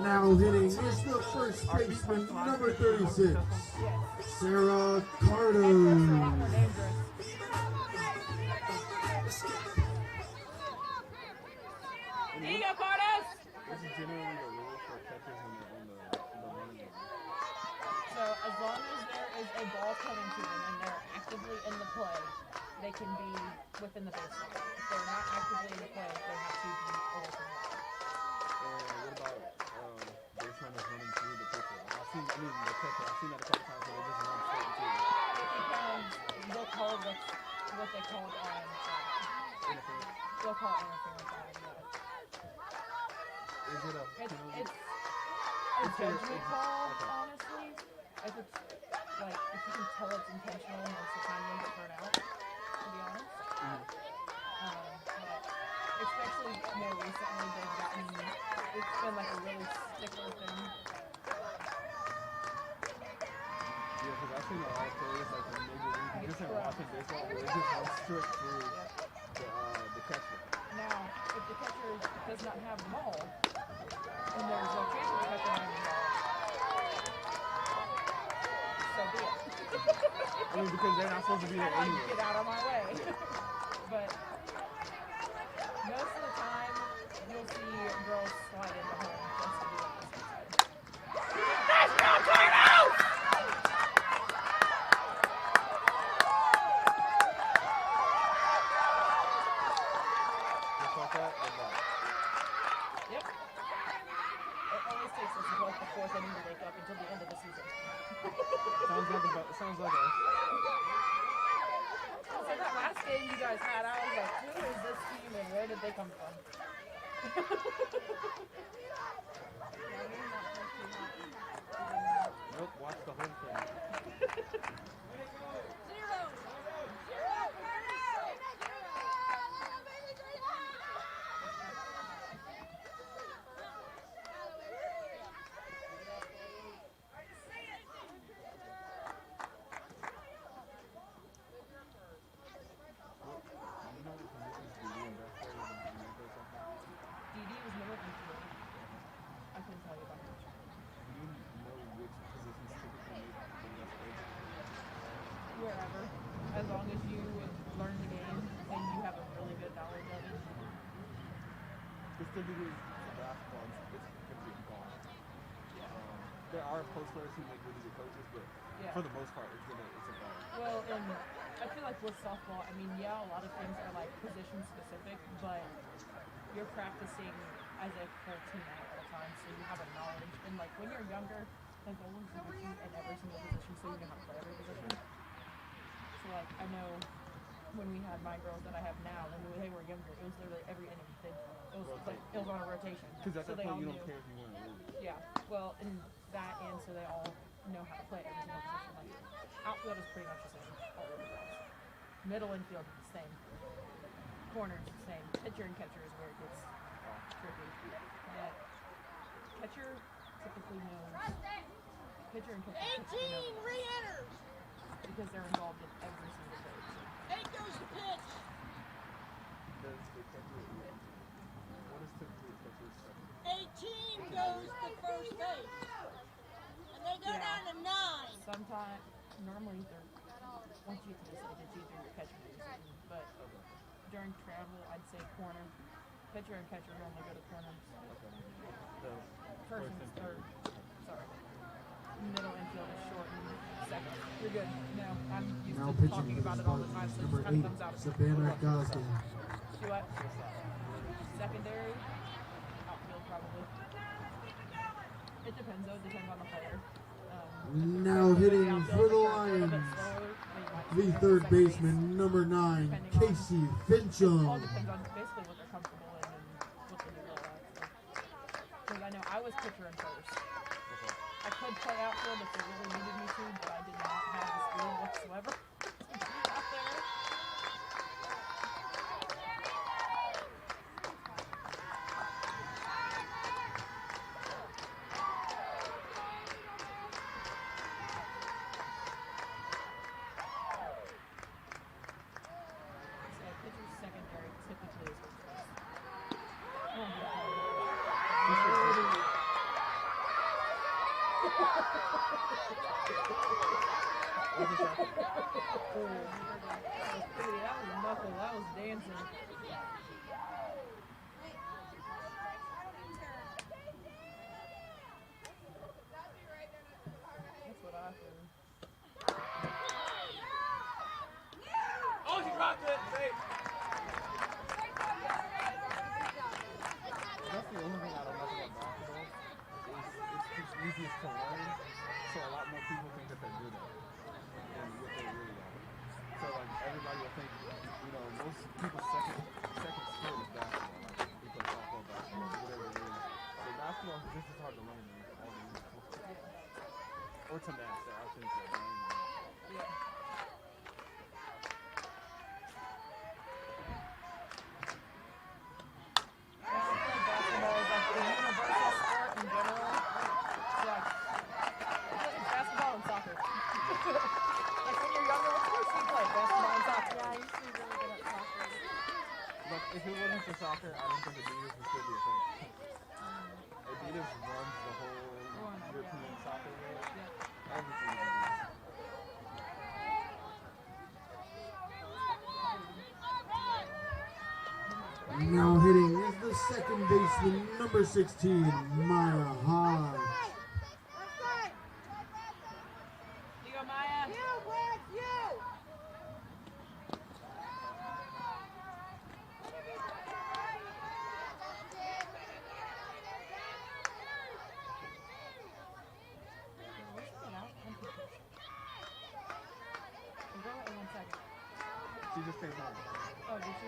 Now hitting is the first baseman, number 36, Sarah Carter. Here you go, Carlos! This is generally the rule for catchers when they're on the running line. So as long as there is a ball coming to them and they're actively in the play, they can be within the baseline. If they're not actively in the play, they have to be away from the ball. What about base runners running through the pitcher? The catcher. I've seen that a couple times where they just run straight into it. They'll call what they call Interference. They'll call interference on it, yeah. Is it a penalty? It's a judgment call, honestly. If it's like, if you can tell it's intentional, most of the time you'll get thrown out, to be honest. But especially more recently, they've gotten, it's been like a really stickler thing. Yeah, because I've seen a lot of players like in Major League, just in watching baseball, where they just run straight through the catcher. Now, if the catcher does not have the ball, and there's no chance of the catcher having the ball, so be it. I mean, because they're not supposed to be there anyway. Get out of my way. But most of the time, you'll see girls slide in the hole just to do it. Let's go, Carter! to wake up until the end of the season. Sounds like a. So that last game you guys had, I was like, who is this team and where did they come from? Nope, watch the whole thing. DD was middle infield. I couldn't tell you about that. Do you know which positions typically make the best players? Wherever. As long as you learn the game and you have a really good knowledge of it. Because typically basketball is going to be involved. There are post players who make really good coaches, but for the most part, it's involved. Well, and I feel like with softball, I mean, yeah, a lot of things are like position specific, but you're practicing as a whole team at all times, so you have a knowledge. And like when you're younger, the goal is to be in every single position, so you know how to play every position. So like I know when we had my girls that I have now, when they were younger, it was literally every inning. It was on a rotation. Because at so that they all point, you don't knew. care if you win or lose. Yeah, well, and that, and so they all know how to play every single position. Like outfield is pretty much the same all over the place. Middle infield is the same. Corners the same. Pitcher and catcher is where it gets tricky. But catcher typically knows. Pitcher and catcher typically know re-enters. because they're involved in every single play. 8 goes to pitch. Does the catcher, what is typically the catcher's second? 18 goes to first base. And they go down to 9. Sometimes, normally they're, once you get to this age, it's either your catcher or your second. But during travel, I'd say corner. Pitcher and catcher normally go to corners. So, First and third. Sorry. Middle infield is short and second. You're good. No, I'm used Now to pitching talking for the about it all the time, Spartans, so it number just kind 8, of comes out. Savannah Gosden. Do what? Secondary? Outfield, probably. It depends, though. It depends on the player. Now hitting for the Lions, the third baseman, number 9, Casey All Fincham. depends on basically what they're comfortable in and what they do well at. Because I know I was pitcher and first. I could play outfield if they really needed me to, but I did not have the skill whatsoever to be out there. So pitcher's secondary typically is first base. That was knuckle. That was dancing. That's what I heard. oh, she dropped it! Hey. That's the only thing I don't like about basketball. It's just easiest to learn, so a lot more people think that they're good at it than what they really are. So like everybody will think, most people's second skill is basketball. Like they play softball, basketball, whatever it is. So basketball is just as hard to learn as all the other sports. Or to master, I think so. Yeah. Basketball is like the universal sport in general. It's like basketball and soccer. Like when you're younger, what sports do you play? Basketball and soccer. Yeah, I used to be really good at soccer. But if it wasn't for soccer, I don't think Adidas would still be a thing. Adidas runs the whole European soccer world. Everything is Adidas. Now hitting is the second baseman, number 16, Maya Hodge. You go, Maya. You, Wes, you. She just came home. Oh, did she?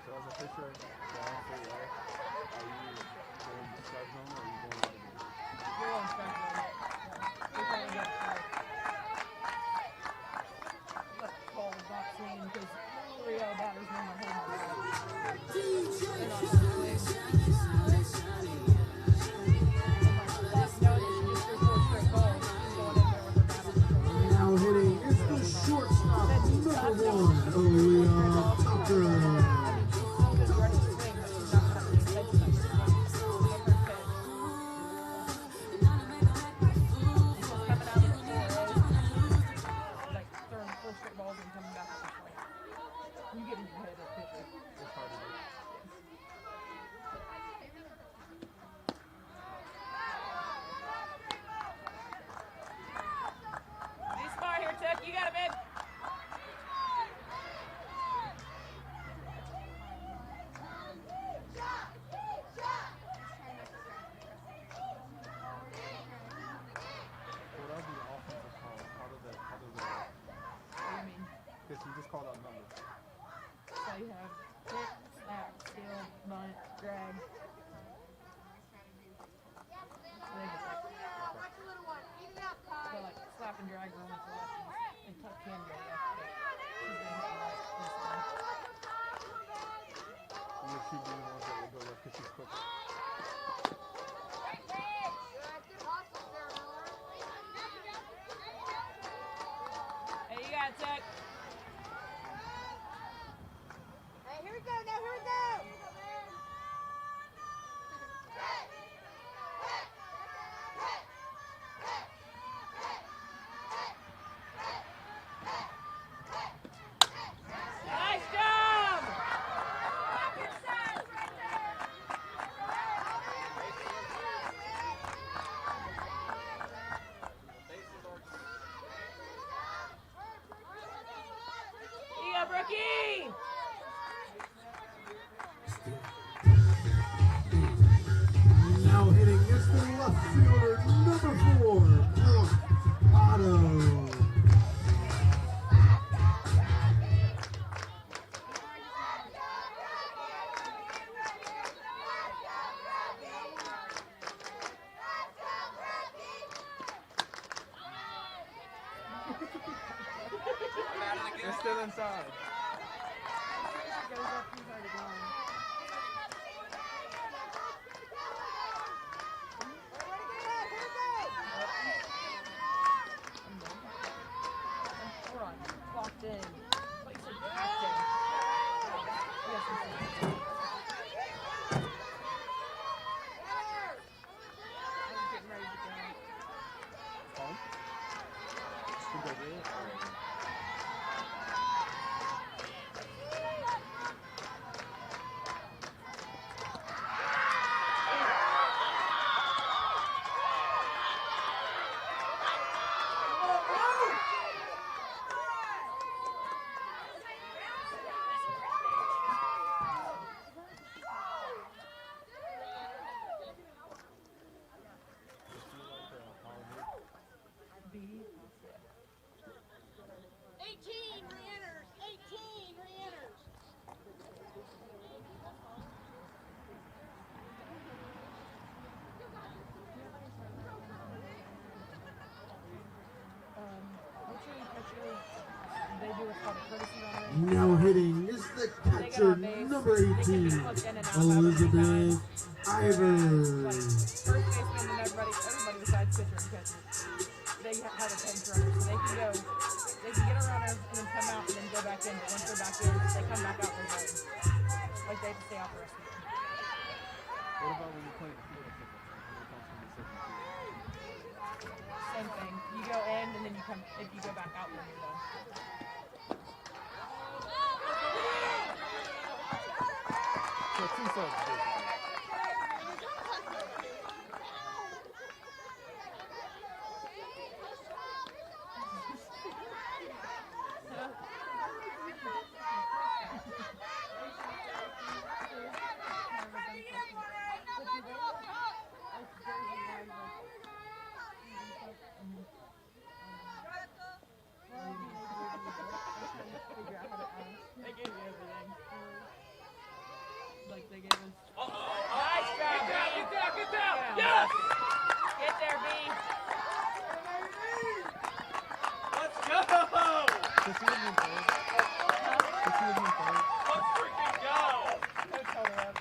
So as a pitcher, down for your life, are you going to strike zone or are you going to the game? We're on strike zone. We're trying to get strike. That ball is not swinging because 3 batters in my head. They're not swinging. Now hitting is the shortstop, number 1, Aaliyah Tucker. You get in your head as a pitcher. It's hard to do. Be smart here, Tuck. You got it, babe. What else do the offensive call? How does that? What do you mean? Because you just called out numbers. So you have hit, snap, steal, bunt, drag. I think it's like, so like slap and drag run with the lefties, and Tuck can go left, but she's been hitting right this time. And if she be the ones that will go left because she's quicker. Hey, you got it, Tuck. Hey, here we go, now here we go! Nice job! You go, Brookie! Now hitting is the left fielder, number 4, Brock Otto. It's still inside. Goes up, he's already gone. We're on. Clocked in. Like you said, packed in. Yes, I'm getting ready to go. Home? Think I did? B. 18 re-enters! 18 re-enters! What's your catcher? They do what's called a courtesy runner. Now hitting is the catcher, number 18, Elizabeth Ivers. First baseman and everybody besides pitcher and catcher. They have a pinch runner, so they can go, they can get a runner and then come out and then go back in. But once they're back in, they come back out for home. Like they have to stay out the rest of the game. What about when you play the field of football team? When it comes from the second field? Same thing. You go in and then you come. If you go back out, then you're done. So 2 subs basically. They gave you everything. Like they gave us. Nice job, B. Get down. Yes. Get there, B. Let's go! So she was in third. Let's freaking go! Coach held her up.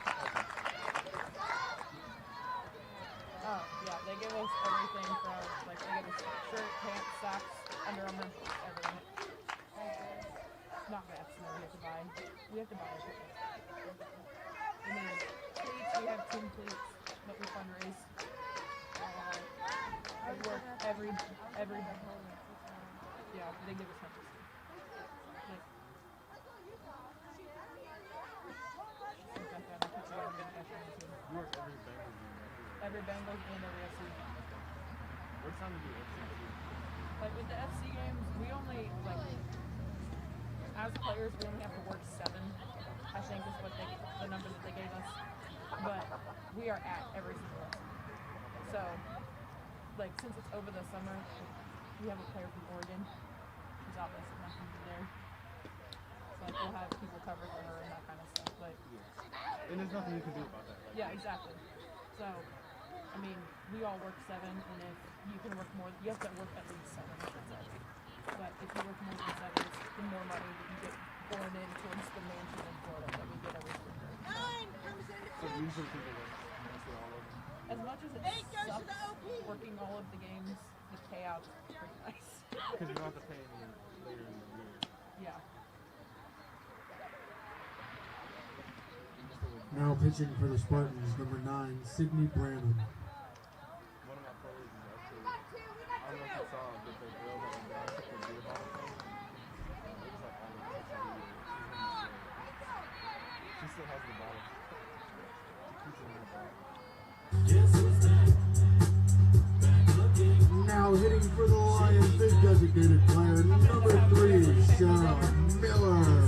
Oh, yeah, they give us everything from, like, they give us shirt, pants, socks, Under Armour, everything. Not bats, no, we have to buy. We have to buy equipment. And then cleats, we have team cleats that we fundraise. We work every, yeah, they give us hundreds. Like, You work every Bengals game, right? every Bengals and every FC. What time do you do FC? Like with the FC games, we only, like, as players, we only have to work 7, I think is what the number that they gave us. But we are at every single lesson. So, like, since it's over the summer, we have a player from Oregon who's obviously not going to be there. So, like, we'll have people cover for her and that kind of stuff. But And there's nothing you can do about that. Right? yeah, exactly. So, I mean, we all work 7, and if you can work more, you have to work at least 7. But if you work more than 7, it's the more money that you get poured in towards the mansion in Florida that we get every spring. So usually people work mostly all over. As much as it sucks working all of the games, the payout's pretty nice. Because you don't have to pay any later in the year. Yeah. Now pitching for the Spartans, number 9, Sydney Branham. One of my colleagues is actually, I don't know if you saw, but the girl that went down took the beer bottle thing. It was like all over social media. She still has the bottle. She keeps it in her bag. Now hitting for the Lions, the designated player, number 3, Sean Miller.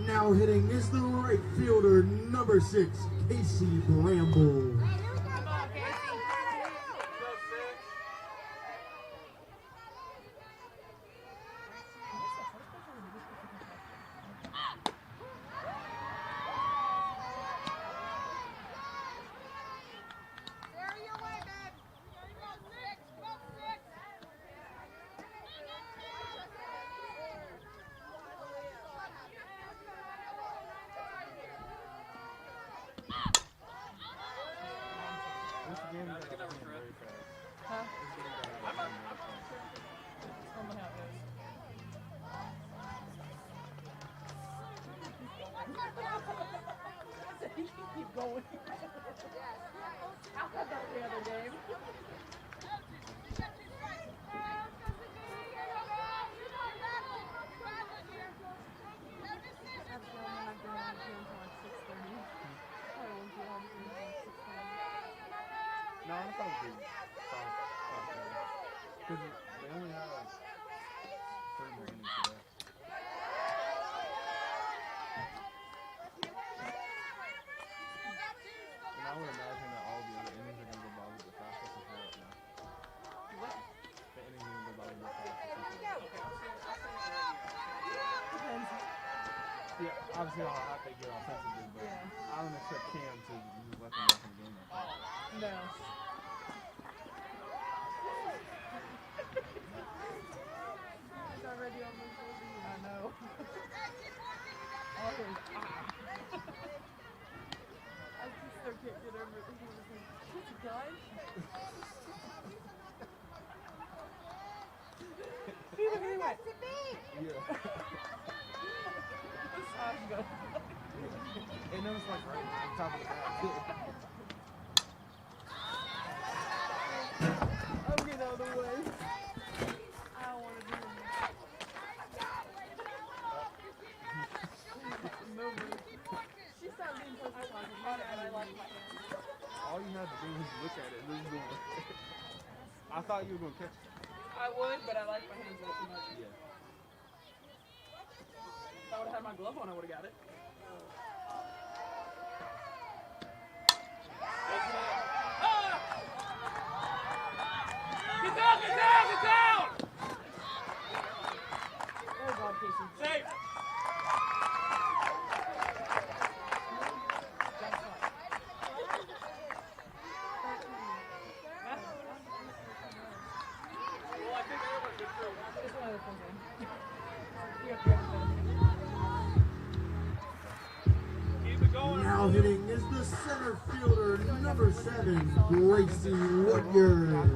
Now hitting is the right fielder, number 6, Casey Bramble. Keep going. I had that the other game. No, I thought it was because they only have like 30 more innings today. And I would imagine that all the other innings are going to go by a little bit faster since they're up now. What? The innings are going to go by a little bit faster since obviously how hot they get offensively, but Yeah. I don't expect Cam to just let them back in the game like that. No. He's already on the shoulder. I know. Oh, I just still can't get over it. He was like, "What's he done?" See, look at him. Yeah. This side's good. And then it's like right on top of the bag. I'm getting out of the way. I don't want to do it. No move. She stopped being so talking about it, and I like my hand. All you had to do was look at it and this is going. I thought you were going to catch it. I would, but I like my hands a little too much. Yeah. If I would have had my glove on, I would have got it. Get down! Get down! Get down! Oh, God, Casey. Safe! Now hitting is the center fielder, number 7, Gracie Woodyard.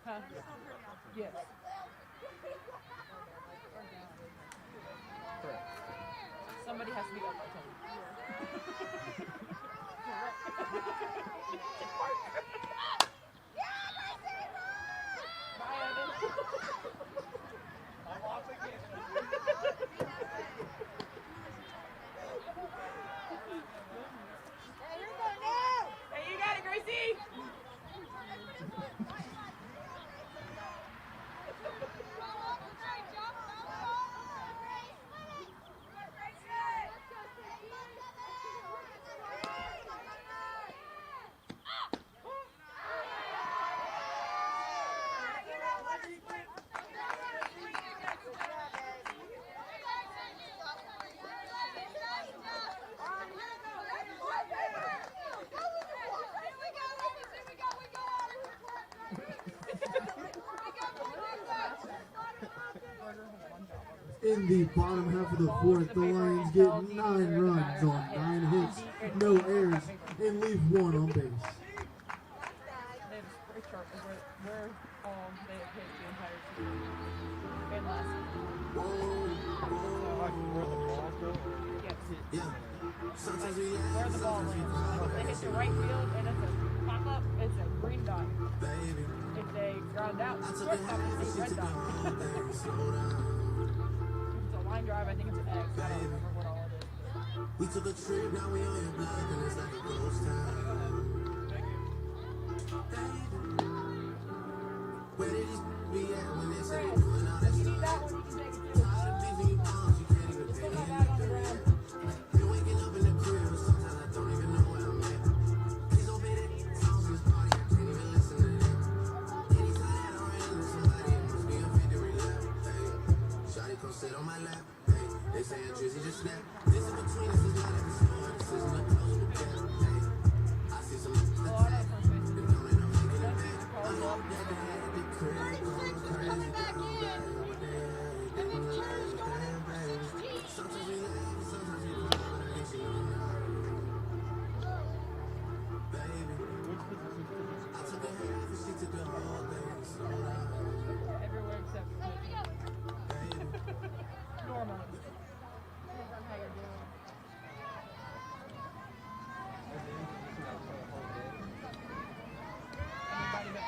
Huh? Yes. Correct. Somebody has to be up by 10. Bye, Evan. I'm off again. Hey, you got it, Gracie! In the bottom half of the fourth, the Lions get 9 runs on 9 hits, no errors, and leave 1 on base. They have a spray chart of where they have hit the entire season and last season. Like where the balls go? Yes. Yeah. Where the ball lands. If they hit the right field and it's a pop up, it's a green dot. If they ground out, shortstop, it's a red dot. Line drive, I think it's an X. I don't remember what all it is. We took a trip, now we on your block, and it's like a ghost town. Where did these be at when they say they're doing all that stuff? You can't even pay anything. Been waking up in the crib, but sometimes I don't even know where I'm at. Please don't pay that house this party, I can't even listen to that. Anytime that I ran into somebody, it must be a victory lap. Shawty come sit on my lap. Hey, they saying Drizzy just snap. This in between us is not at the store. This isn't a closable gap. Hey, I see some attack. If don't end up making it back. I'm up there at the crib. Going crazy down there. Over there. They gon' let us stand, baby. Sometimes we laugh, sometimes we cry, but I ain't seen you now. Baby, I took a half and she took the whole thing. Slow down. Everywhere except for normally. Depends on how you're doing.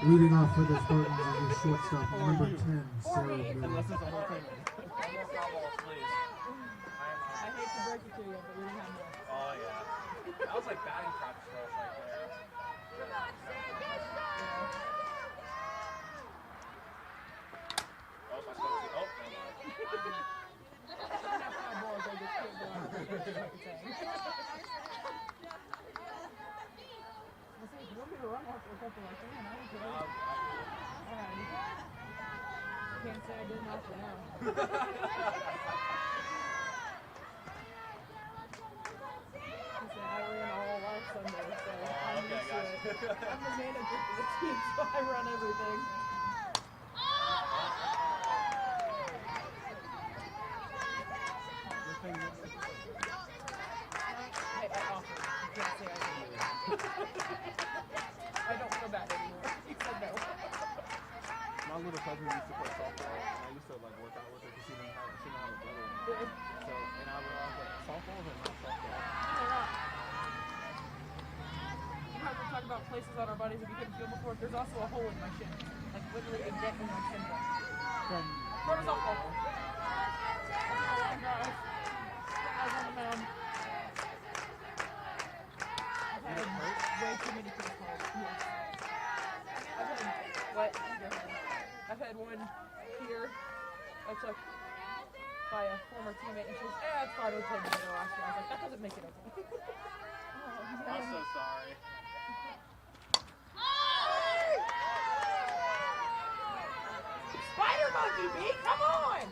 Leading off for the Spartans is your shortstop, number 10, Sarah Miller. Unless it's a whole thing. I hate to break it to you, but we don't have more. Oh, yeah. That was like batting practice for us right there. Oh, am I supposed to? Oh, never mind. Can't say I did not for now. I ran all last Sunday, so I'm okay, used to gotcha. it. I'm the manager for the team, so I run everything. I offer. You can't say I can do it. I don't feel bad anymore. He said no. My little cousin used to play softball, and I used to like work out with her because she didn't have a brother. So, and I was like, softballs are not softball. They're not. You know how we talk about places on our bodies that we couldn't feel before? There's also a hole in my shin. Like literally a dent in my shin bone. From softball. Oh my gosh. I was on the mound. I've had way too many people calls. Yes. I've had what? I've had one here. I took by a former teammate, and she was, it's fine, we played together last year. I was like, that doesn't make it okay. I'm so sorry. Spider monkey, B, come on!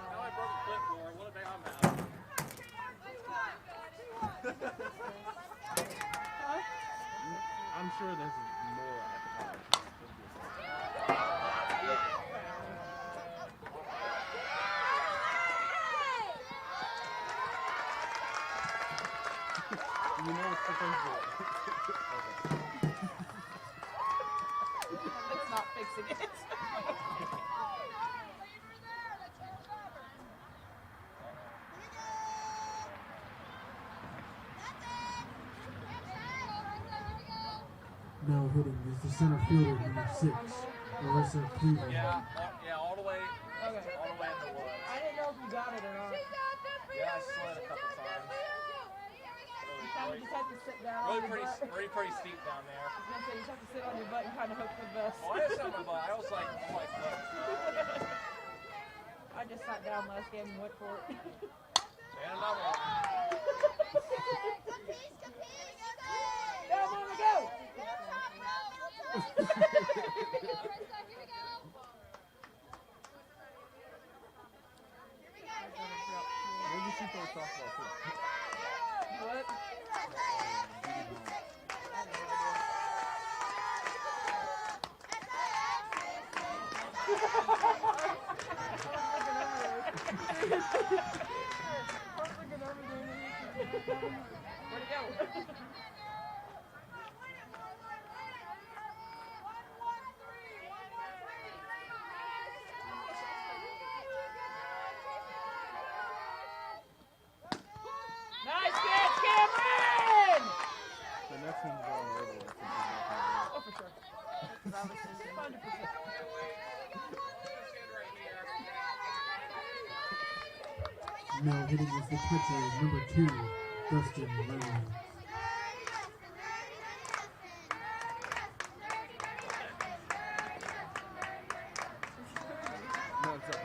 Now I broke a clipboard. What a day I'm at. I'm sure there's more at the college. You know it's supposed to. Okay. It's not fixing it. Now hitting is the center fielder, number 6, Marissa Cleveland. Yeah, all the way. Okay. All the way in the woods. I didn't know if you got it or not. Yeah, I slid a couple times. You kind of just have to sit down Really on your butt. pretty steep down there. I was gonna say, you just have to sit on your butt and kind of hope for the best. Oh, I didn't sit on my butt. I was like, I just sat down last game and went for it. And another one. Go, Mama, go! Maybe she plays softball too. What? Where'd it go? Nice catch, Cameron! The next one's going way away. Oh, for sure. 100%. Now hitting is the catcher, number 2, Dustin Reynolds. No, it's up.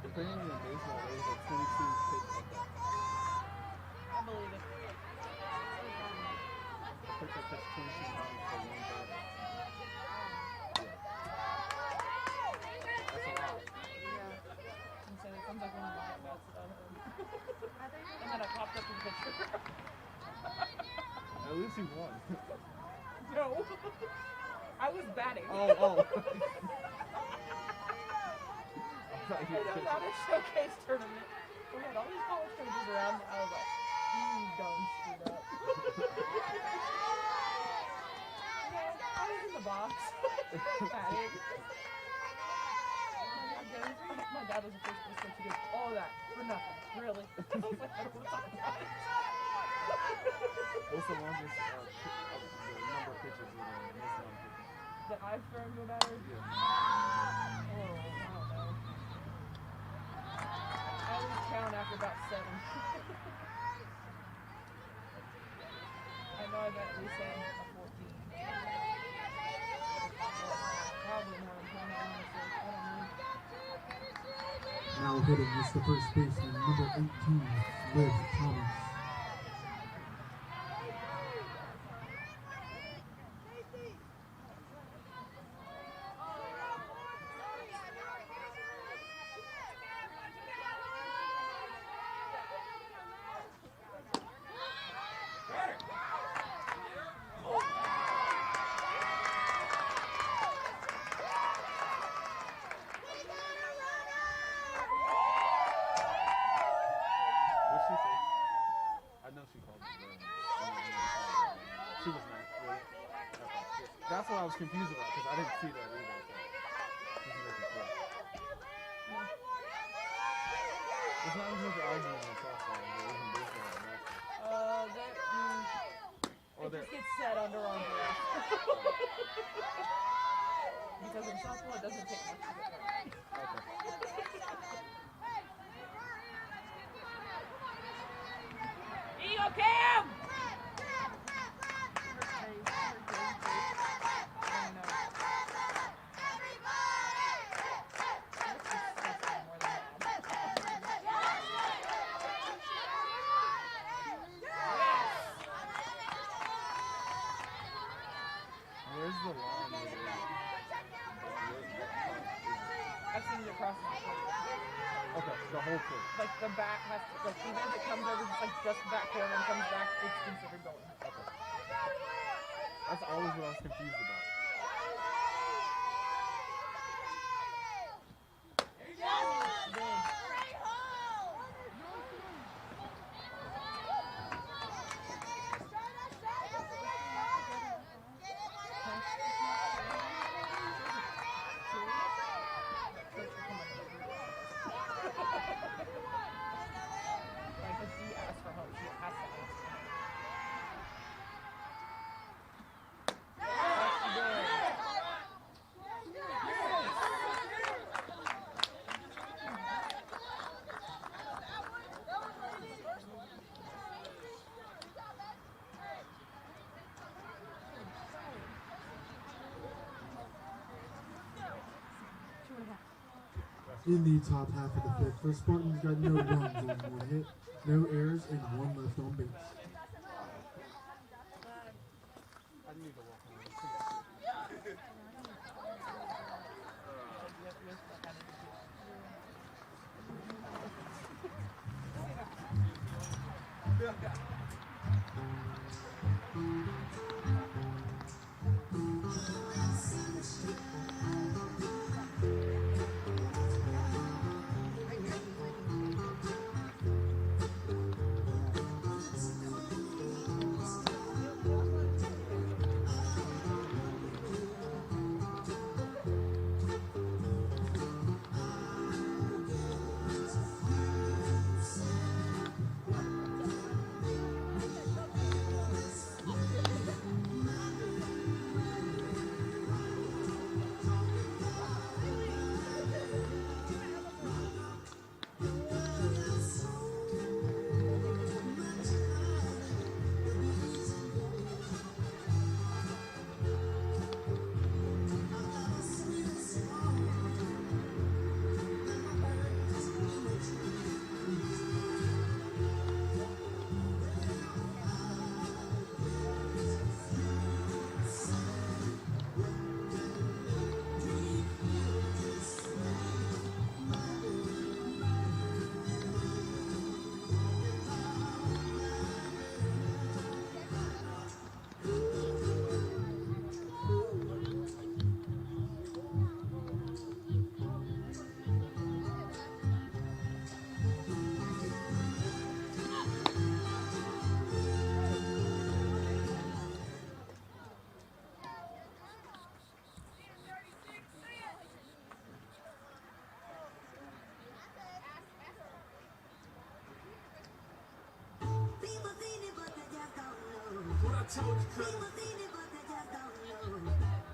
Depending on the baseball, there's like 22 kids like that. I believe it. A pitcher puts 22 pounds for one batter. That's a lot. Yeah. And so it comes like one of the bats that I've heard. And then I popped up in the picture. At least he won. No. I was batting. Oh. like, it was at a showcase tournament. We had all these college coaches around. I was like, you done screwed up. I was in the box. My dad was the first base coach. He goes, all that for nothing. Really? I was like, I don't want to talk about it. What's the longest the number of pitches you missed on pitches? That I've thrown to a batter? Yeah. Oh, I don't know. I lose count after about 7. I know I've at least had a 14. Probably more than 20, honestly. I don't know. Now hitting is the first baseman, number 18, Liv Thomas. What'd she say? I know she called me. She was nice, really. Okay. That's what I was confused about because I didn't see that either. So this is making clear. It's not as much arguing on softball as it is in baseball and basketball. It just gets said under our breath. Because in softball it doesn't take much to get right. Eagle Cam! Where's the line? I've seen it across the court. Okay, the whole court. Like the back has to, like even if it comes over just back corner and comes back, it's considered going. Okay. That's always what I was confused about. Like if she asks for help, she has to ask. In the top half of the fifth, the Spartans got no runs on 1 hit, no errors, and 1 left on base. I need to walk around.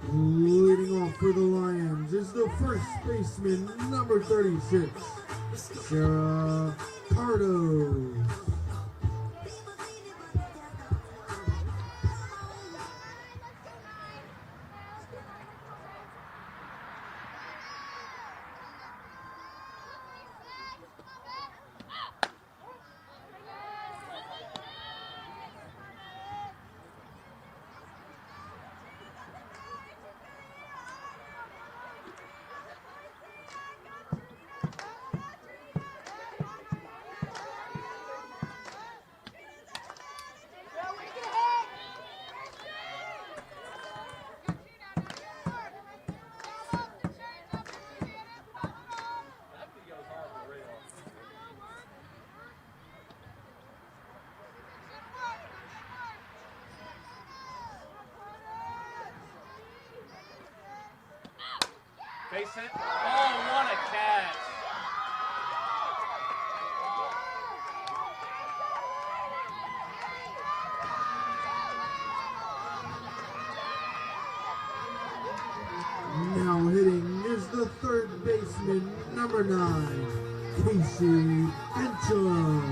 Leading off for the Lions is the first baseman, number 36, Sarah Cardo. Face it. Oh, what a catch. Now hitting is the third baseman, number 9, Casey Mitchell.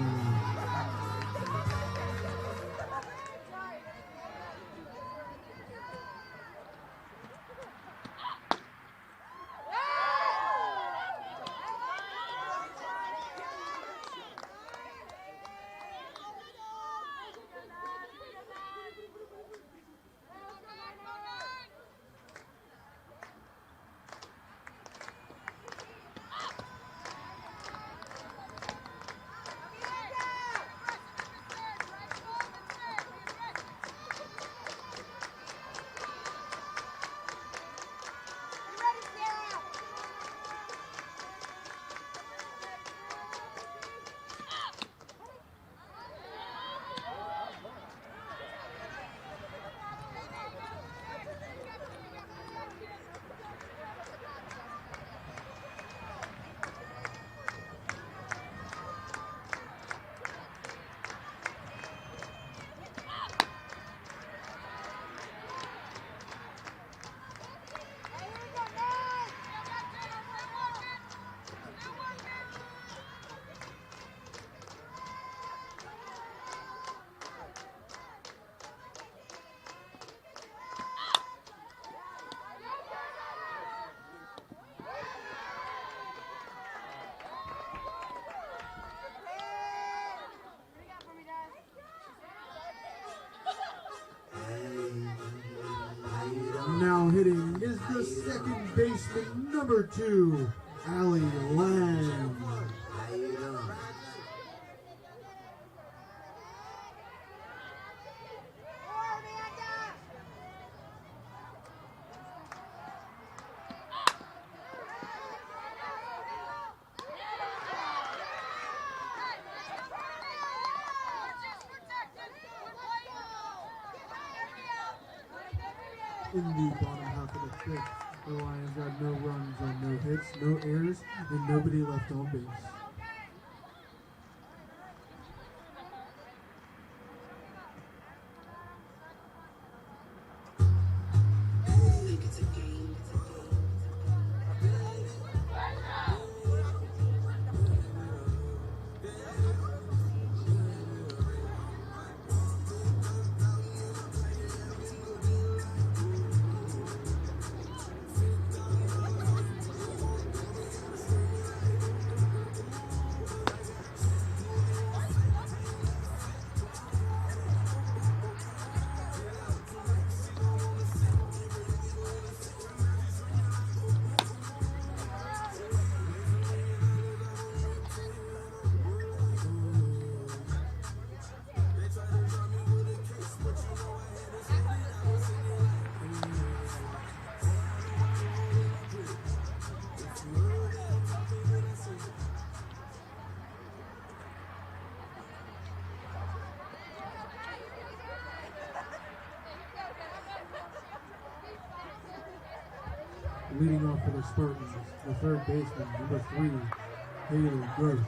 Now hitting is the second baseman, number 2, Allie Lang. In the bottom half of the fifth, the Lions got no runs on no hits, no errors, and nobody left on base. Leading off for the Spartans, the third baseman, number 3, Haley Gross.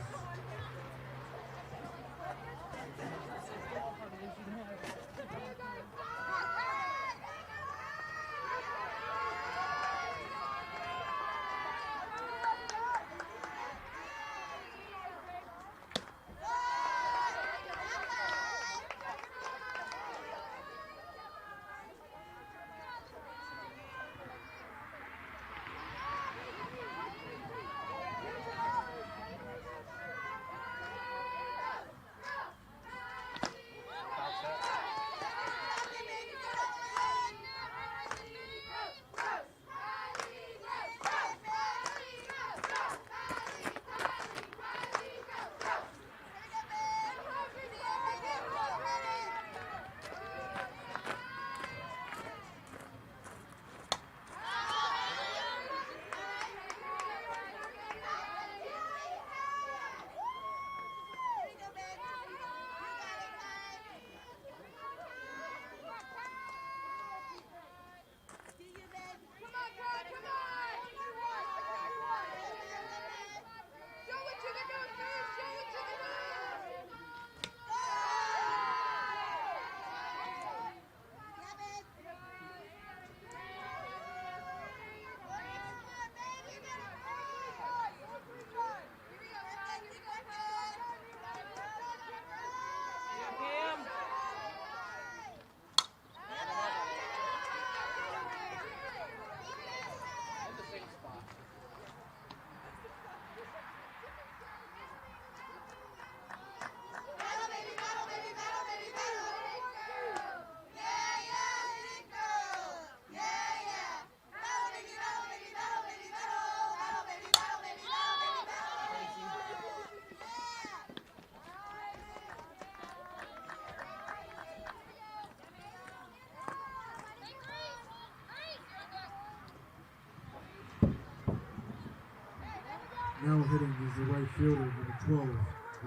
Now hitting is the right fielder, number 12,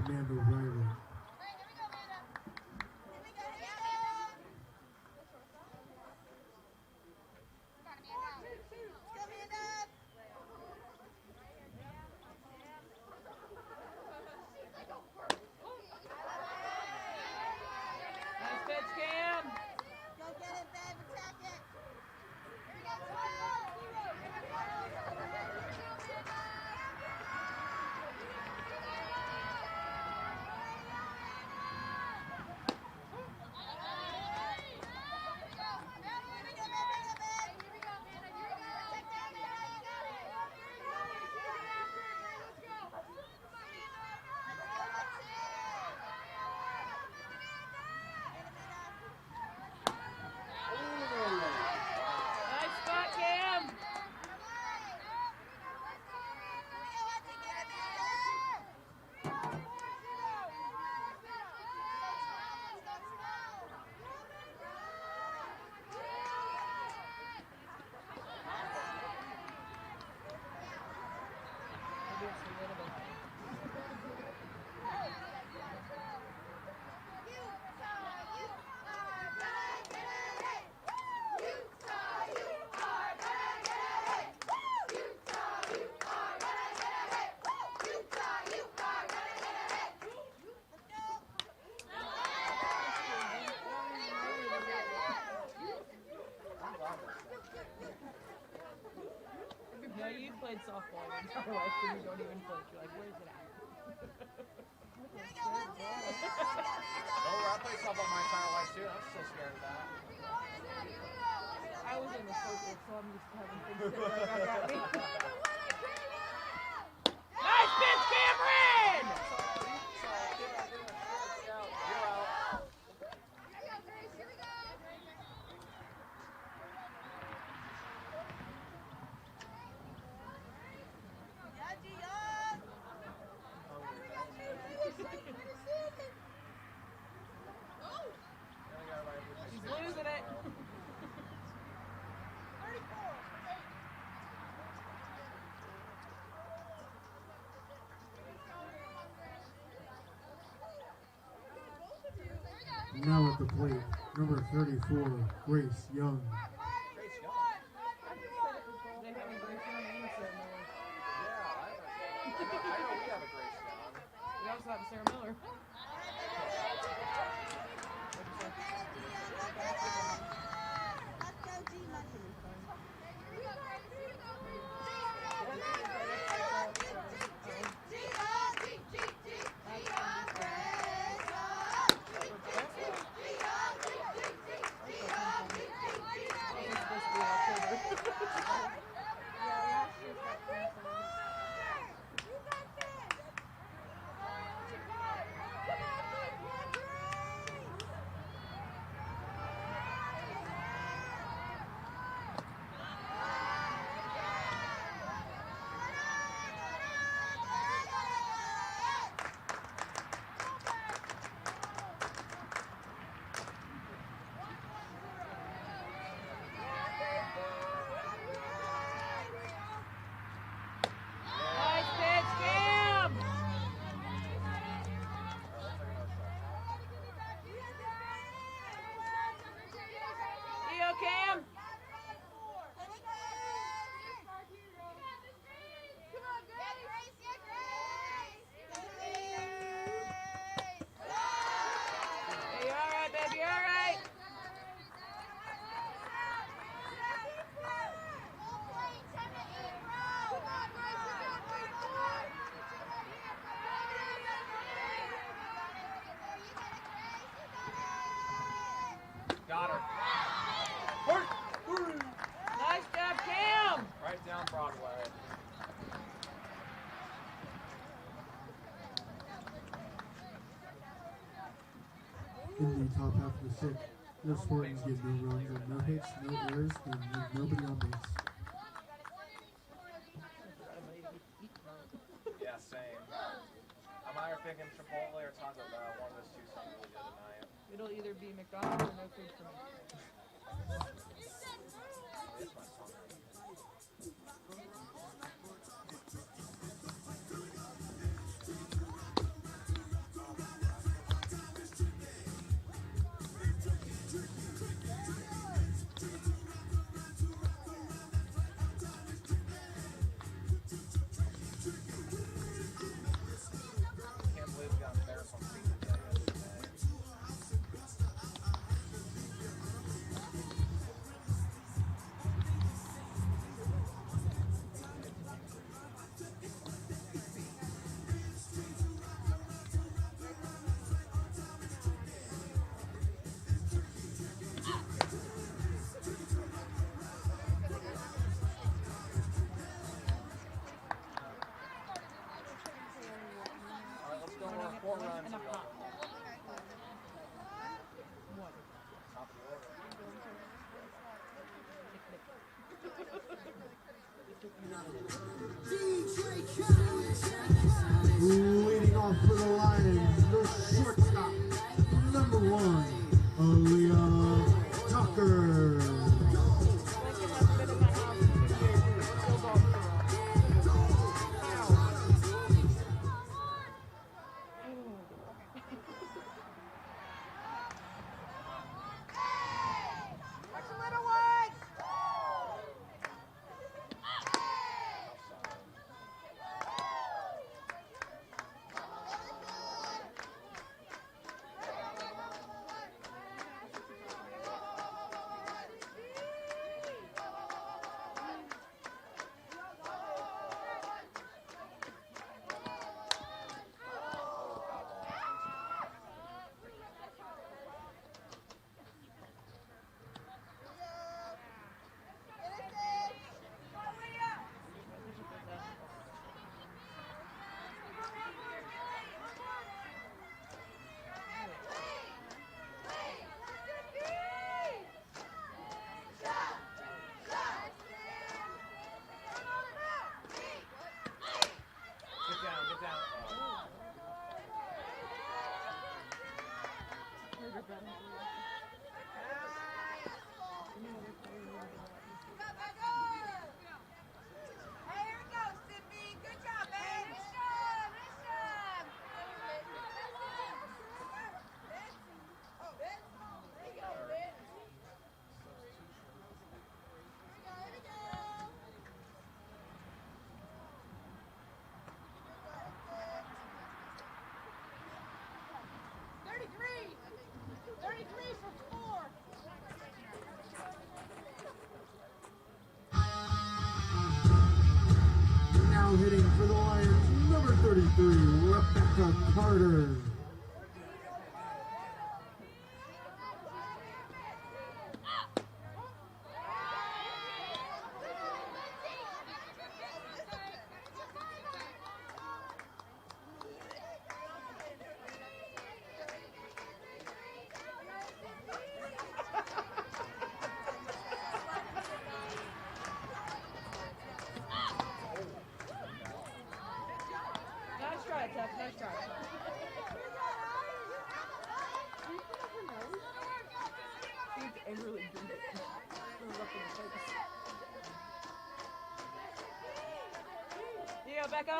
Amanda Riley. Nice pitch, Cam. Go get it, babe. Attack it. Nice spot, Cam. No, you played softball your entire life, and you don't even play. You're like, where's it at? Oh, I played softball my entire life too. I'm still scared of that. I was in the circle, so I'm used to having things hit right back at me. Nice pitch, Cameron! She's losing it. Now at the plate, number 34, Grace Young. They have a Grace Young and a Sarah Miller. I know we have a Grace Young. We also have a Sarah Miller. Nice pitch, Cam! Theo, Cam! Hey, you all right, baby? You all right? Got her. Nice job, Cam! Right down Broadway. In the top half of the sixth, the Spartans get no runs and no hits, no errors, and leave nobody on base. Yeah, same. I'm either thinking Chipotle or Taco Bell. One of those two sound really good tonight. It'll either be McDonald's or no food for me. It's my song. 4 runs and a and pop. Leading off for the Lions, the shortstop, number 1, Aaliyah Tucker. Now hitting for the Lions, number 33, Rebecca Carter. Nice try, Tuck. Nice try. She's angrily doing it. Throws up in the face. Here you go, Becca.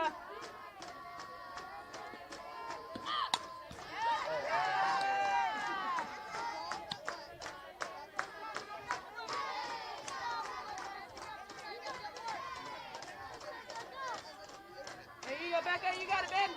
There you go, Becca. You got it, Ben.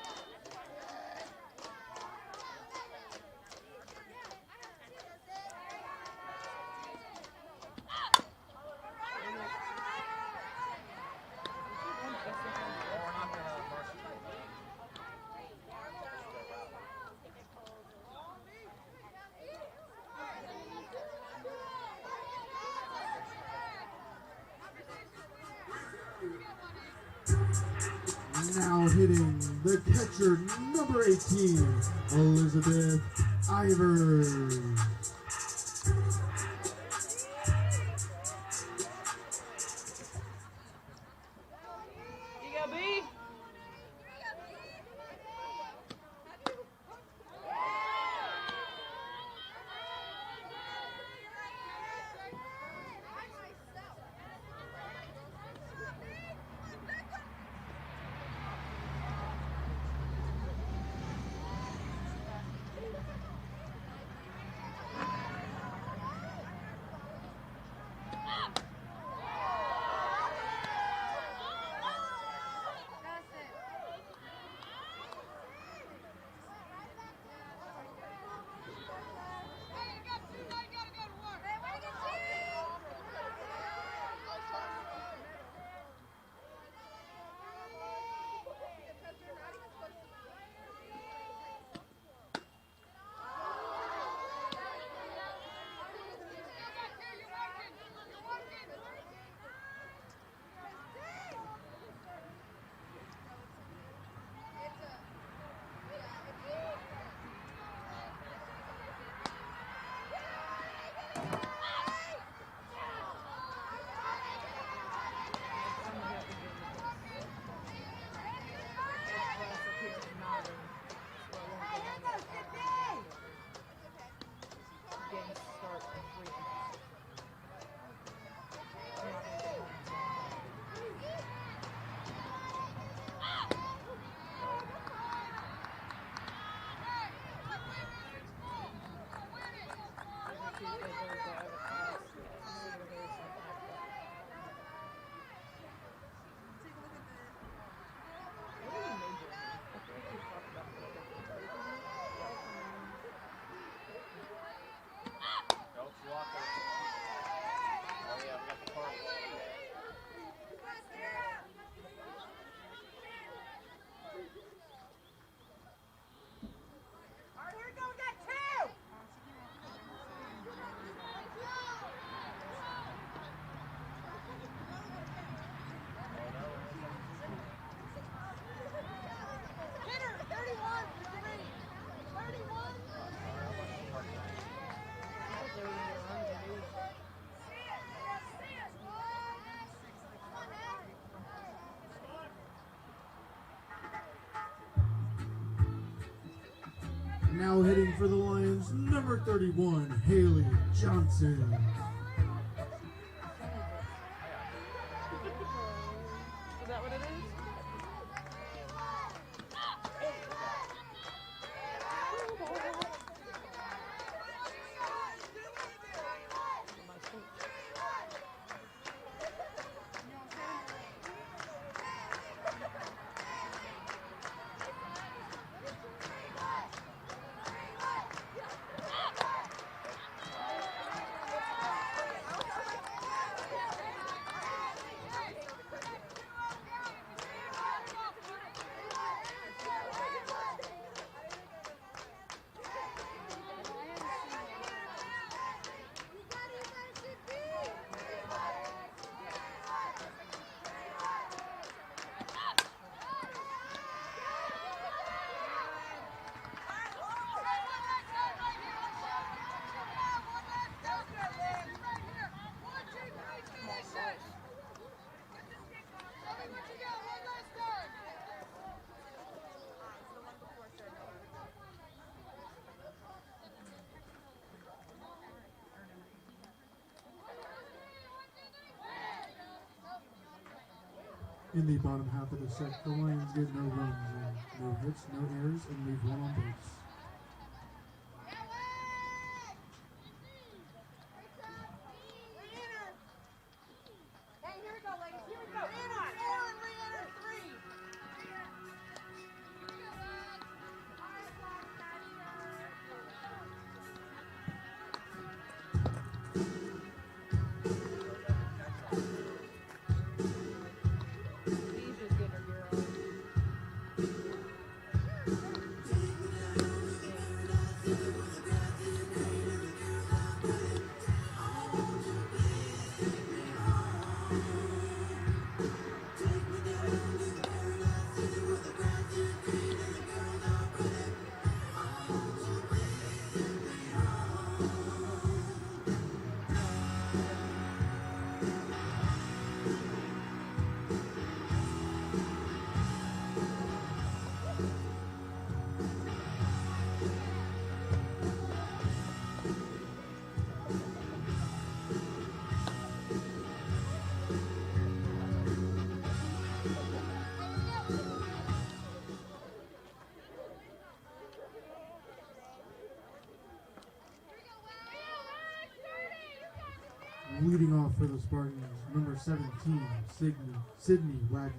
Now hitting the catcher, number 18, Elizabeth Ivers. You go, B. Now hitting for the Lions, number 31, Haley Johnson. Is that what it is? In the bottom half of the set, the Lions get no runs, no hits, no errors, and leave one on base. Hey, here we go, ladies. Here we go. Aaron, re-enter 3. Leading off for the Spartans, number 17, Sydney Wagner.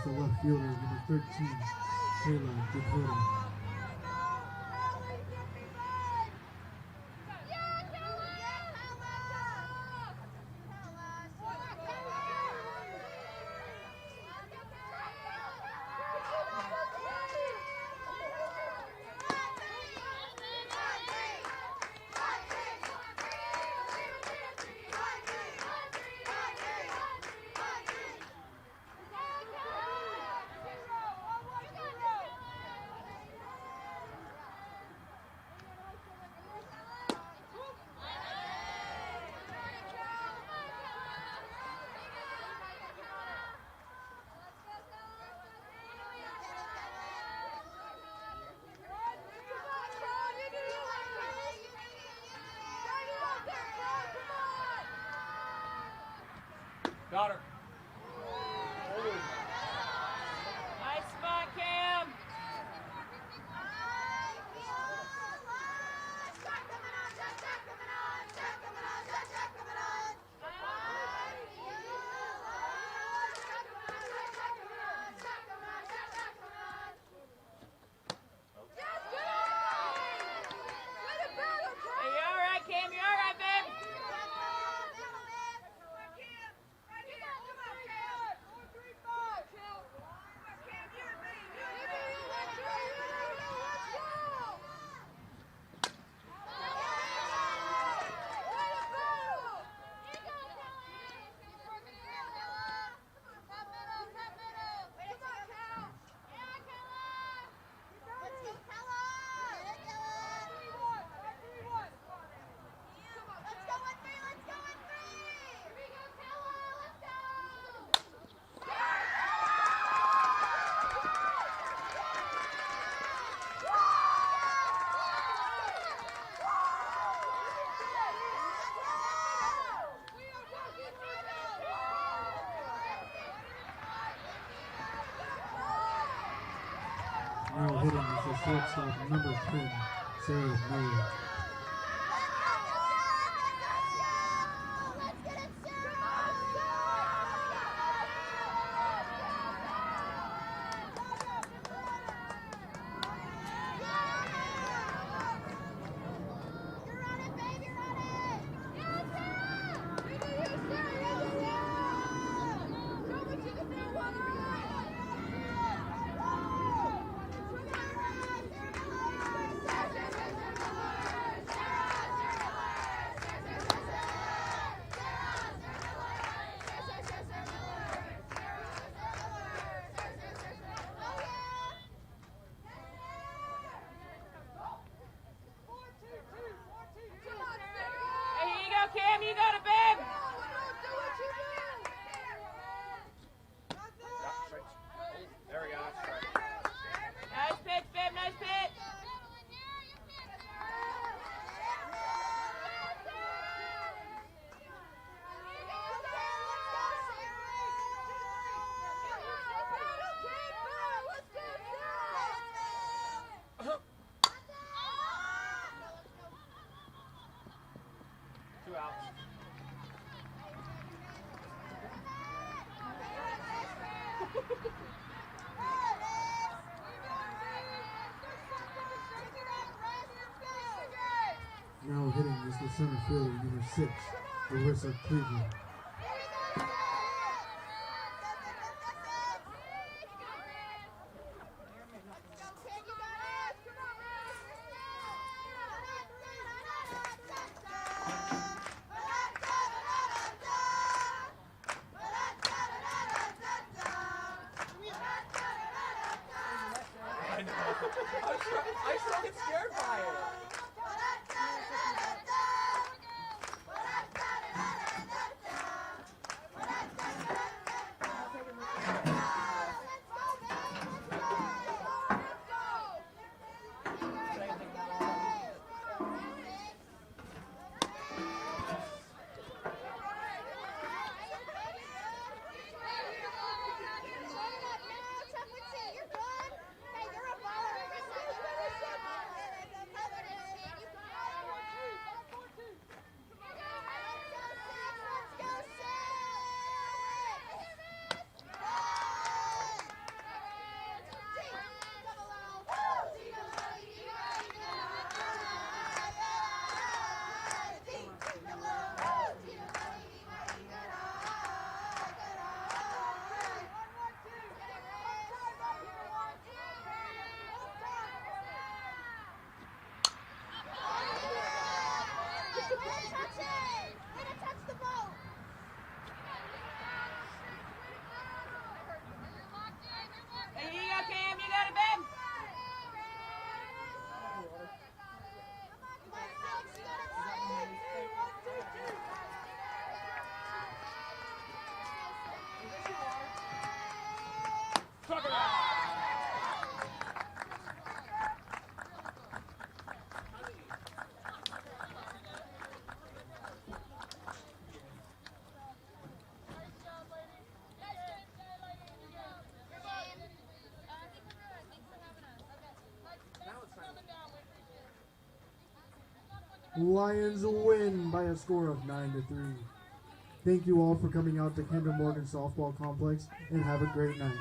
is the left fielder, number 13, Kayla Dakota. Got her. Nice spot, Cam. Hey, you all right, Cam? You all right, babe? Now hitting is the shortstop, number 10, Sarah Miller. Cam, you got it, babe. There we go. Nice pitch, babe. Nice pitch. Now hitting is the center fielder, number 6, Larissa Cleveland. I still get scared by it. Lions win by a score of 9-3. Thank you all for coming out to Kinder Morgan Softball Complex, and have a great night.